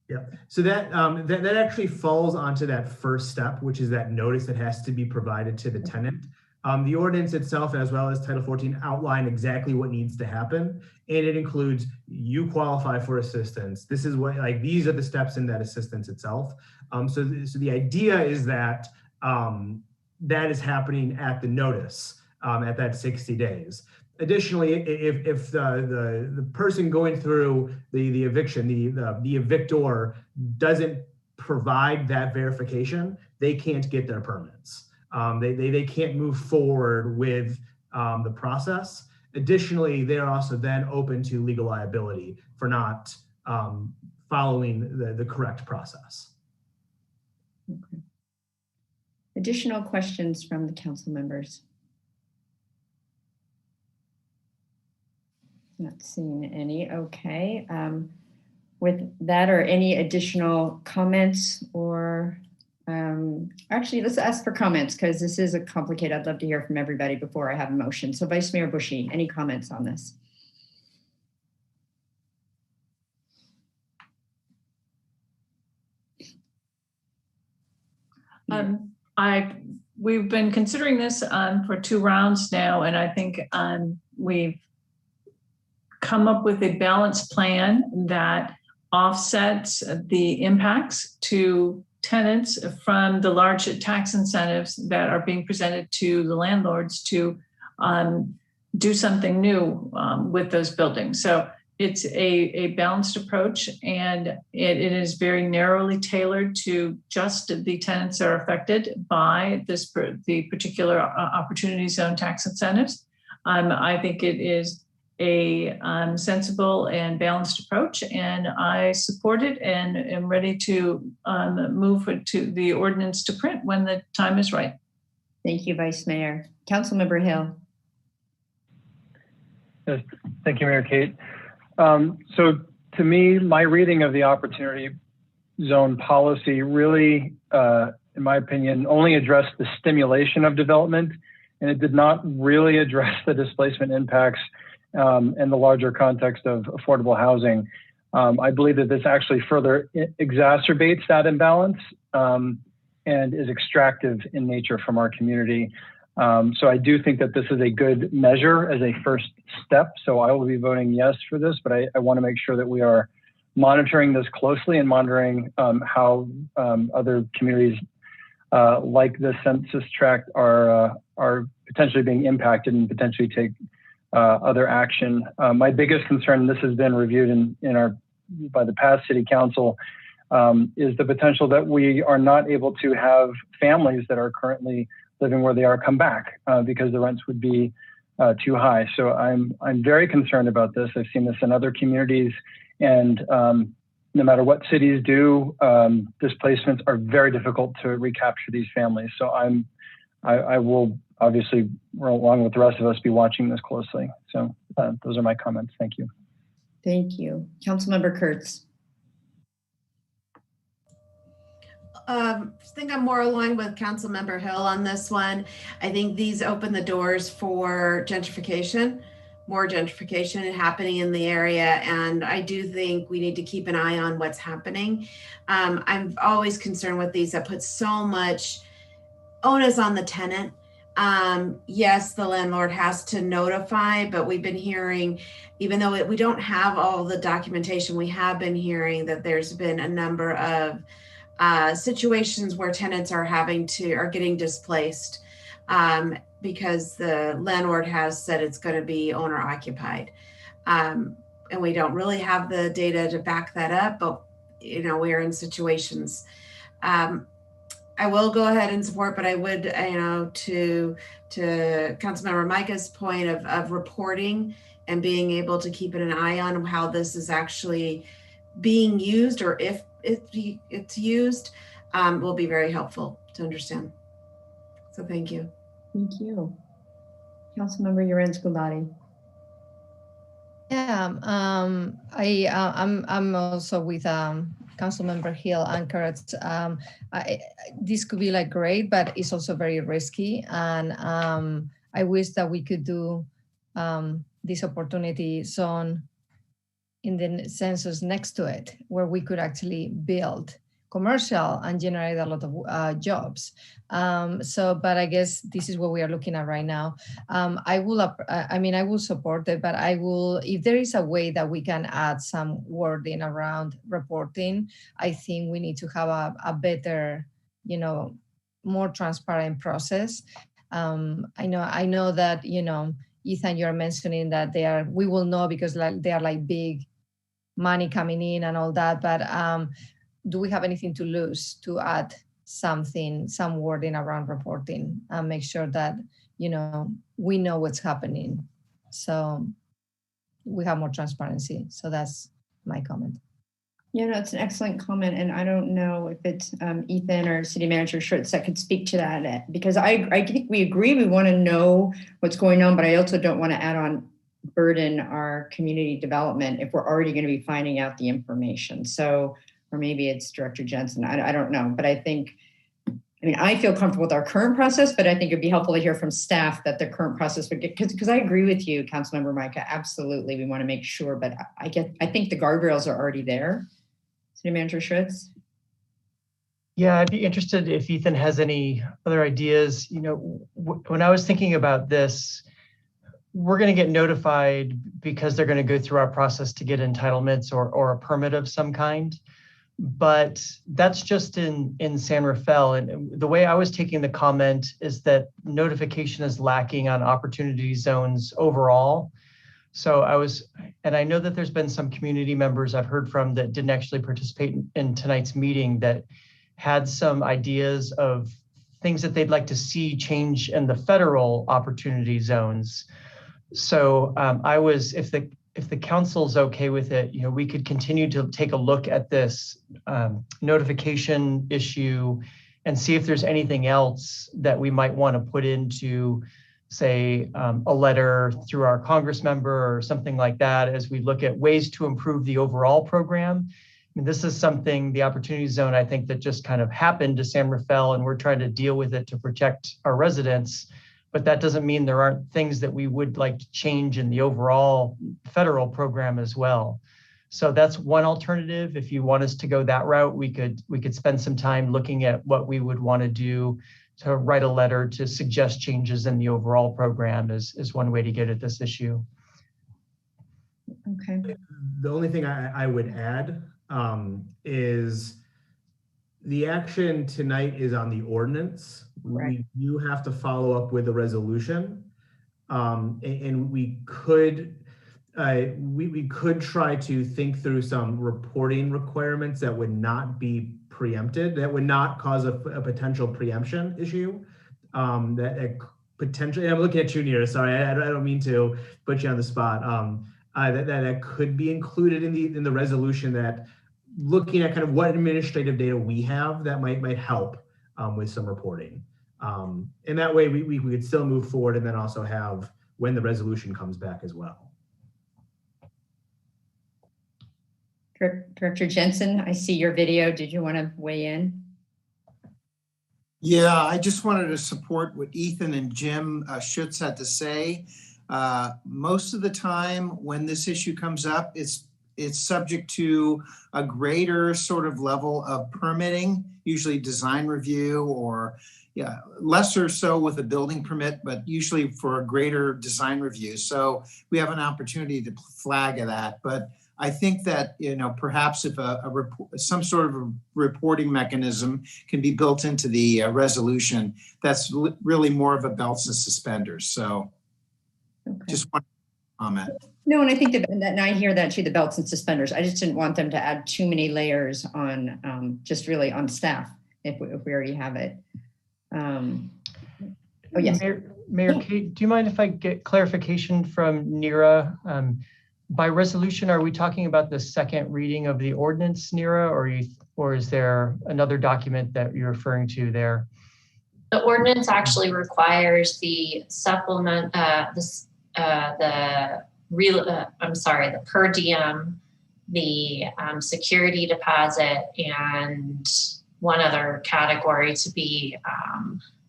Yeah, so that actually falls onto that first step, which is that notice that has to be provided to the tenant. The ordinance itself, as well as Title 14, outline exactly what needs to happen, and it includes you qualify for assistance. This is what, like, these are the steps in that assistance itself. So the idea is that that is happening at the notice at that 60 days. Additionally, if the person going through the eviction, the evictor doesn't provide that verification, they can't get their permits. They can't move forward with the process. Additionally, they're also then open to legal liability for not following the correct process. Okay. Additional questions from the council members? Not seeing any. Okay. With that, or any additional comments, or actually, let's ask for comments because this is a complicated. I'd love to hear from everybody before I have a motion. So Vice Mayor Bushy, any comments on this? We've been considering this for 2 rounds now, and I think we've come up with a balanced plan that offsets the impacts to tenants from the large tax incentives that are being presented to the landlords to do something new with those buildings. So it's a balanced approach, and it is very narrowly tailored to just the tenants that are affected by the particular opportunity zone tax incentives. I think it is a sensible and balanced approach, and I support it and am ready to move it to the ordinance to print when the time is right. Thank you, Vice Mayor. Councilmember Hill. Yes, thank you, Mayor Kate. So to me, my reading of the opportunity zone policy really, in my opinion, only addressed the stimulation of development, and it did not really address the displacement impacts in the larger context of affordable housing. I believe that this actually further exacerbates that imbalance and is extractive in nature from our community. So I do think that this is a good measure as a first step. So I will be voting yes for this, but I want to make sure that we are monitoring this closely and monitoring how other communities like the census tract are potentially being impacted and potentially take other action. My biggest concern, this has been reviewed by the past city council, is the potential that we are not able to have families that are currently living where they are come back because the rents would be too high. So I'm very concerned about this. I've seen this in other communities, and no matter what cities do, displacements are very difficult to recapture these families. So I will obviously, along with the rest of us, be watching this closely. So those are my comments. Thank you. Thank you. Councilmember Kurtz. I think I'm more aligned with Councilmember Hill on this one. I think these open the doors for gentrification, more gentrification happening in the area. And I do think we need to keep an eye on what's happening. I'm always concerned with these that put so much onus on the tenant. Yes, the landlord has to notify, but we've been hearing, even though we don't have all the documentation, we have been hearing that there's been a number of situations where tenants are getting displaced because the landlord has said it's going to be owner occupied. And we don't really have the data to back that up, but we're in situations. I will go ahead and support, but I would, to Councilmember Micah's point of reporting and being able to keep an eye on how this is actually being used, or if it's used, will be very helpful to understand. So thank you. Thank you. Councilmember Urens-Gulati. Yeah, I'm also with Councilmember Hill and Kurtz. This could be great, but it's also very risky. And I wish that we could do this opportunity zone in the census next to it, where we could actually build commercial and generate a lot of jobs. But I guess this is what we are looking at right now. I will support it, but if there is a way that we can add some wording around reporting, I think we need to have a better, more transparent process. I know that, Ethan, you're mentioning that we will know because they are big money coming in and all that, but do we have anything to lose to add some wording around reporting and make sure that, we know what's happening, so we have more transparency? So that's my comment. Yeah, no, it's an excellent comment. And I don't know if it's Ethan or City Manager Schutz that could speak to that, because I think we agree we want to know what's going on, but I also don't want to add on burden our community development if we're already going to be finding out the information. So, or maybe it's Director Jensen, I don't know, but I feel comfortable with our current process, but I think it'd be helpful to hear from staff that the current process would get, because I agree with you, Councilmember Micah, absolutely, we want to make sure, but I think the guardrails are already there. City Manager Schutz? Yeah, I'd be interested if Ethan has any other ideas. When I was thinking about this, we're going to get notified because they're going to go through our process to get entitlements or a permit of some kind. But that's just in San Rafael. And the way I was taking the comment is that notification is lacking on opportunity zones overall. So I know that there's been some community members I've heard from that didn't actually participate in tonight's meeting that had some ideas of things that they'd like to see change in the federal opportunity zones. So if the council's okay with it, we could continue to take a look at this notification issue and see if there's anything else that we might want to put into, say, a letter through our Congress member or something like that, as we look at ways to improve the overall program. This is something, the opportunity zone, I think, that just kind of happened to San Rafael, and we're trying to deal with it to protect our residents. But that doesn't mean there aren't things that we would like to change in the overall federal program as well. So that's one alternative. If you want us to go that route, we could spend some time looking at what we would want to do to write a letter to suggest changes in the overall program is one way to get at this issue. Okay. The only thing I would add is the action tonight is on the ordinance. Right. We do have to follow up with a resolution, and we could try to think through some reporting requirements that would not be preempted, that would not cause a potential preemption issue, that potentially, I'm looking at you, Nira, sorry, I don't mean to put you on the spot. That could be included in the resolution, that looking at kind of what administrative data we have that might help with some reporting. And that way we could still move forward, and then also have when the resolution comes back as well. Director Jensen, I see your video. Did you want to weigh in? Yeah, I just wanted to support what Ethan and Jim Schutz had to say. Most of the time when this issue comes up, it's subject to a greater sort of level of permitting, usually design review, or lesser so with a building permit, but usually for a greater design review. So we have an opportunity to flag that. But I think that, perhaps if some sort of a reporting mechanism can be built into the resolution, that's really more of a belts and suspenders. So just want to comment. No, and I think and I hear that too, the belts and suspenders. I just didn't want them to add too many layers on just really on staff if we already have it. Oh, yes. Mayor Kate, do you mind if I get clarification from Nira? By resolution, are we talking about the second reading of the ordinance, Nira, or is there another document that you're referring to there? The ordinance actually requires the supplement, the per diem, the security deposit, and one other category to be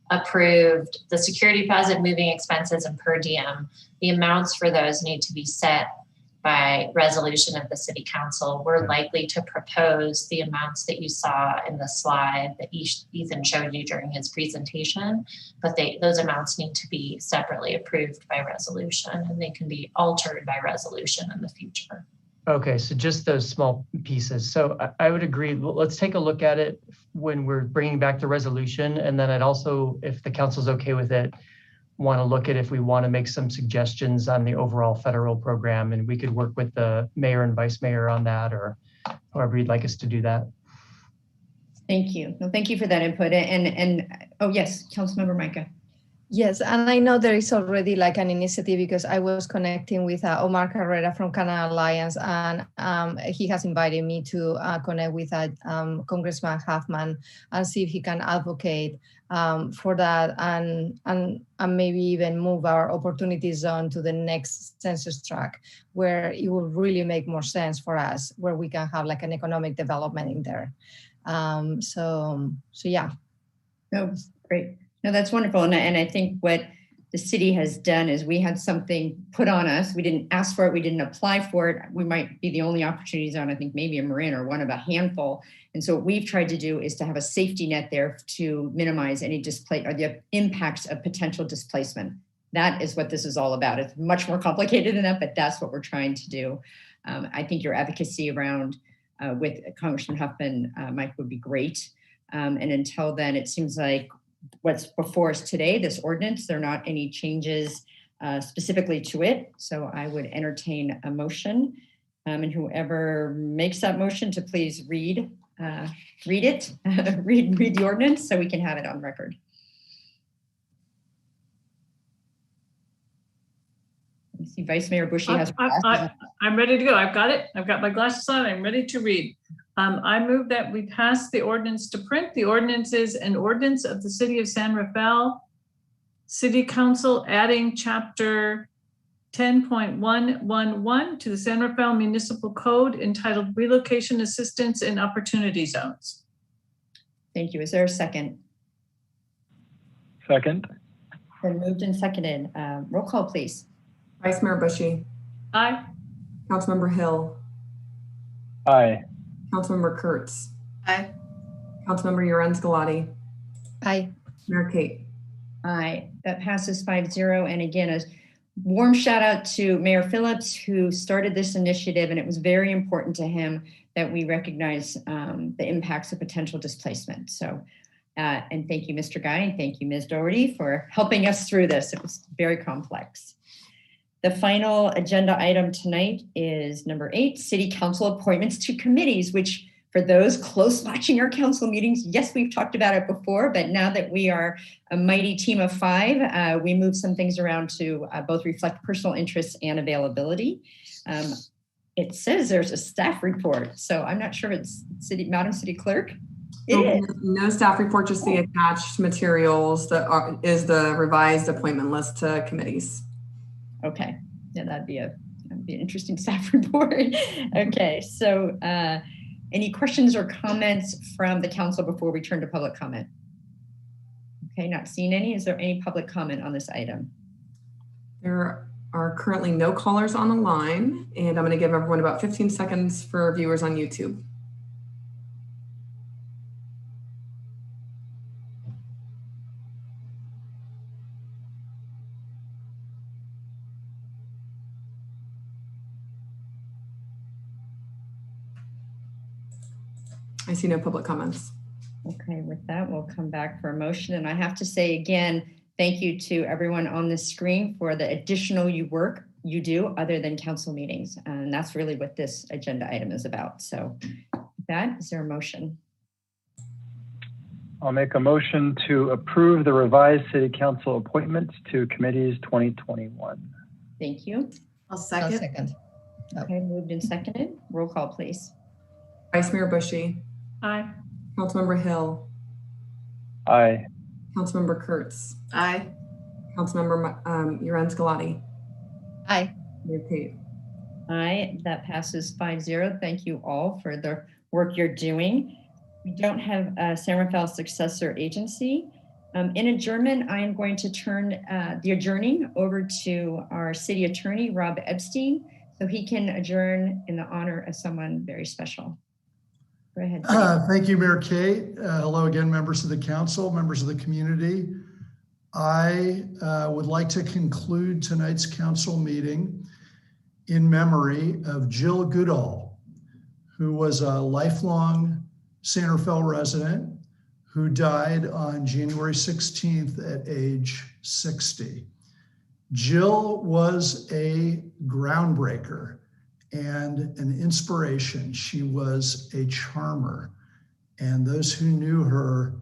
approved. The security deposit, moving expenses, and per diem. The amounts for those need to be set by resolution of the City Council. We're likely to propose the amounts that you saw in the slide that Ethan showed you during his presentation, but those amounts need to be separately approved by resolution, and they can be altered by resolution in the future. Okay, so just those small pieces. So I would agree. Let's take a look at it when we're bringing back the resolution, and then I'd also, if the council's okay with it, want to look at if we want to make some suggestions on the overall federal program, and we could work with the mayor and vice mayor on that, or however you'd like us to do that. Thank you. No, thank you for that input. And oh yes, Councilmember Micah. Yes, and I know there is already like an initiative, because I was connecting with Omar Carrera from Canada Alliance, and he has invited me to connect with Congressman Huffman and see if he can advocate for that, and maybe even move our opportunity zone to the next census tract, where it will really make more sense for us, where we can have like an economic development in there. So yeah. No, great. No, that's wonderful. And I think what the city has done is we had something put on us. We didn't ask for it. We didn't apply for it. We might be the only opportunities on, I think, maybe a Marin or one of a handful. And so what we've tried to do is to have a safety net there to minimize any the impacts of potential displacement. That is what this is all about. It's much more complicated than that, but that's what we're trying to do. I think your advocacy around with Congressman Huffman, Mike, would be great. And until then, it seems like what's before us today, this ordinance, there are not any changes specifically to it. So I would entertain a motion, and whoever makes that motion to please read it, read the ordinance so we can have it on record. I see Vice Mayor Bushy has. I'm ready to go. I've got it. I've got my glasses on. I'm ready to read. I move that we pass the ordinance to print. The ordinance is an ordinance of the City of San Rafael, City Council adding Chapter 10.111 to the San Rafael Municipal Code, entitled Relocation Assistance in Opportunity Zones. Thank you. Is there a second? Second. Been moved and seconded. Roll call, please. Vice Mayor Bushy. Aye. Councilmember Hill. Aye. Councilmember Kurtz. Aye. Councilmember Yorenz Galati. Aye. Mayor Kate. Aye. That passes 5-0. And again, a warm shout out to Mayor Phillips, who started this initiative, and it was very important to him that we recognize the impacts of potential displacement. So, and thank you, Mr. Guy, and thank you, Ms. Doherty, for helping us through this. It was very complex. The final agenda item tonight is number 8, City Council appointments to committees, which For those close watching our council meetings, yes, we've talked about it before, but now that we are a mighty team of 5, we move some things around to both reflect personal interests and availability. It says there's a staff report, so I'm not sure if it's Madam City Clerk. It is. No staff report, just the attached materials that is the revised appointment list to committees. Okay, yeah, that'd be an interesting staff report. Okay, so any questions or comments from the council before we turn to public comment? Okay, not seeing any. Is there any public comment on this item? There are currently no callers on the line, and I'm going to give everyone about 15 seconds for viewers on YouTube. I see no public comments. Okay, with that, we'll come back for a motion. And I have to say again, thank you to everyone on this screen for the additional work you do other than council meetings. And that's really what this agenda item is about. So with that, is there a motion? I'll make a motion to approve the revised city council appointments to committees 2021. Thank you. I'll second. Okay, moved and seconded. Roll call, please. Vice Mayor Bushy. Aye. Councilmember Hill. Aye. Councilmember Kurtz. Aye. Councilmember Urenz Galati. Aye. Mayor Kate. Aye, that passes 5-0. Thank you all for the work you're doing. We don't have a San Rafael successor agency. In adjournment, I am going to turn the adjourning over to our city attorney, Rob Epstein, so he can adjourn in the honor of someone very special. Go ahead. Thank you, Mayor Kate. Hello again, members of the council, members of the community. I would like to conclude tonight's council meeting in memory of Jill Goodall, who was a lifelong San Rafael resident who died on January 16th at age 60. Jill was a groundbreaker and an inspiration. She was a charmer, and those who knew her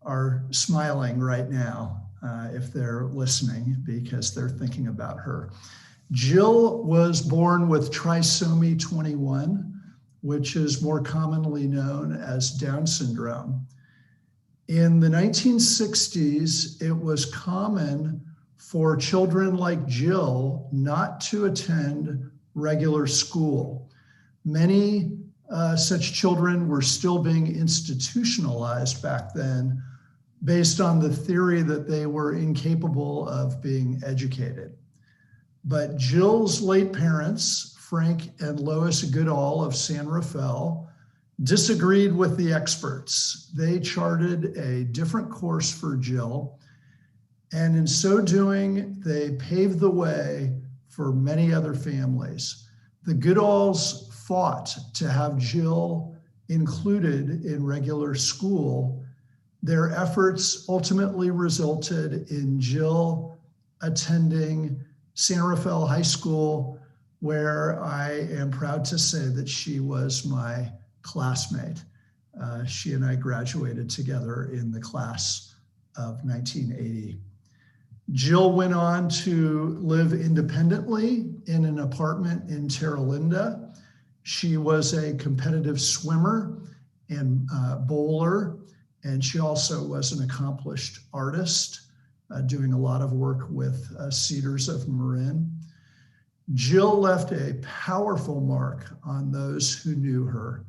are smiling right now if they're listening, because they're thinking about her. Jill was born with trisomy 21, which is more commonly known as Down syndrome. In the 1960s, it was common for children like Jill not to attend regular school. Many such children were still being institutionalized back then based on the theory that they were incapable of being educated. But Jill's late parents, Frank and Lois Goodall of San Rafael, disagreed with the experts. They charted a different course for Jill, and in so doing, they paved the way for many other families. The Goodalls fought to have Jill included in regular school. Their efforts ultimately resulted in Jill attending San Rafael High School, where I am proud to say that she was my classmate. She and I graduated together in the class of 1980. Jill went on to live independently in an apartment in Terra Linda. She was a competitive swimmer and bowler, and she also was an accomplished artist, doing a lot of work with Cedars of Marin. Jill left a powerful mark on those who knew her.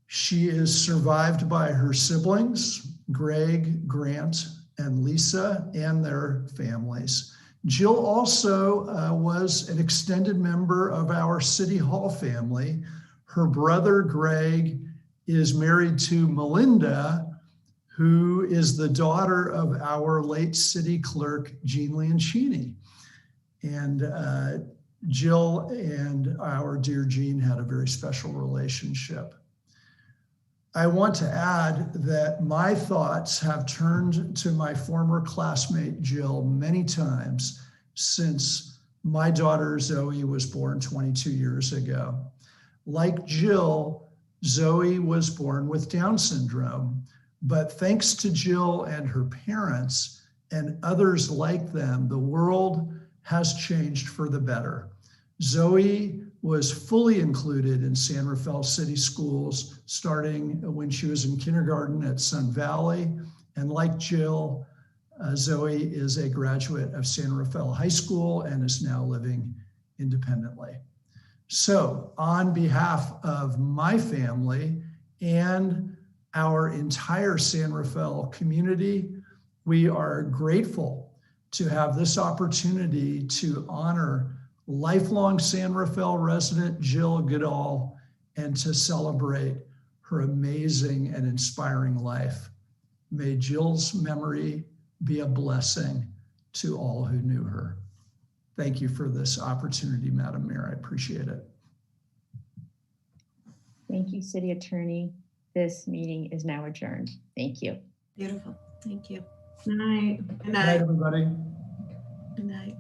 She is survived by her siblings, Greg, Grant, and Lisa, and their families. Jill also was an extended member of our City Hall family. Her brother, Greg, is married to Melinda, who is the daughter of our late city clerk, Jean Leoncini. And Jill and our dear Jean had a very special relationship. I want to add that my thoughts have turned to my former classmate, Jill, many times since my daughter, Zoe, was born 22 years ago. Like Jill, Zoe was born with Down syndrome, but thanks to Jill and her parents and others like them, the world has changed for the better. Zoe was fully included in San Rafael City Schools starting when she was in kindergarten at Sun Valley. And like Jill, Zoe is a graduate of San Rafael High School and is now living independently. So on behalf of my family and our entire San Rafael community, we are grateful to have this opportunity to honor lifelong San Rafael resident Jill Goodall and to celebrate her amazing and inspiring life. May Jill's memory be a blessing to all who knew her. Thank you for this opportunity, Madam Mayor. I appreciate it. Thank you, City Attorney. This meeting is now adjourned. Thank you. Beautiful. Thank you. Good night. Good night, everybody. Good night.